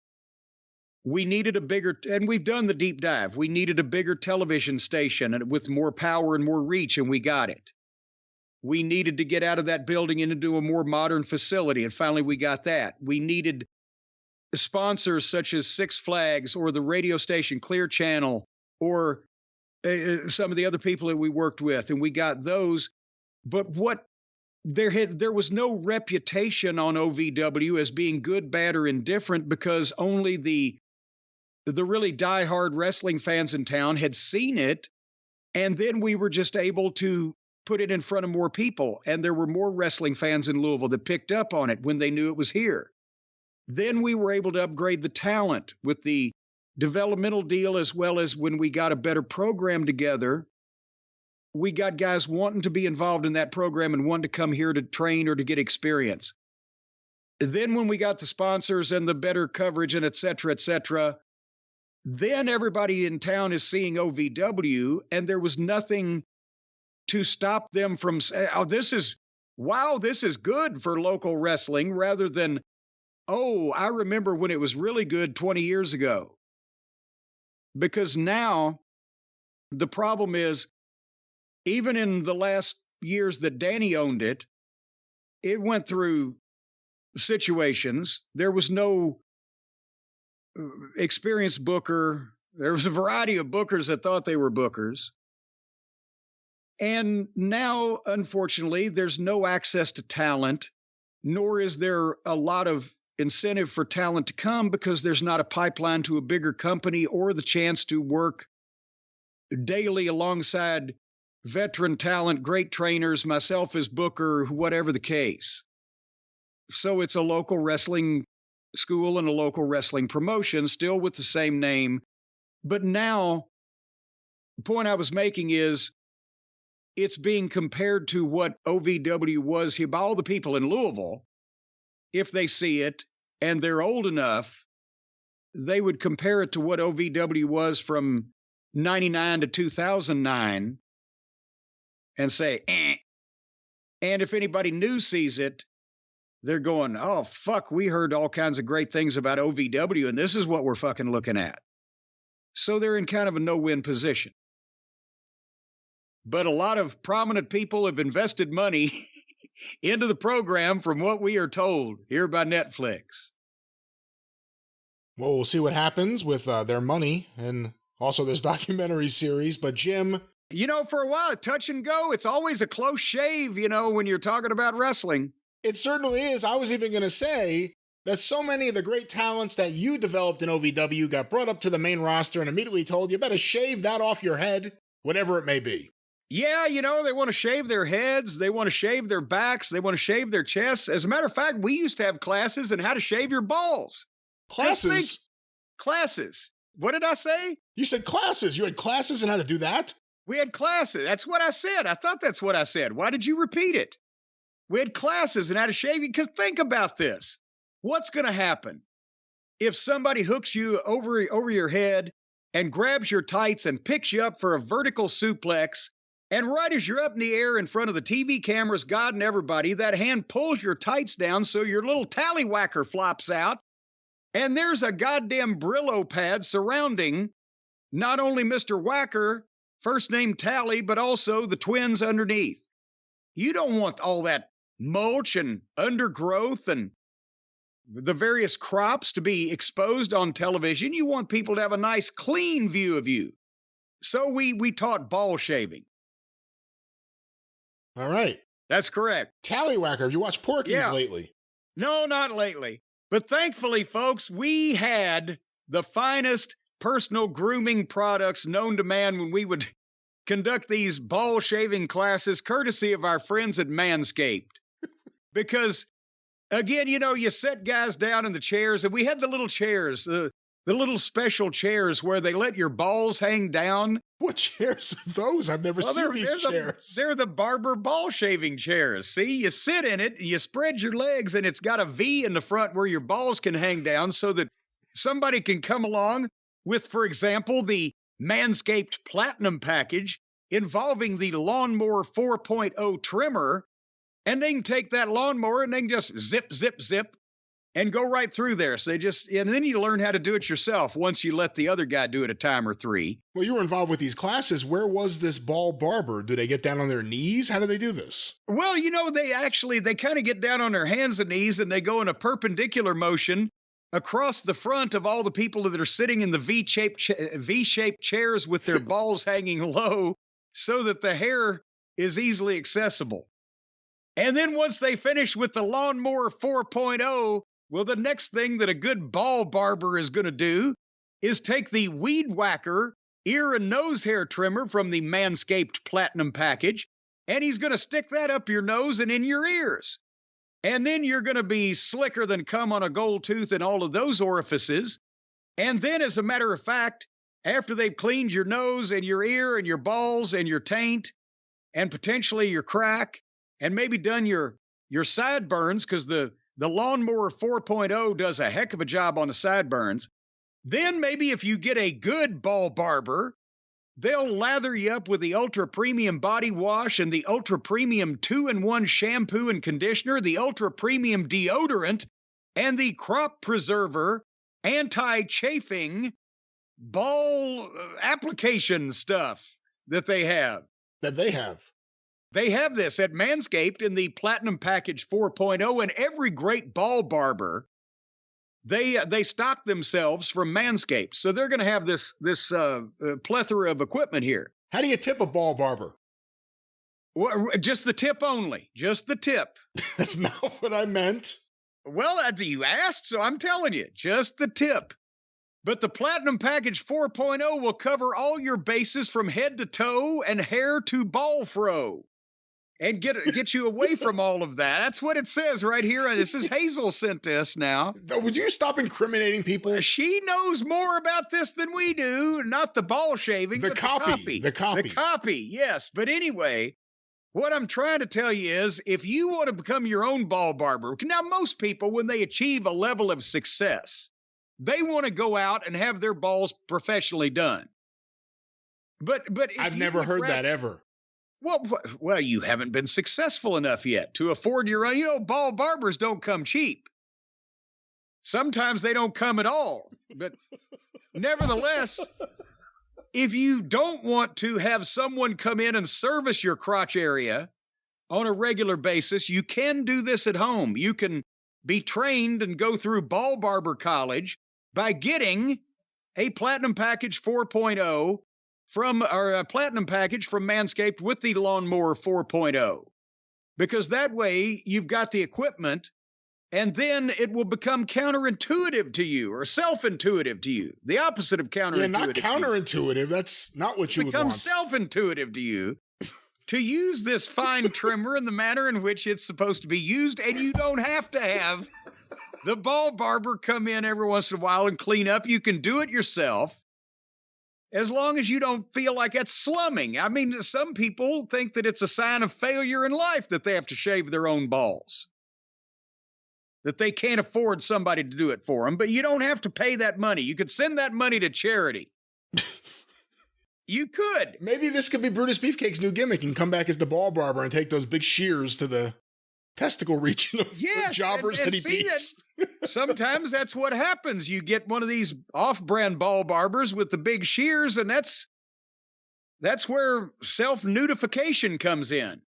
We needed a bigger, and we've done the deep dive. We needed a bigger television station and with more power and more reach, and we got it. We needed to get out of that building and into a more modern facility, and finally we got that. We needed sponsors such as Six Flags or the radio station Clear Channel or some of the other people that we worked with, and we got those. But there was no reputation on OVW as being good, bad, or indifferent, because only the really diehard wrestling fans in town had seen it, and then we were just able to put it in front of more people, and there were more wrestling fans in Louisville that picked up on it when they knew it was here. Then we were able to upgrade the talent with the developmental deal, as well as when we got a better program together, we got guys wanting to be involved in that program and wanting to come here to train or to get experience. Then when we got the sponsors and the better coverage and et cetera, then everybody in town is seeing OVW, and there was nothing to stop them from saying, oh, this is good for local wrestling, rather than, oh, I remember when it was really good 20 years ago. Because now the problem is, even in the last years that Danny owned it, it went through situations. There was no experienced booker. There was a variety of bookers that thought they were bookers. And now, unfortunately, there's no access to talent, nor is there a lot of incentive for talent to come, because there's not a pipeline to a bigger company or the chance to work daily alongside veteran talent, great trainers, myself as booker, whatever the case. So it's a local wrestling school and a local wrestling promotion, still with the same name. But now, the point I was making is, it's being compared to what OVW was here by all the people in Louisville. If they see it and they're old enough, they would compare it to what OVW was from 99 to 2009 and say, eh. And if anybody new sees it, they're going, oh, fuck, we heard all kinds of great things about OVW, and this is what we're fucking looking at. So they're in kind of a no-win position. But a lot of prominent people have invested money into the program from what we are told here by Netflix. Well, we'll see what happens with their money and also this documentary series. But Jim... You know, for a while, touch and go, it's always a close shave, you know, when you're talking about wrestling. It certainly is. I was even going to say that so many of the great talents that you developed in OVW got brought up to the main roster and immediately told, you better shave that off your head, whatever it may be. Yeah, you know, they want to shave their heads. They want to shave their backs. They want to shave their chests. As a matter of fact, we used to have classes in how to shave your balls. Classes? Classes. What did I say? You said classes. You had classes in how to do that? We had classes. That's what I said. I thought that's what I said. Why did you repeat it? We had classes in how to shave you. Because think about this. What's going to happen if somebody hooks you over your head and grabs your tights and picks you up for a vertical suplex, and right as you're up in the air in front of the TV cameras, God and everybody, that hand pulls your tights down so your little tallywhacker flops out, and there's a goddamn Brillo pad surrounding not only Mr. Whacker, first name Tally, but also the twins underneath. You don't want all that mulch and undergrowth and the various crops to be exposed on television. You want people to have a nice, clean view of you. So we taught ball shaving. All right. That's correct. Tallywhacker, have you watched Porky's lately? No, not lately. But thankfully, folks, we had the finest personal grooming products known to man when we would conduct these ball shaving classes, courtesy of our friends at Manscaped. Because, again, you know, you set guys down in the chairs, and we had the little chairs, the little special chairs where they let your balls hang down. What chairs are those? I've never seen these chairs. They're the barber ball shaving chairs. See, you sit in it, you spread your legs, and it's got a V in the front where your balls can hang down so that somebody can come along with, for example, the Manscaped Platinum package involving the Lawnmower 4.0 trimmer, and they can take that lawnmower and they can just zip, zip, zip, and go right through there. So and then you learn how to do it yourself once you let the other guy do it a time or three. Well, you were involved with these classes. Where was this ball barber? Do they get down on their knees? How do they do this? Well, you know, they kind of get down on their hands and knees, and they go in a perpendicular motion across the front of all the people that are sitting in the V-shaped chairs with their balls hanging low so that the hair is easily accessible. And then once they finish with the Lawnmower 4.0, well, the next thing that a good ball barber is going to do is take the Weed Whacker ear and nose hair trimmer from the Manscaped Platinum package, and he's going to stick that up your nose and in your ears. And then you're going to be slicker than cum on a gold tooth in all of those orifices. And then, as a matter of fact, after they've cleaned your nose and your ear and your balls and your taint and potentially your crack and maybe done your sideburns, because the Lawnmower 4.0 does a heck of a job on the sideburns, then maybe if you get a good ball barber, they'll lather you up with the ultra premium body wash and the ultra premium 2-in-1 shampoo and conditioner, the ultra premium deodorant, and the crop preserver anti-chafing ball application stuff that they have. They have this at Manscaped in the Platinum Package 4.0, and every great ball barber, they stock themselves from Manscaped. So they're going to have this plethora of equipment here. How do you tip a ball barber? Well, just the tip only. Just the tip. That's not what I meant. Well, you asked, so I'm telling you. Just the tip. But the Platinum Package 4.0 will cover all your bases from head to toe and hair to ball fro. And get you away from all of that. That's what it says right here. And this is Hazel sent to us now. Would you stop incriminating people? She knows more about this than we do. Not the ball shaving, but the copy. The copy. The copy, yes. But anyway, what I'm trying to tell you is if you want to become your own ball barber, now most people, when they achieve a level of success, they want to go out and have their balls professionally done. But if I've you never would heard ra- that ever. Well, you haven't been successful enough yet to afford your own. You know, ball barbers don't come cheap. Sometimes they don't come at all. But nevertheless, if you don't want to have someone come in and service your crotch area on a regular basis, you can do this at home. You can be trained and go through ball barber college by getting a platinum package 4.0 or a platinum package from Manscaped with the lawnmower 4.0, because that way you've got the equipment, and then it will become counterintuitive to you, or self-intuitive to you. The opposite of counterintuitive. Yeah, not counterintuitive. That's not what you would want. Becomes self-intuitive to you to use this fine trimmer in the manner in which it's supposed to be used, and you don't have to have the ball barber come in every once in a while and clean up. You can do it yourself, as long as you don't feel like it's slumming. I mean, some people think that it's a sign of failure in life that they have to shave their own balls, that they can't afford somebody to do it for them. But you don't have to pay that money. You could send that money to charity. You could. Maybe this could be Brutus Beefcake's new gimmick and come back as the ball barber and take those big shears to the testicle region of jobbers that he beats. Sometimes that's what happens. You get one of these off-brand ball barbers with the big shears, and that's where self-nudification comes in.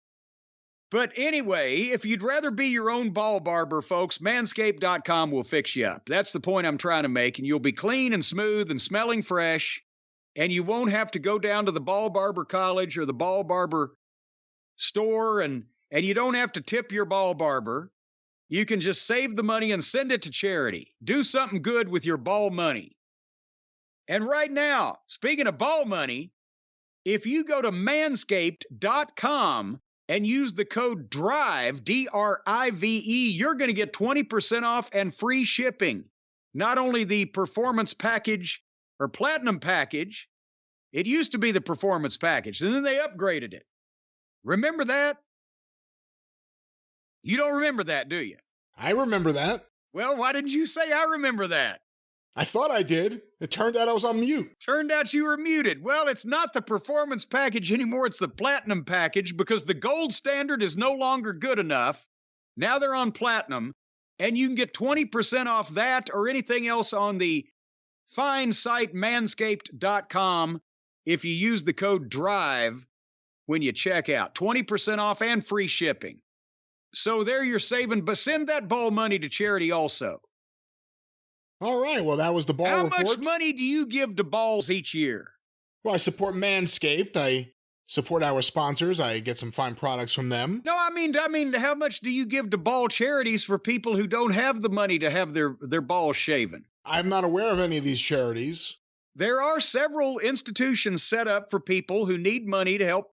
But anyway, if you'd rather be your own ball barber, folks, manscaped.com will fix you up. That's the point I'm trying to make, and you'll be clean and smooth and smelling fresh, and you won't have to go down to the ball barber college or the ball barber store, and you don't have to tip your ball barber. You can just save the money and send it to charity. Do something good with your ball money. And right now, speaking of ball money, if you go to manscaped.com and use the code DRIVE, D-R-I-V-E, you're going to get 20% off and free shipping. Not only the performance package or platinum package, it used to be the performance package, and then they upgraded it. Remember that? You don't remember that, do you? I remember that. Well, why didn't you say I remember that? I thought I did. It turned out I was on mute. Turned out you were muted. Well, it's not the performance package anymore. It's the platinum package, because the gold standard is no longer good enough. Now they're on platinum, and you can get 20% off that or anything else on the fine site manscaped.com if you use the code DRIVE when you check out. 20% off and free shipping. So there you're saving, but send that ball money to charity also. All right, well, that was the ball report. How much money do you give to balls each year? Well, I support Manscaped. I support our sponsors. I get some fine products from them. No, I mean, how much do you give to ball charities for people who don't have the money to have their balls shaven? I'm not aware of any of these charities. There are several institutions set up for people who need money to help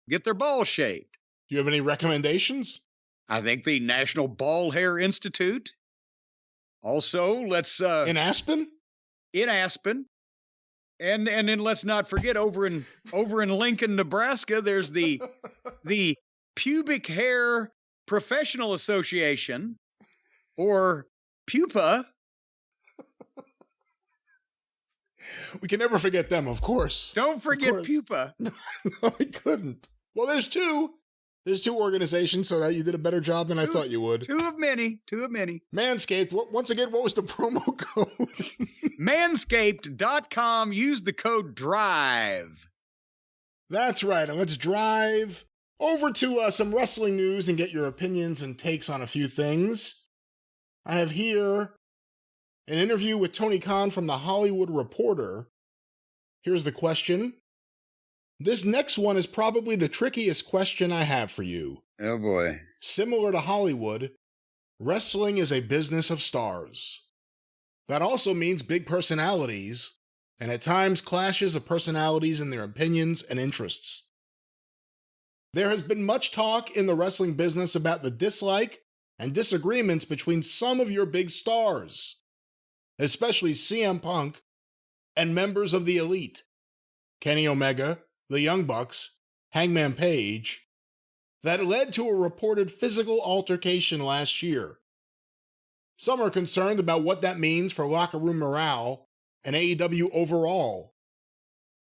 get their balls shaved. Do you have any recommendations? I think the National Ball Hair Institute. Also, let's in Aspen? In Aspen. And then let's not forget over in Lincoln, Nebraska, there's the Pubic Hair Professional Association, or PUPA. We can never forget them, of course. Don't forget PUPA. No, I couldn't. Well, there's two. There's two organizations, so you did a better job than I thought you would. Two of many. Manscaped, once again, what was the promo code? Manscaped.com, use the code DRIVE. That's right, and let's drive over to some wrestling news and get your opinions and takes on a few things. I have here an interview with Tony Khan from The Hollywood Reporter. Here's the question. This next one is probably the trickiest question I have for you. Oh boy. Similar to Hollywood, wrestling is a business of stars. That also means big personalities, and at times clashes of personalities in their opinions and interests. There has been much talk in the wrestling business about the dislike and disagreements between some of your big stars, especially CM Punk and members of the Elite, Kenny Omega, the Young Bucks, Hangman Page, that led to a reported physical altercation last year. Some are concerned about what that means for locker room morale and AEW overall.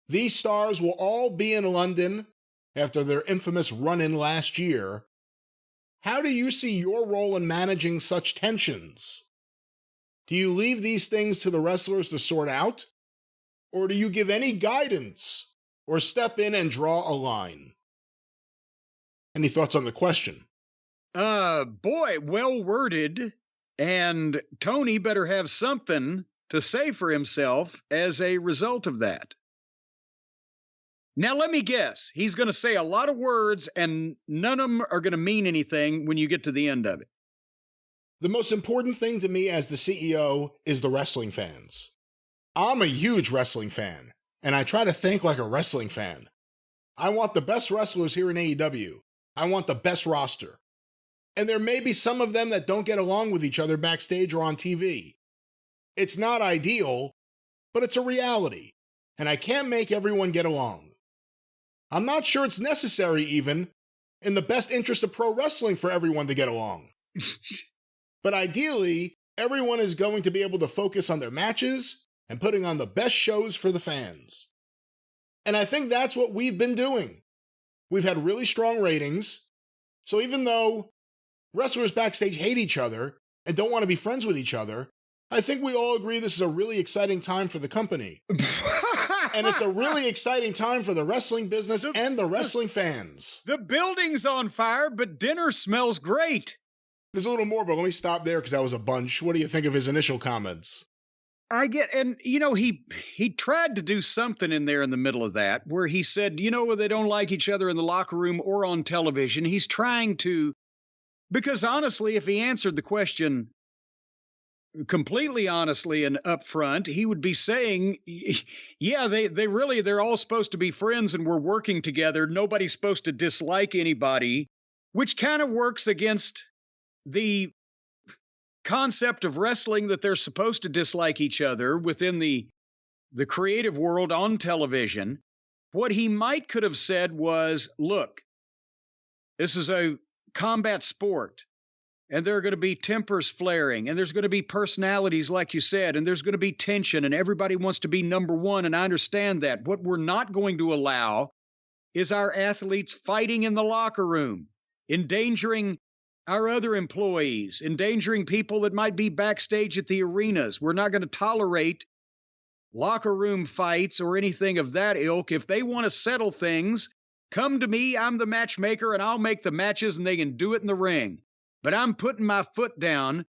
These stars will all be in London after their infamous run-in last year. How do you see your role in managing such tensions? Do you leave these things to the wrestlers to sort out? Or do you give any guidance or step in and draw a line? Any thoughts on the question? Boy, well worded. And Tony better have something to say for himself as a result of that. Now, let me guess. He's going to say a lot of words, and none of them are going to mean anything when you get to the end of it. The most important thing to me as the CEO is the wrestling fans. I'm a huge wrestling fan, and I try to think like a wrestling fan. I want the best wrestlers here in AEW. I want the best roster. And there may be some of them that don't get along with each other backstage or on TV. It's not ideal, but it's a reality, and I can't make everyone get along. I'm not sure it's necessary even in the best interest of pro wrestling for everyone to get along. But ideally, everyone is going to be able to focus on their matches and putting on the best shows for the fans. And I think that's what we've been doing. We've had really strong ratings, so even though wrestlers backstage hate each other and don't want to be friends with each other, I think we all agree this is a really exciting time for the company. And it's a really exciting time for the wrestling business and the wrestling fans. The building's on fire, but dinner smells great. There's a little more, but let me stop there because that was a bunch. What do you think of his initial comments? I get, and he tried to do something in there in the middle of that where he said, they don't like each other in the locker room or on television. He's trying to, because honestly, if he answered the question completely honestly and upfront, he would be saying, yeah, they're all supposed to be friends and we're working together. Nobody's supposed to dislike anybody, which kind of works against the concept of wrestling that they're supposed to dislike each other within the creative world on television. What he could have said was, look, this is a combat sport, and there are going to be tempers flaring, and there's going to be personalities, like you said, and there's going to be tension, and everybody wants to be number one, and I understand that. What we're not going to allow is our athletes fighting in the locker room, endangering our other employees, endangering people that might be backstage at the arenas. We're not going to tolerate locker room fights or anything of that ilk. If they want to settle things, come to me. I'm the matchmaker, and I'll make the matches, and they can do it in the ring. But I'm putting my foot down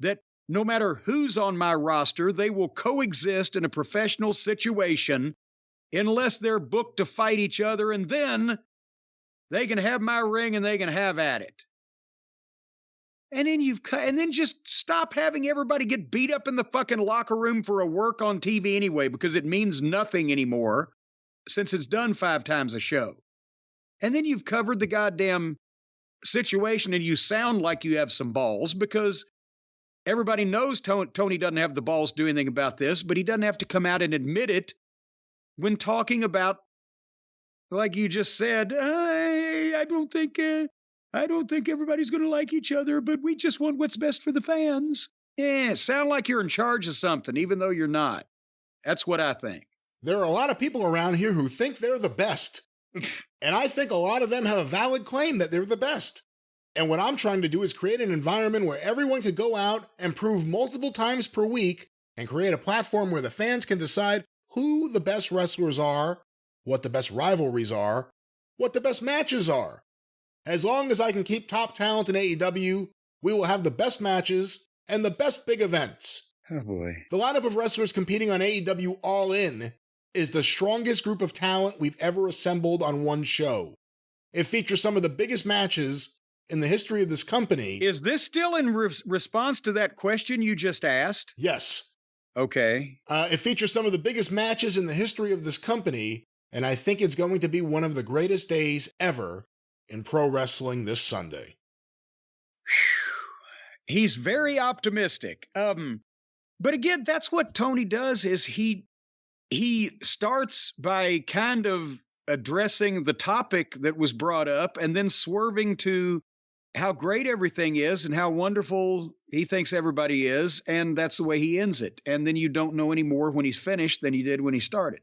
that no matter who's on my roster, they will coexist in a professional situation unless they're booked to fight each other, and then they can have my ring and they can have at it. And then just stop having everybody get beat up in the fucking locker room for a work on TV anyway, because it means nothing anymore since it's done 5 times a show. And then you've covered the goddamn situation and you sound like you have some balls, because everybody knows Tony doesn't have the balls to do anything about this, but he doesn't have to come out and admit it when talking about, like you just said, I don't think everybody's going to like each other, but we just want what's best for the fans. Yeah, sound like you're in charge of something, even though you're not. That's what I think. There are a lot of people around here who think they're the best. And I think a lot of them have a valid claim that they're the best. And what I'm trying to do is create an environment where everyone could go out and prove multiple times per week and create a platform where the fans can decide who the best wrestlers are, what the best rivalries are, what the best matches are. As long as I can keep top talent in AEW, we will have the best matches and the best big events. Oh boy. The lineup of wrestlers competing on AEW All In is the strongest group of talent we've ever assembled on one show. It features some of the biggest matches in the history of this company. Is this still in response to that question you just asked? Yes. Okay. It features some of the biggest matches in the history of this company, and I think it's going to be one of the greatest days ever in pro wrestling this Sunday. He's very optimistic. But again, that's what Tony does, is he starts by kind of addressing the topic that was brought up and then swerving to how great everything is and how wonderful he thinks everybody is, and that's the way he ends it. And then you don't know any more when he's finished than you did when he started.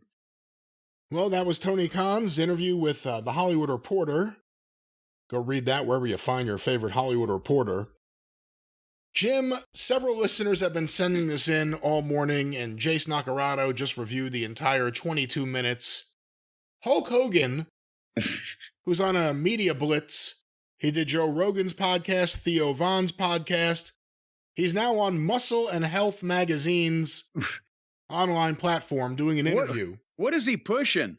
Well, that was Tony Khan's interview with The Hollywood Reporter. Go read that wherever you find your favorite Hollywood Reporter. Jim, several listeners have been sending this in all morning, and Jace Nacarado just reviewed the entire 22 minutes. Hulk Hogan, who's on a media blitz, he did Joe Rogan's podcast, Theo Von's podcast. He's now on Muscle and Health Magazine's online platform doing an interview. What is he pushing?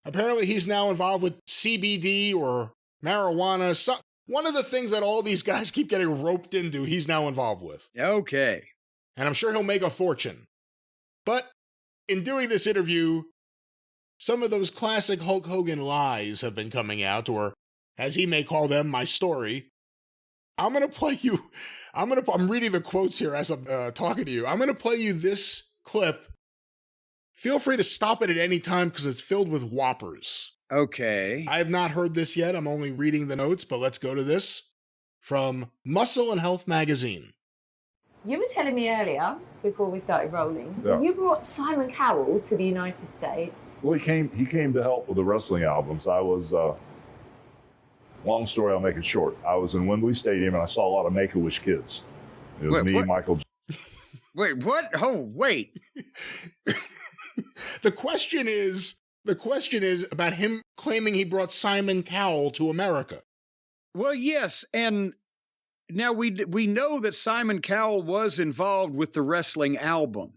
Apparently he's now involved with CBD or marijuana. One of the things that all these guys keep getting roped into, he's now involved with. Okay. And I'm sure he'll make a fortune. But in doing this interview, some of those classic Hulk Hogan lies have been coming out, or as he may call them, my story. I'm going to play you, I'm reading the quotes here as I'm talking to you. I'm going to play you this clip. Feel free to stop it at any time because it's filled with whoppers. Okay. I have not heard this yet. I'm only reading the notes, but let's go to this from Muscle and Health Magazine. You were telling me earlier, before we started rolling, that you brought Simon Cowell to the United States. Well, he came to help with the wrestling albums. I was, long story, I'll make it short. I was in Wembley Stadium and I saw a lot of Make-A-Wish kids. It was Michael. Wait, what? Oh, wait. The question is about him claiming he brought Simon Cowell to America. Well, yes, and now we know that Simon Cowell was involved with the wrestling album.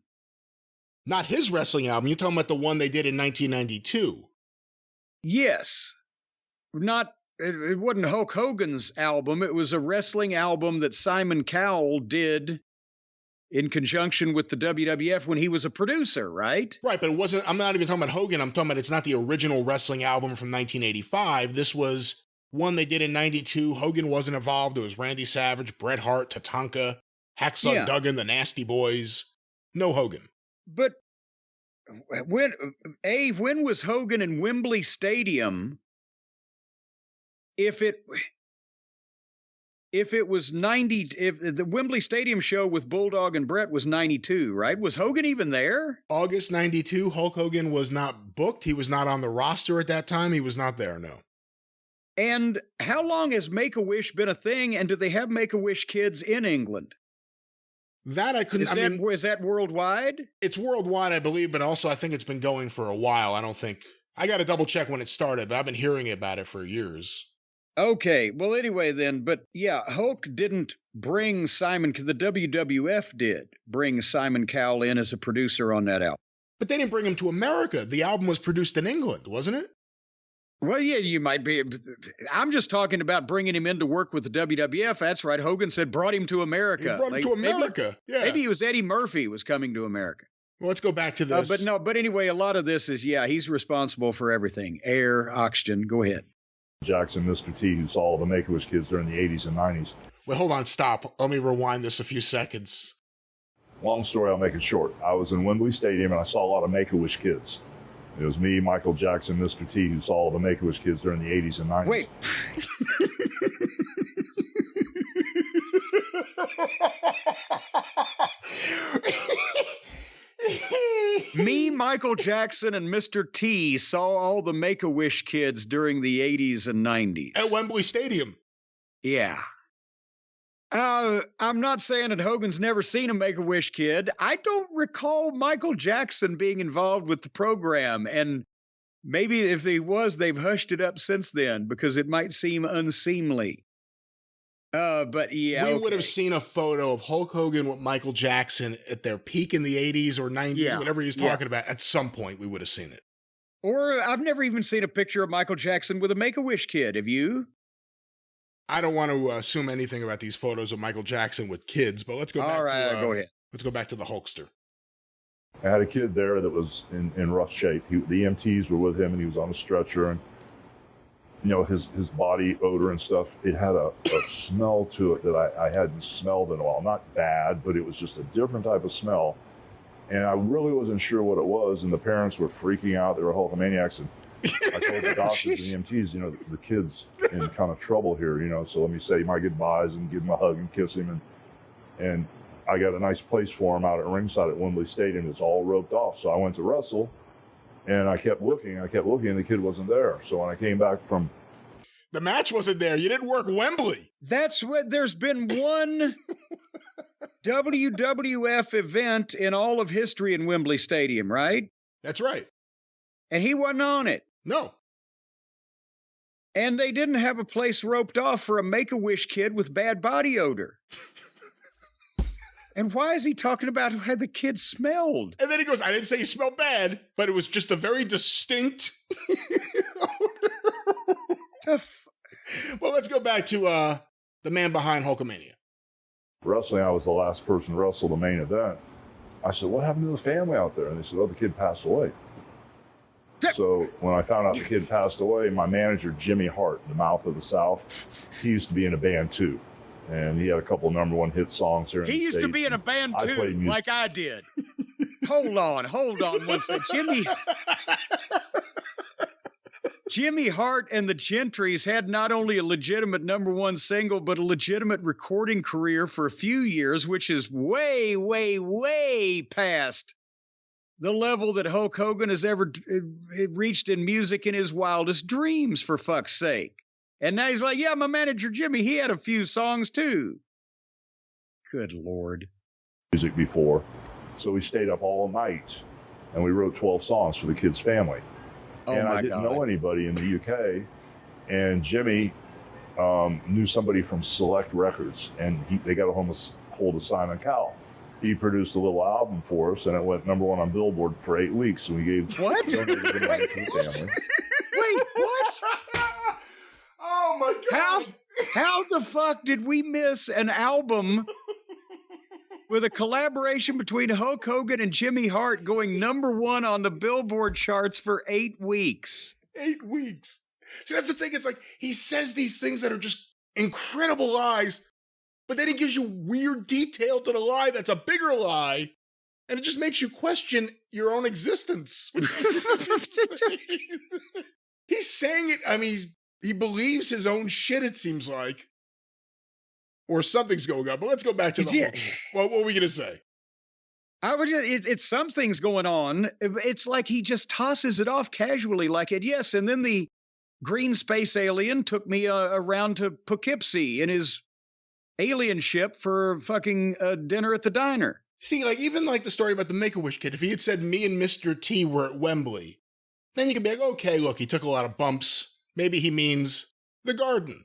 Not his wrestling album. You're talking about the one they did in 1992. Yes. It wasn't Hulk Hogan's album. It was a wrestling album that Simon Cowell did in conjunction with the WWF when he was a producer, right? Right, but it wasn't, I'm not even talking about Hogan. I'm talking about it's not the original wrestling album from 1985. This was one they did in 92. Hogan wasn't involved. It was Randy Savage, Bret Hart, Tatanka, Hacksaw Duggan, the Nasty Boys. No Hogan. But when was Hogan in Wembley Stadium? If it was 90, if the Wembley Stadium show with Bulldog and Bret was 92, right? Was Hogan even there? August 92, Hulk Hogan was not booked. He was not on the roster at that time. He was not there, no. And how long has Make-A-Wish been a thing, and do they have Make-A-Wish kids in England? That I couldn't... Is that worldwide? It's worldwide, I believe, but also I think it's been going for a while. I got to double check when it started, but I've been hearing about it for years. Okay, well, anyway, then, but yeah, Hulk didn't bring the WWF did bring Simon Cowell in as a producer on that album. But they didn't bring him to America. The album was produced in England, wasn't it? Well, yeah, you might be. I'm just talking about bringing him in to work with the WWF. That's right. Hogan said brought him to America. He brought him to America, Maybe it was Eddie Murphy was coming to America. Well, let's go back to this. But anyway, a lot of this is, he's responsible for everything. Air, oxygen, go ahead. Jackson, Mr. T, who saw the Make-A-Wish kids during the 80s and 90s. Wait, hold on, stop. Let me rewind this a few seconds. Long story, I'll make it short. I was in Wembley Stadium and I saw a lot of Make-A-Wish kids. It was me, Michael Jackson, Mr. T, who saw the Make-A-Wish kids during the 80s and 90s. Wait. Me, Michael Jackson, and Mr. T saw all the Make-A-Wish kids during the 80s and 90s. At Wembley Stadium. Yeah. I'm not saying that Hogan's never seen a Make-A-Wish kid. I don't recall Michael Jackson being involved with the program, and maybe if he was, they've hushed it up since then because it might seem unseemly. But yeah, we would have seen a photo of Hulk Hogan with Michael Jackson at their peak in the 80s or 90s, whatever he's talking about. At some point, we would have seen it. Or I've never even seen a picture of Michael Jackson with a Make-A-Wish kid. Have you? I don't want to assume anything about these photos of Michael Jackson with kids, but let's go back. All right, go ahead. Let's go back to the Hulkster. I had a kid there that was in rough shape. The EMTs were with him, and he was on a stretcher, and his body odor and stuff, it had a smell to it that I hadn't smelled in a while. Not bad, but it was just a different type of smell. And I really wasn't sure what it was, and the parents were freaking out. They were Hulkamaniacs, and I told the doctors and EMTs, the kid's in kind of trouble here, so let me say my goodbyes and give him a hug and kiss him. And I got a nice place for him out at ringside at Wembley Stadium. It's all roped off. So I went to wrestle, And I kept looking, and the kid wasn't there. So when I came back from... The match wasn't there. You didn't work Wembley. That's what, there's been one WWF event in all of history in Wembley Stadium, right? That's right. And he wasn't on it. No. And they didn't have a place roped off for a Make-A-Wish kid with bad body odor. And why is he talking about how the kid smelled? And then he goes, I didn't say he smelled bad, but it was just a very distinct odor. Well, let's go back to the man behind Hulkamania. Wrestling, I was the last person to wrestle the main event. I said, what happened to the family out there? And they said, oh, the kid passed away. So when I found out the kid passed away, my manager, Jimmy Hart, the Mouth of the South, he used to be in a band too. And he had a couple of number 1 hit songs here in the States. He used to be in a band too, like I did. Hold on one second. Jimmy Hart and the Gentrys had not only a legitimate number 1 single, but a legitimate recording career for a few years, which is way, way, way past the level that Hulk Hogan has ever reached in music in his wildest dreams, for fuck's sake. And now he's like, yeah, my manager Jimmy, he had a few songs too. Good Lord. Music before. So we stayed up all night and we wrote 12 songs for the kid's family. Oh, and my I didn't God. know anybody in the UK. And Jimmy knew somebody from Select Records, and they got a hold of Simon Cowell. He produced a little album for us, and it went number 1 on Billboard for 8 weeks. And we gave What? donated the money to the family. Wait, what? Oh my God. How the fuck did we miss an album with a collaboration between Hulk Hogan and Jimmy Hart going number 1 on the Billboard charts for 8 weeks? 8 weeks. See, that's the thing. It's like he says these things that are just incredible lies, but then he gives you weird detail to the lie that's a bigger lie, and it just makes you question your own existence. He's saying it. I mean, he believes his own shit, it seems like. Or something's going on. But let's go back to what were we going to say? It's something's going on. It's like he just tosses it off casually like it. Yes, and then the green space alien took me around to Poughkeepsie in his alien ship for fucking dinner at the diner. See, like even like the story about the Make-A-Wish kid, if he had said me and Mr. T were at Wembley, then you could be like, okay, look, he took a lot of bumps. Maybe he means the garden.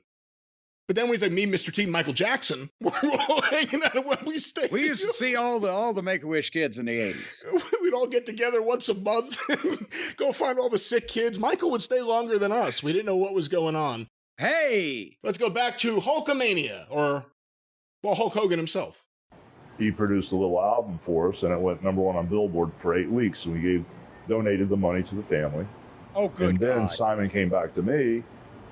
But then when he's like, me, Mr. T, Michael Jackson, we're all hanging out at Wembley Stadium. We used to see all the Make-A-Wish kids in the 80s. We'd all get together once a month and go find all the sick kids. Michael would stay longer than us. We didn't know what was going on. Hey! Let's go back to Hulkamania, or, well, Hulk Hogan himself. He produced a little album for us, and it went number 1 on Billboard for 8 weeks. And we donated the money to the family. Oh, good And then God. Simon came back to me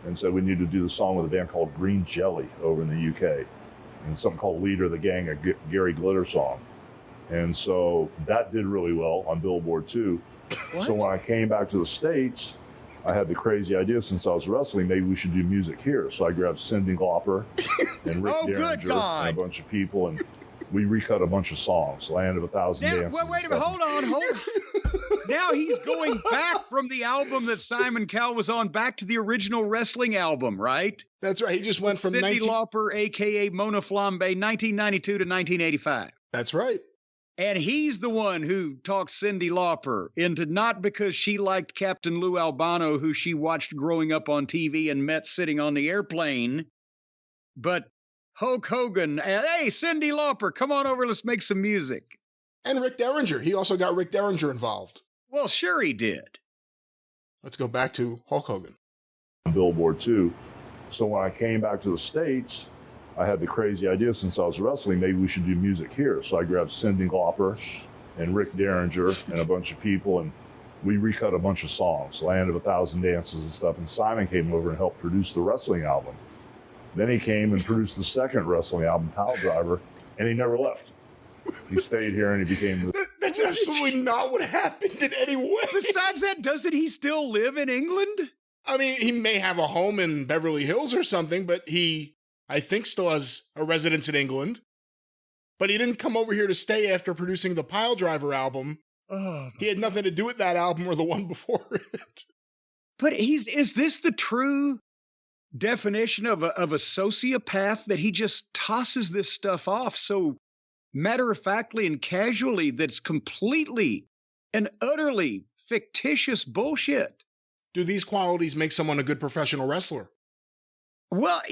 and said we need to do the song with a band called Green Jelly over in the UK, and something called Leader of the Gang, a Gary Glitter song. And so that did really well on Billboard too. What? So when I came back to the States, I had the crazy idea, since I was wrestling, maybe we should do music here. So I grabbed Cyndi Lauper and Rick Oh, good Derringer God. and a bunch of people, and we recut a bunch of songs, Land of a Thousand Now, Dances. wait a minute, hold on. Now he's going back from the album that Simon Cowell was on back to the original wrestling album, right? That's right. He just went from Cyndi Lauper, a.k.a. Mona Flambe, 1992 to 1985. That's right. And he's the one who talked Cyndi Lauper into, not because she liked Captain Lou Albano, who she watched growing up on TV and met sitting on the airplane, but Hulk Hogan, hey, Cyndi Lauper, come on over, let's make some music. And Rick Derringer. He also got Rick Derringer involved. Well, sure he did. Let's go back to Hulk Hogan. Billboard too. So when I came back to the States, I had the crazy idea, since I was wrestling, maybe we should do music here. So I grabbed Cyndi Lauper and Rick Derringer and a bunch of people, and we recut a bunch of songs, Land of a Thousand Dances and stuff. And Simon came over and helped produce the wrestling album. Then he came and produced the second wrestling album, Pile Driver, and he never left. He stayed here and he became That's absolutely not what happened in any way. Besides that, doesn't he still live in England? I mean, he may have a home in Beverly Hills or something, but he, I think, still has a residence in England. But he didn't come over here to stay after producing the Pile Driver album He had nothing to do with that album or the one before it. But is this the true definition of a sociopath, that he just tosses this stuff off so matter-of-factly and casually that's completely and utterly fictitious bullshit? Do these qualities make someone a good professional wrestler? Well,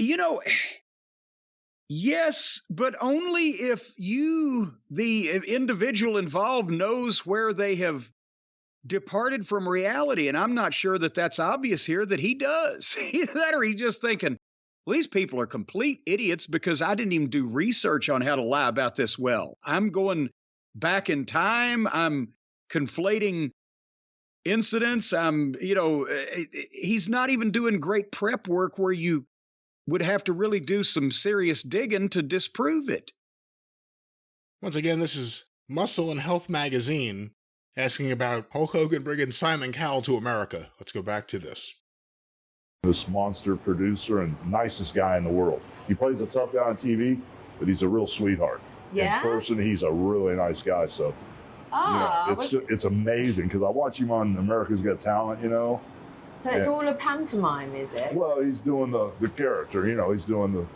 yes, but only if the individual involved, knows where they have departed from reality. And I'm not sure that that's obvious here that he does. That, or he's just thinking, well, these people are complete idiots because I didn't even do research on how to lie about this well. I'm going back in time. I'm conflating incidents. He's not even doing great prep work where you would have to really do some serious digging to disprove it. Once again, this is Muscle and Health Magazine asking about Hulk Hogan bringing Simon Cowell to America. Let's go back to this. This monster producer and nicest guy in the world. He plays a tough guy on TV, but he's a real sweetheart. Yeah? In person, he's a really nice guy. So, it's amazing because I watch him on America's Got Talent, So it's all a pantomime, is it? Well, he's doing the character, he's doing the...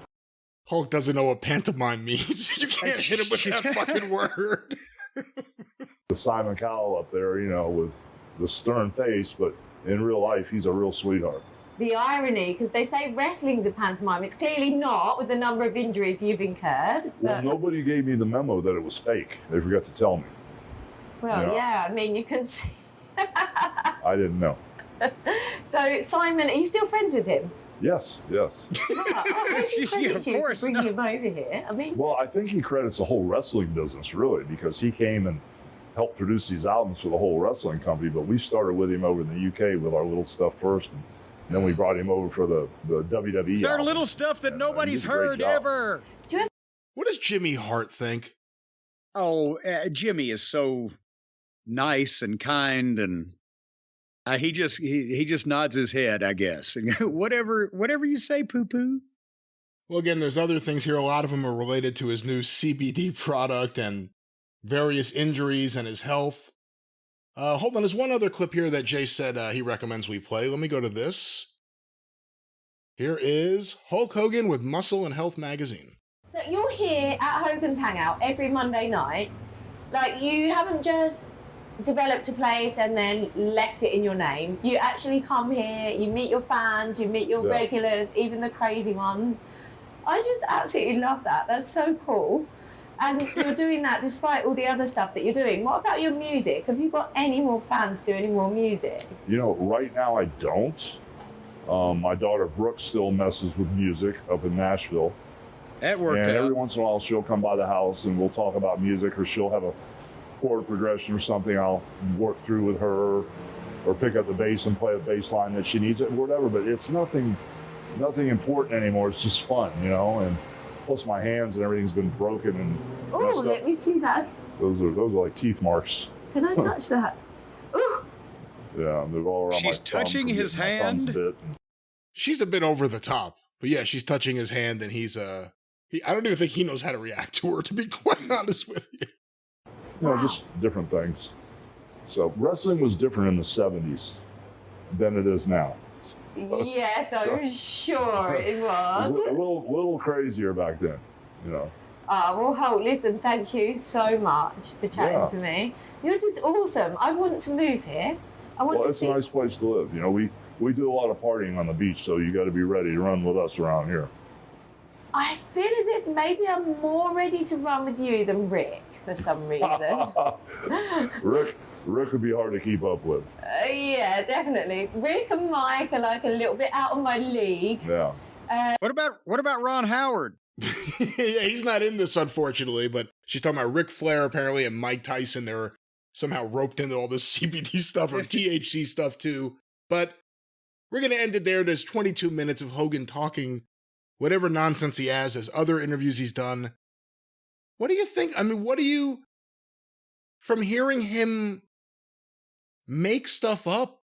Hulk doesn't know what pantomime means. You can't hit him with that fucking word. The Simon Cowell up there, with the stern face, but in real life, he's a real sweetheart. The irony, because they say wrestling's a pantomime. It's clearly not, with the number of injuries you've incurred. Well, nobody gave me the memo that it was fake. They forgot to tell me. Well, yeah, I mean, you can see. I didn't know. So, Simon, are you still friends with him? Yes. Maybe credits you for bringing him over here. Well, I think he credits the whole wrestling business, really, because he came and helped produce these albums for the whole wrestling company. But we started with him over in the UK with our little stuff first, and then we brought him over for the WWE. Their little stuff that nobody's heard ever. What does Jimmy Hart think? Oh, Jimmy is so nice and kind, and he just nods his head, I guess. whatever you say, poo-poo. Well, again, there's other things here. A lot of them are related to his new CBD product and various injuries and his health. Hold on, there's one other clip here that Jay said he recommends we play. Let me go to this. Here is Hulk Hogan with Muscle and Health Magazine. So you're here at Hogan's Hangout every Monday night. Like, you haven't just developed a place and then left it in your name. You actually come here, you meet your fans, you meet your regulars, even the crazy ones. I just absolutely love that. That's so cool. And you're doing that despite all the other stuff that you're doing. What about your music? Have you got any more plans to do any more music? Right now I don't. My daughter Brooke still messes with music up in Nashville. That worked out. And every once in a while she'll come by the house and we'll talk about music, or she'll have a chord progression or something I'll work through with her, or pick up the bass and play a bass line that she needs it, or whatever. But it's nothing important anymore. It's just fun, and plus my hands and everything's been broken and oh, let me see that. Those are like teeth marks. Can I touch that? Ooh. Yeah, they're all around. She's touching his hand. She's a bit over the top, but yeah, she's touching his hand, and he's I don't even think he knows how to react to her, to be quite honest with you. Just different things. So wrestling was different in the 70s than it is now. Yes, I'm sure it was. A little crazier back then, Oh, well, Hulk, listen, thank you so much for chatting to me. You're just awesome. I want to move here. It's a nice place to live. We do a lot of partying on the beach, so you got to be ready to run with us around here. I feel as if maybe I'm more ready to run with you than Rick for some reason. Rick would be hard to keep up with. Yeah, definitely. Rick and Mike are like a little bit out of my league. Yeah. What about Ron Howard? Yeah, he's not in this, unfortunately, but she's talking about Ric Flair, apparently, and Mike Tyson. They're somehow roped into all this CBD stuff or THC stuff, too. But we're going to end it there. There's 22 minutes of Hogan talking whatever nonsense he has. There's other interviews he's done. What do you think? From hearing him make stuff up,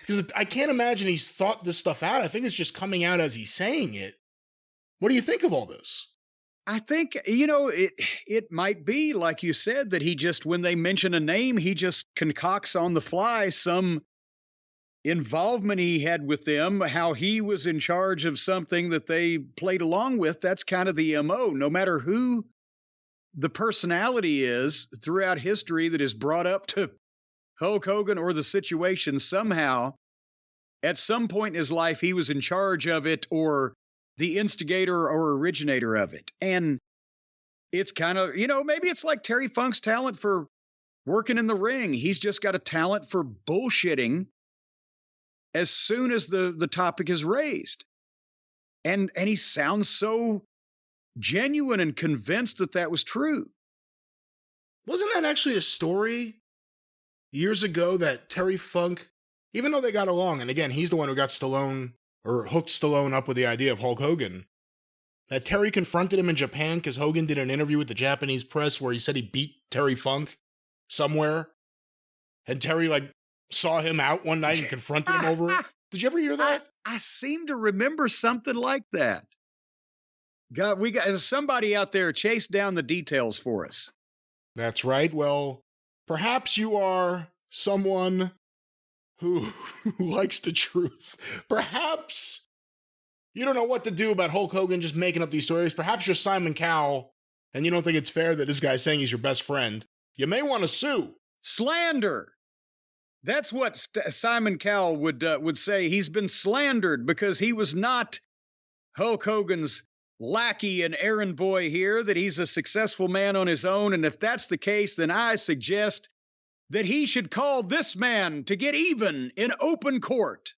because I can't imagine he's thought this stuff out. I think it's just coming out as he's saying it. What do you think of all this? I think, it might be, like you said, that he just, when they mention a name, he just concocts on the fly some involvement he had with them, how he was in charge of something that they played along with. That's kind of the MO. No matter who the personality is throughout history that is brought up to Hulk Hogan or the situation, somehow, at some point in his life, he was in charge of it or the instigator or originator of it. And it's kind of, maybe it's like Terry Funk's talent for working in the ring. He's just got a talent for bullshitting as soon as the topic is raised. And he sounds so genuine and convinced that that was true. Wasn't that actually a story years ago that Terry Funk, even though they got along, and again, he's the one who got Stallone or hooked Stallone up with the idea of Hulk Hogan, that Terry confronted him in Japan because Hogan did an interview with the Japanese press where he said he beat Terry Funk somewhere. And Terry, saw him out one night and confronted him over it. Did you ever hear that? I seem to remember something like that. God, we got somebody out there chase down the details for us. That's right. Well, perhaps you are someone who likes the truth. Perhaps you don't know what to do about Hulk Hogan just making up these stories. Perhaps you're Simon Cowell and you don't think it's fair that this guy's saying he's your best friend. You may want to sue. Slander. That's what Simon Cowell would say. He's been slandered because he was not Hulk Hogan's lackey and errand boy here, that he's a successful man on his own. And if that's the case, then I suggest that he should call this man to get even in open court.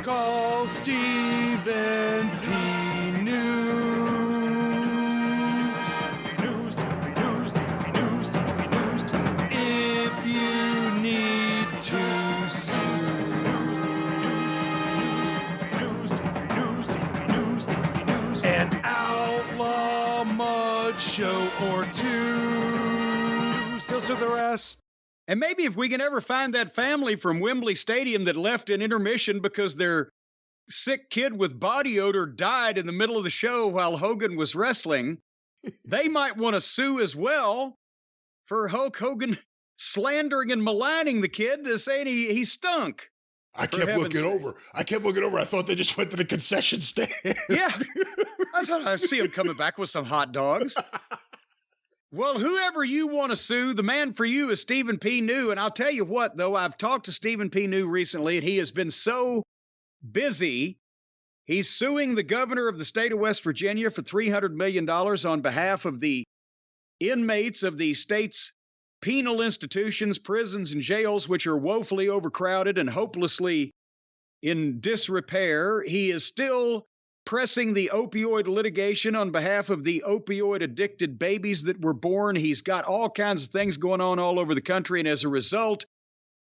Call Stephen P. News. If you need to sue. An outlaw mud show or two. Still to the rest. And maybe if we can ever find that family from Wembley Stadium that left in intermission because their sick kid with body odor died in the middle of the show while Hogan was wrestling, they might want to sue as well for Hulk Hogan slandering and maligning the kid, to saying he stunk. I kept looking over. I thought they just went to the concession stand. Yeah. I thought I'd see him coming back with some hot dogs. Well, whoever you want to sue, the man for you is Stephen P. New. And I'll tell you what, though, I've talked to Stephen P. New recently, and he has been so busy. He's suing the governor of the state of West Virginia for $300 million on behalf of the inmates of the state's penal institutions, prisons, and jails, which are woefully overcrowded and hopelessly in disrepair. He is still pressing the opioid litigation on behalf of the opioid-addicted babies that were born. He's got all kinds of things going on all over the country, and as a result,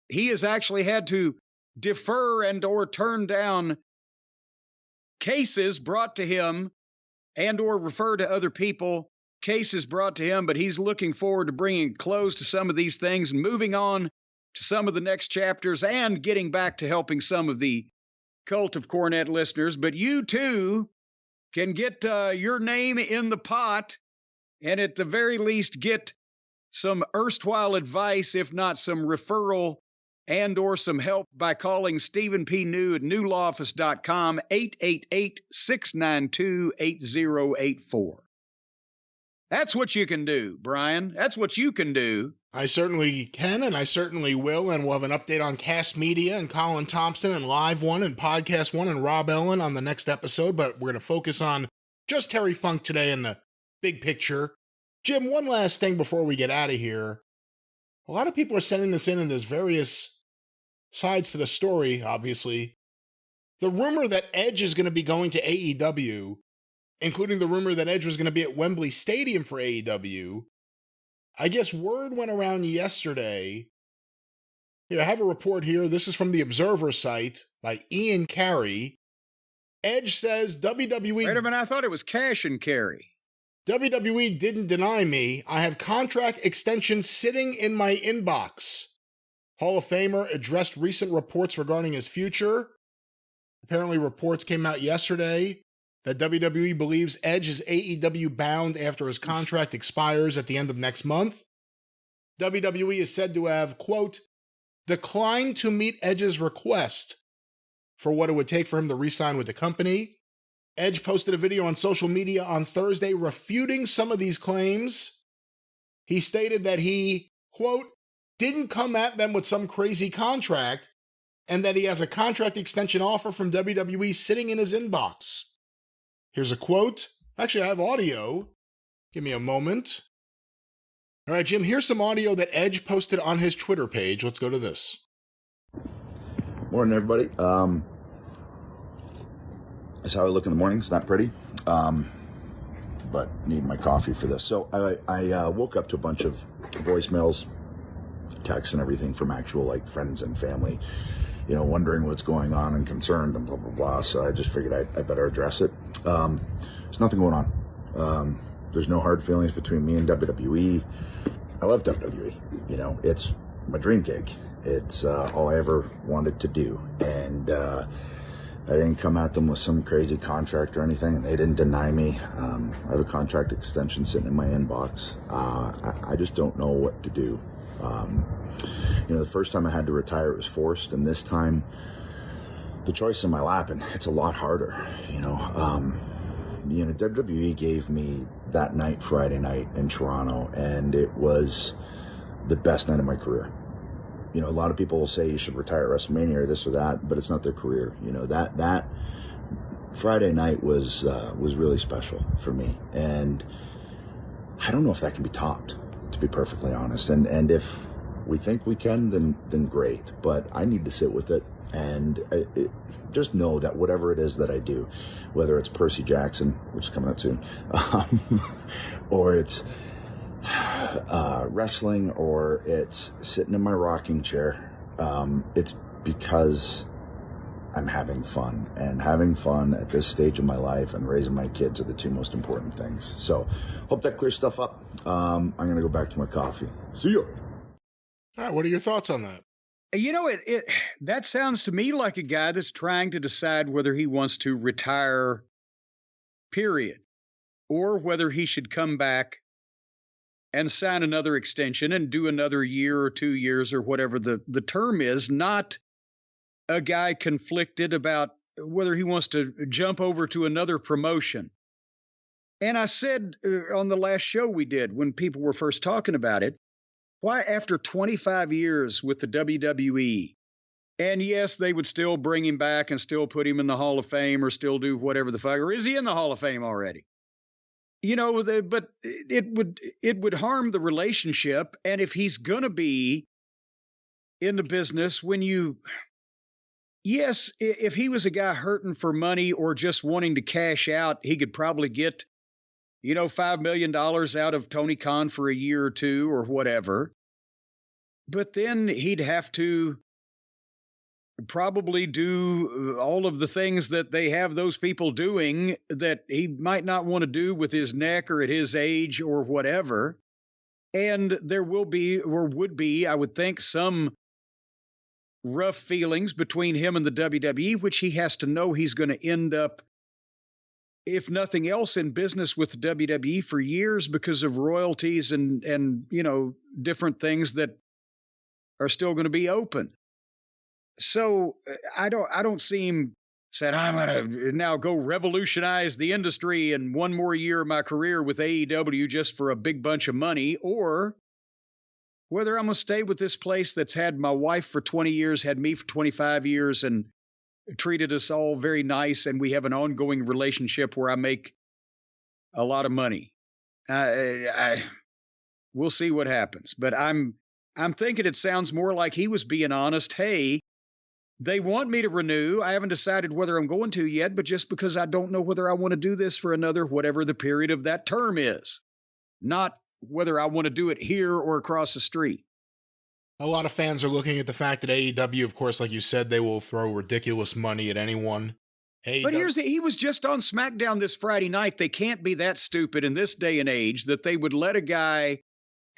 he has actually had to defer and or turn down cases brought to him and or refer to other people, cases brought to him, but he's looking forward to bringing close to some of these things and moving on to some of the next chapters and getting back to helping some of the Cult of Cornette listeners. But you too can get your name in the pot and at the very least get some erstwhile advice, if not some referral and or some help, by calling Stephen P. New at newlawoffice.com, 888-692-8084. That's what you can do, Brian. That's what you can do. I certainly can, and I certainly will, and we'll have an update on Cast Media and Colin Thompson and Live One and Podcast One and Rob Ellen on the next episode, but we're going to focus on just Terry Funk today in the big picture. Jim, one last thing before we get out of here. A lot of people are sending this in, and there's various sides to the story, obviously. The rumor that Edge is going to be going to AEW, including the rumor that Edge was going to be at Wembley Stadium for AEW. I guess word went around yesterday. Here, I have a report here. This is from the Observer site by Ian Carey. Edge says WWE... Wait a minute, I thought it was Cash and Carey. WWE didn't deny me. I have contract extensions sitting in my inbox. Hall of Famer addressed recent reports regarding his future. Apparently, reports came out yesterday that WWE believes Edge is AEW bound after his contract expires at the end of next month. WWE is said to have, quote, declined to meet Edge's request for what it would take for him to re-sign with the company. Edge posted a video on social media on Thursday refuting some of these claims. He stated that he, quote, didn't come at them with some crazy contract, and that he has a contract extension offer from WWE sitting in his inbox. Here's a quote. Actually, I have audio. Give me a moment. All right, Jim, here's some audio that Edge posted on his Twitter page. Let's go to this. Morning, everybody. That's how I look in the morning. It's not pretty, but need my coffee for this. So I woke up to a bunch of voicemails, texts, and everything from actual like friends and family, wondering what's going on and concerned and blah, blah, blah. So I just figured I better address it. There's nothing going on. There's no hard feelings between me and WWE. I love WWE. It's my dream gig. It's all I ever wanted to do. And I didn't come at them with some crazy contract or anything, and they didn't deny me. I have a contract extension sitting in my inbox. I just don't know what to do. The first time I had to retire, it was forced, and this time the choice is in my lap, and it's a lot harder. WWE gave me that night, Friday night in Toronto, and it was the best night of my career. A lot of people will say you should retire at WrestleMania or this or that, but it's not their career. That Friday night was really special for me, and I don't know if that can be topped, to be perfectly honest. And if we think we can, then great. But I need to sit with it and just know that whatever it is that I do, whether it's Percy Jackson, which is coming up soon, or it's wrestling, or it's sitting in my rocking chair, it's because I'm having fun, and having fun at this stage of my life and raising my kids are the two most important things. So hope that clears stuff up. I'm going to go back to my coffee. See you. All right. What are your thoughts on that? That sounds to me like a guy that's trying to decide whether he wants to retire, period, or whether he should come back and sign another extension and do another year or 2 years or whatever the term is, not a guy conflicted about whether he wants to jump over to another promotion. And I said on the last show we did, when people were first talking about it, why after 25 years with the WWE, and yes, they would still bring him back and still put him in the Hall of Fame or still do whatever the fuck, or is he in the Hall of Fame already? But it would harm the relationship. And if he's going to be in the business yes, if he was a guy hurting for money or just wanting to cash out, he could probably get, $5 million out of Tony Khan for a year or two or whatever. But then he'd have to probably do all of the things that they have those people doing that he might not want to do with his neck or at his age or whatever. And there will be, or would be, I would think, some rough feelings between him and the WWE, which he has to know he's going to end up, if nothing else, in business with the WWE for years because of royalties and different things that are still going to be open. So I don't see him said, I'm going to now go revolutionize the industry in one more year of my career with AEW just for a big bunch of money, or whether I'm going to stay with this place that's had my wife for 20 years, had me for 25 years, and treated us all very nice, and we have an ongoing relationship where I make a lot of money. We'll see what happens. But I'm thinking it sounds more like he was being honest. Hey, they want me to renew. I haven't decided whether I'm going to yet, but just because I don't know whether I want to do this for another, whatever the period of that term is, not whether I want to do it here or across the street. A lot of fans are looking at the fact that AEW, of course, like you said, they will throw ridiculous money at anyone. But he was just on SmackDown this Friday night. They can't be that stupid in this day and age that they would let a guy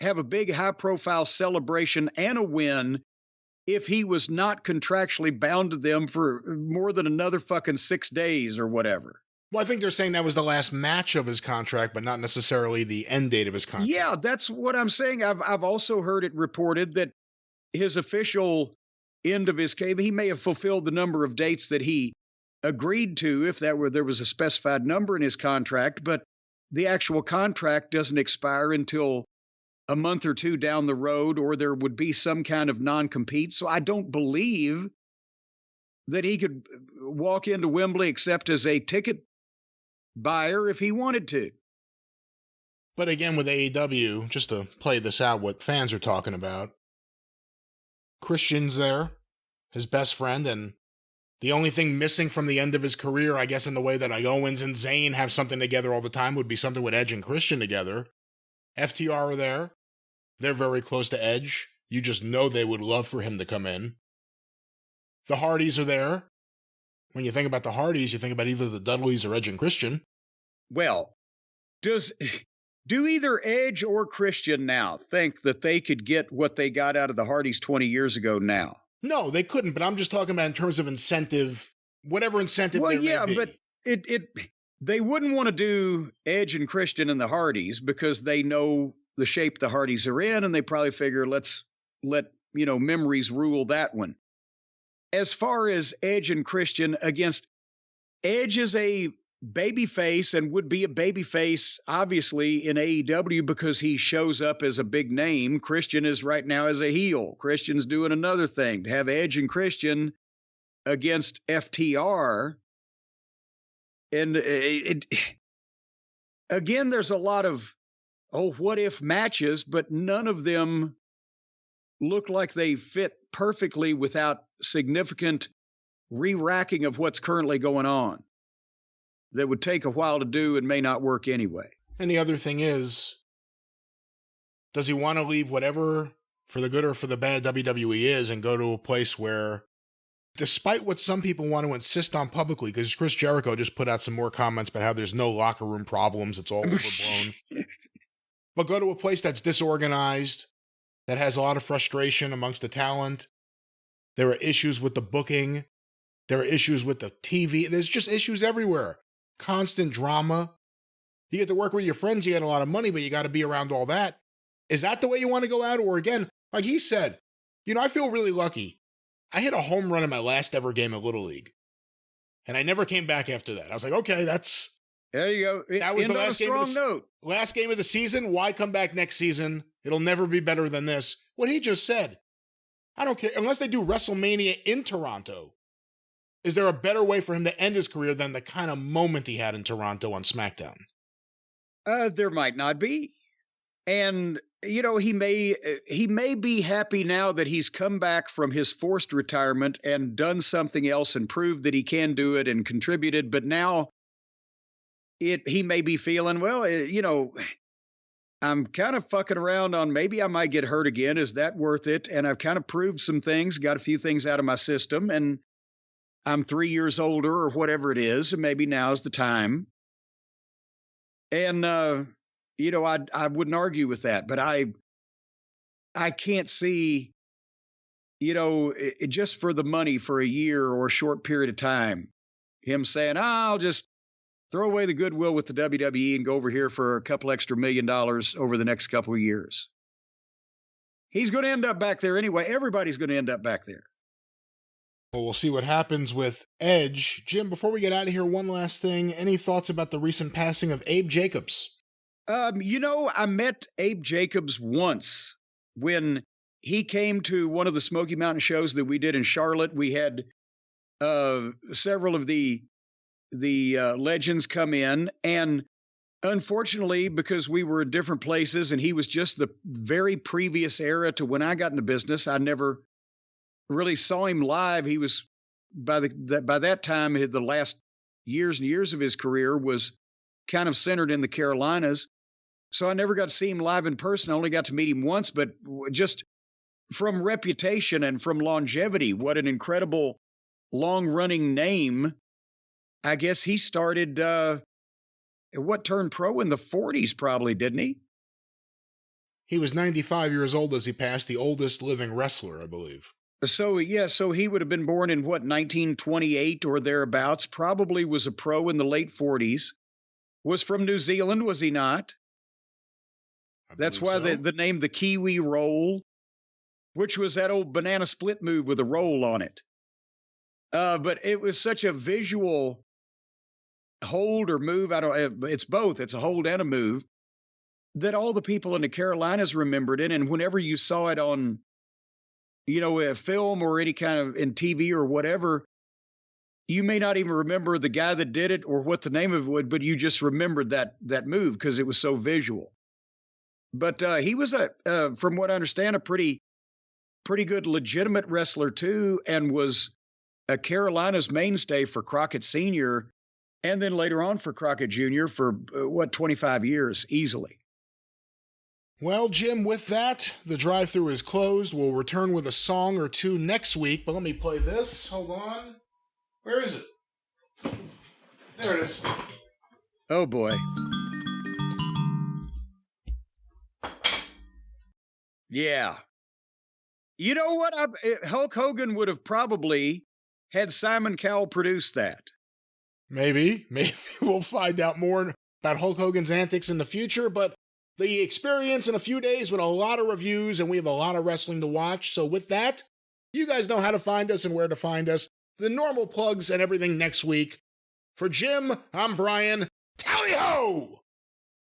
have a big high-profile celebration and a win if he was not contractually bound to them for more than another fucking 6 days or whatever. Well, I think they're saying that was the last match of his contract, but not necessarily the end date of his contract. Yeah, that's what I'm saying. I've also heard it reported that his official end of his case, he may have fulfilled the number of dates that he agreed to if there was a specified number in his contract, but the actual contract doesn't expire until a month or two down the road, or there would be some kind of non-compete. So I don't believe that he could walk into Wembley except as a ticket buyer if he wanted to. But again, with AEW, just to play this out, what fans are talking about, Christian's there, his best friend, and the only thing missing from the end of his career, I guess in the way that like Owens and Zayn have something together all the time, would be something with Edge and Christian together. FTR are there. They're very close to Edge. You just know they would love for him to come in. The Hardys are there. When you think about the Hardys, you think about either the Dudleys or Edge and Christian. Well, do either Edge or Christian now think that they could get what they got out of the Hardys 20 years ago now? No, they couldn't, but I'm just talking about in terms of incentive, whatever incentive there may be. But they wouldn't want to do Edge and Christian and the Hardys because they know the shape the Hardys are in, and they probably figure let's let memories rule that one. As far as Edge and Christian against, Edge is a babyface and would be a babyface obviously in AEW because he shows up as a big name. Christian is right now as a heel. Christian's doing another thing. To have Edge and Christian against FTR, and again, there's a lot of what if matches, but none of them look like they fit perfectly without significant re-racking of what's currently going on. That would take a while to do and may not work anyway. And the other thing is, does he want to leave whatever, for the good or for the bad, WWE is and go to a place where, despite what some people want to insist on publicly, because Chris Jericho just put out some more comments about how there's no locker room problems, it's all overblown, but go to a place that's disorganized, that has a lot of frustration amongst the talent. There are issues with the booking. There are issues with the TV. There's just issues everywhere. Constant drama. You get to work with your friends, you get a lot of money, but you got to be around all that. Is that the way you want to go out? Or again, like he said, I feel really lucky. I hit a home run in my last ever game of Little League. And I never came back after that. I was like, okay, there you go. That was the last game of note. Last game of the season. Why come back next season? It'll never be better than this. What he just said. I don't care. Unless they do WrestleMania in Toronto. Is there a better way for him to end his career than the kind of moment he had in Toronto on SmackDown? There might not be. And, he may be happy now that he's come back from his forced retirement and done something else and proved that he can do it and contributed. But now he may be feeling, well, I'm kind of fucking around on maybe I might get hurt again. Is that worth it? And I've kind of proved some things, got a few things out of my system, and I'm 3 years older or whatever it is, and maybe now's the time. And, I wouldn't argue with that, but I can't see, just for the money for a year or a short period of time, him saying, I'll just throw away the goodwill with the WWE and go over here for a couple extra $1 million over the next couple of years. He's going to end up back there anyway. Everybody's going to end up back there. Well, we'll see what happens with Edge. Jim, before we get out of here, one last thing. Any thoughts about the recent passing of Abe Jacobs? I met Abe Jacobs once when he came to one of the Smoky Mountain shows that we did in Charlotte. We had several of the legends come in, and unfortunately, because we were in different places and he was just the very previous era to when I got into business, I never really saw him live. He was by that time, the last years and years of his career was kind of centered in the Carolinas. So I never got to see him live in person. I only got to meet him once, but just from reputation and from longevity, what an incredible long-running name. I guess he started, turned pro in the 40s probably, didn't he? He was 95 years old as he passed, the oldest living wrestler, I believe. So he would have been born in what, 1928 or thereabouts, probably was a pro in the late 40s, was from New Zealand, was he not? That's why the name the Kiwi roll, which was that old banana split move with a roll on it. But it was such a visual hold or move. It's both. It's a hold and a move that all the people in the Carolinas remembered it. And whenever you saw it on, a film or any kind of in TV or whatever, you may not even remember the guy that did it or what the name of it would, but you just remembered that move because it was so visual. But he was from what I understand, a pretty good legitimate wrestler too, and was a Carolina's mainstay for Crockett Sr. and then later on for Crockett Jr. for 25 years easily. Well, Jim, with that, the drive-thru is closed. We'll return with a song or two next week, but let me play this. Hold on. Where is it? There it is. Oh, boy. Yeah. You know what? Hulk Hogan would have probably had Simon Cowell produce that. Maybe we'll find out more about Hulk Hogan's antics in the future, but the experience in a few days with a lot of reviews, and we have a lot of wrestling to watch. So with that, you guys know how to find us and where to find us. The normal plugs and everything next week. For Jim, I'm Brian. Tally-ho!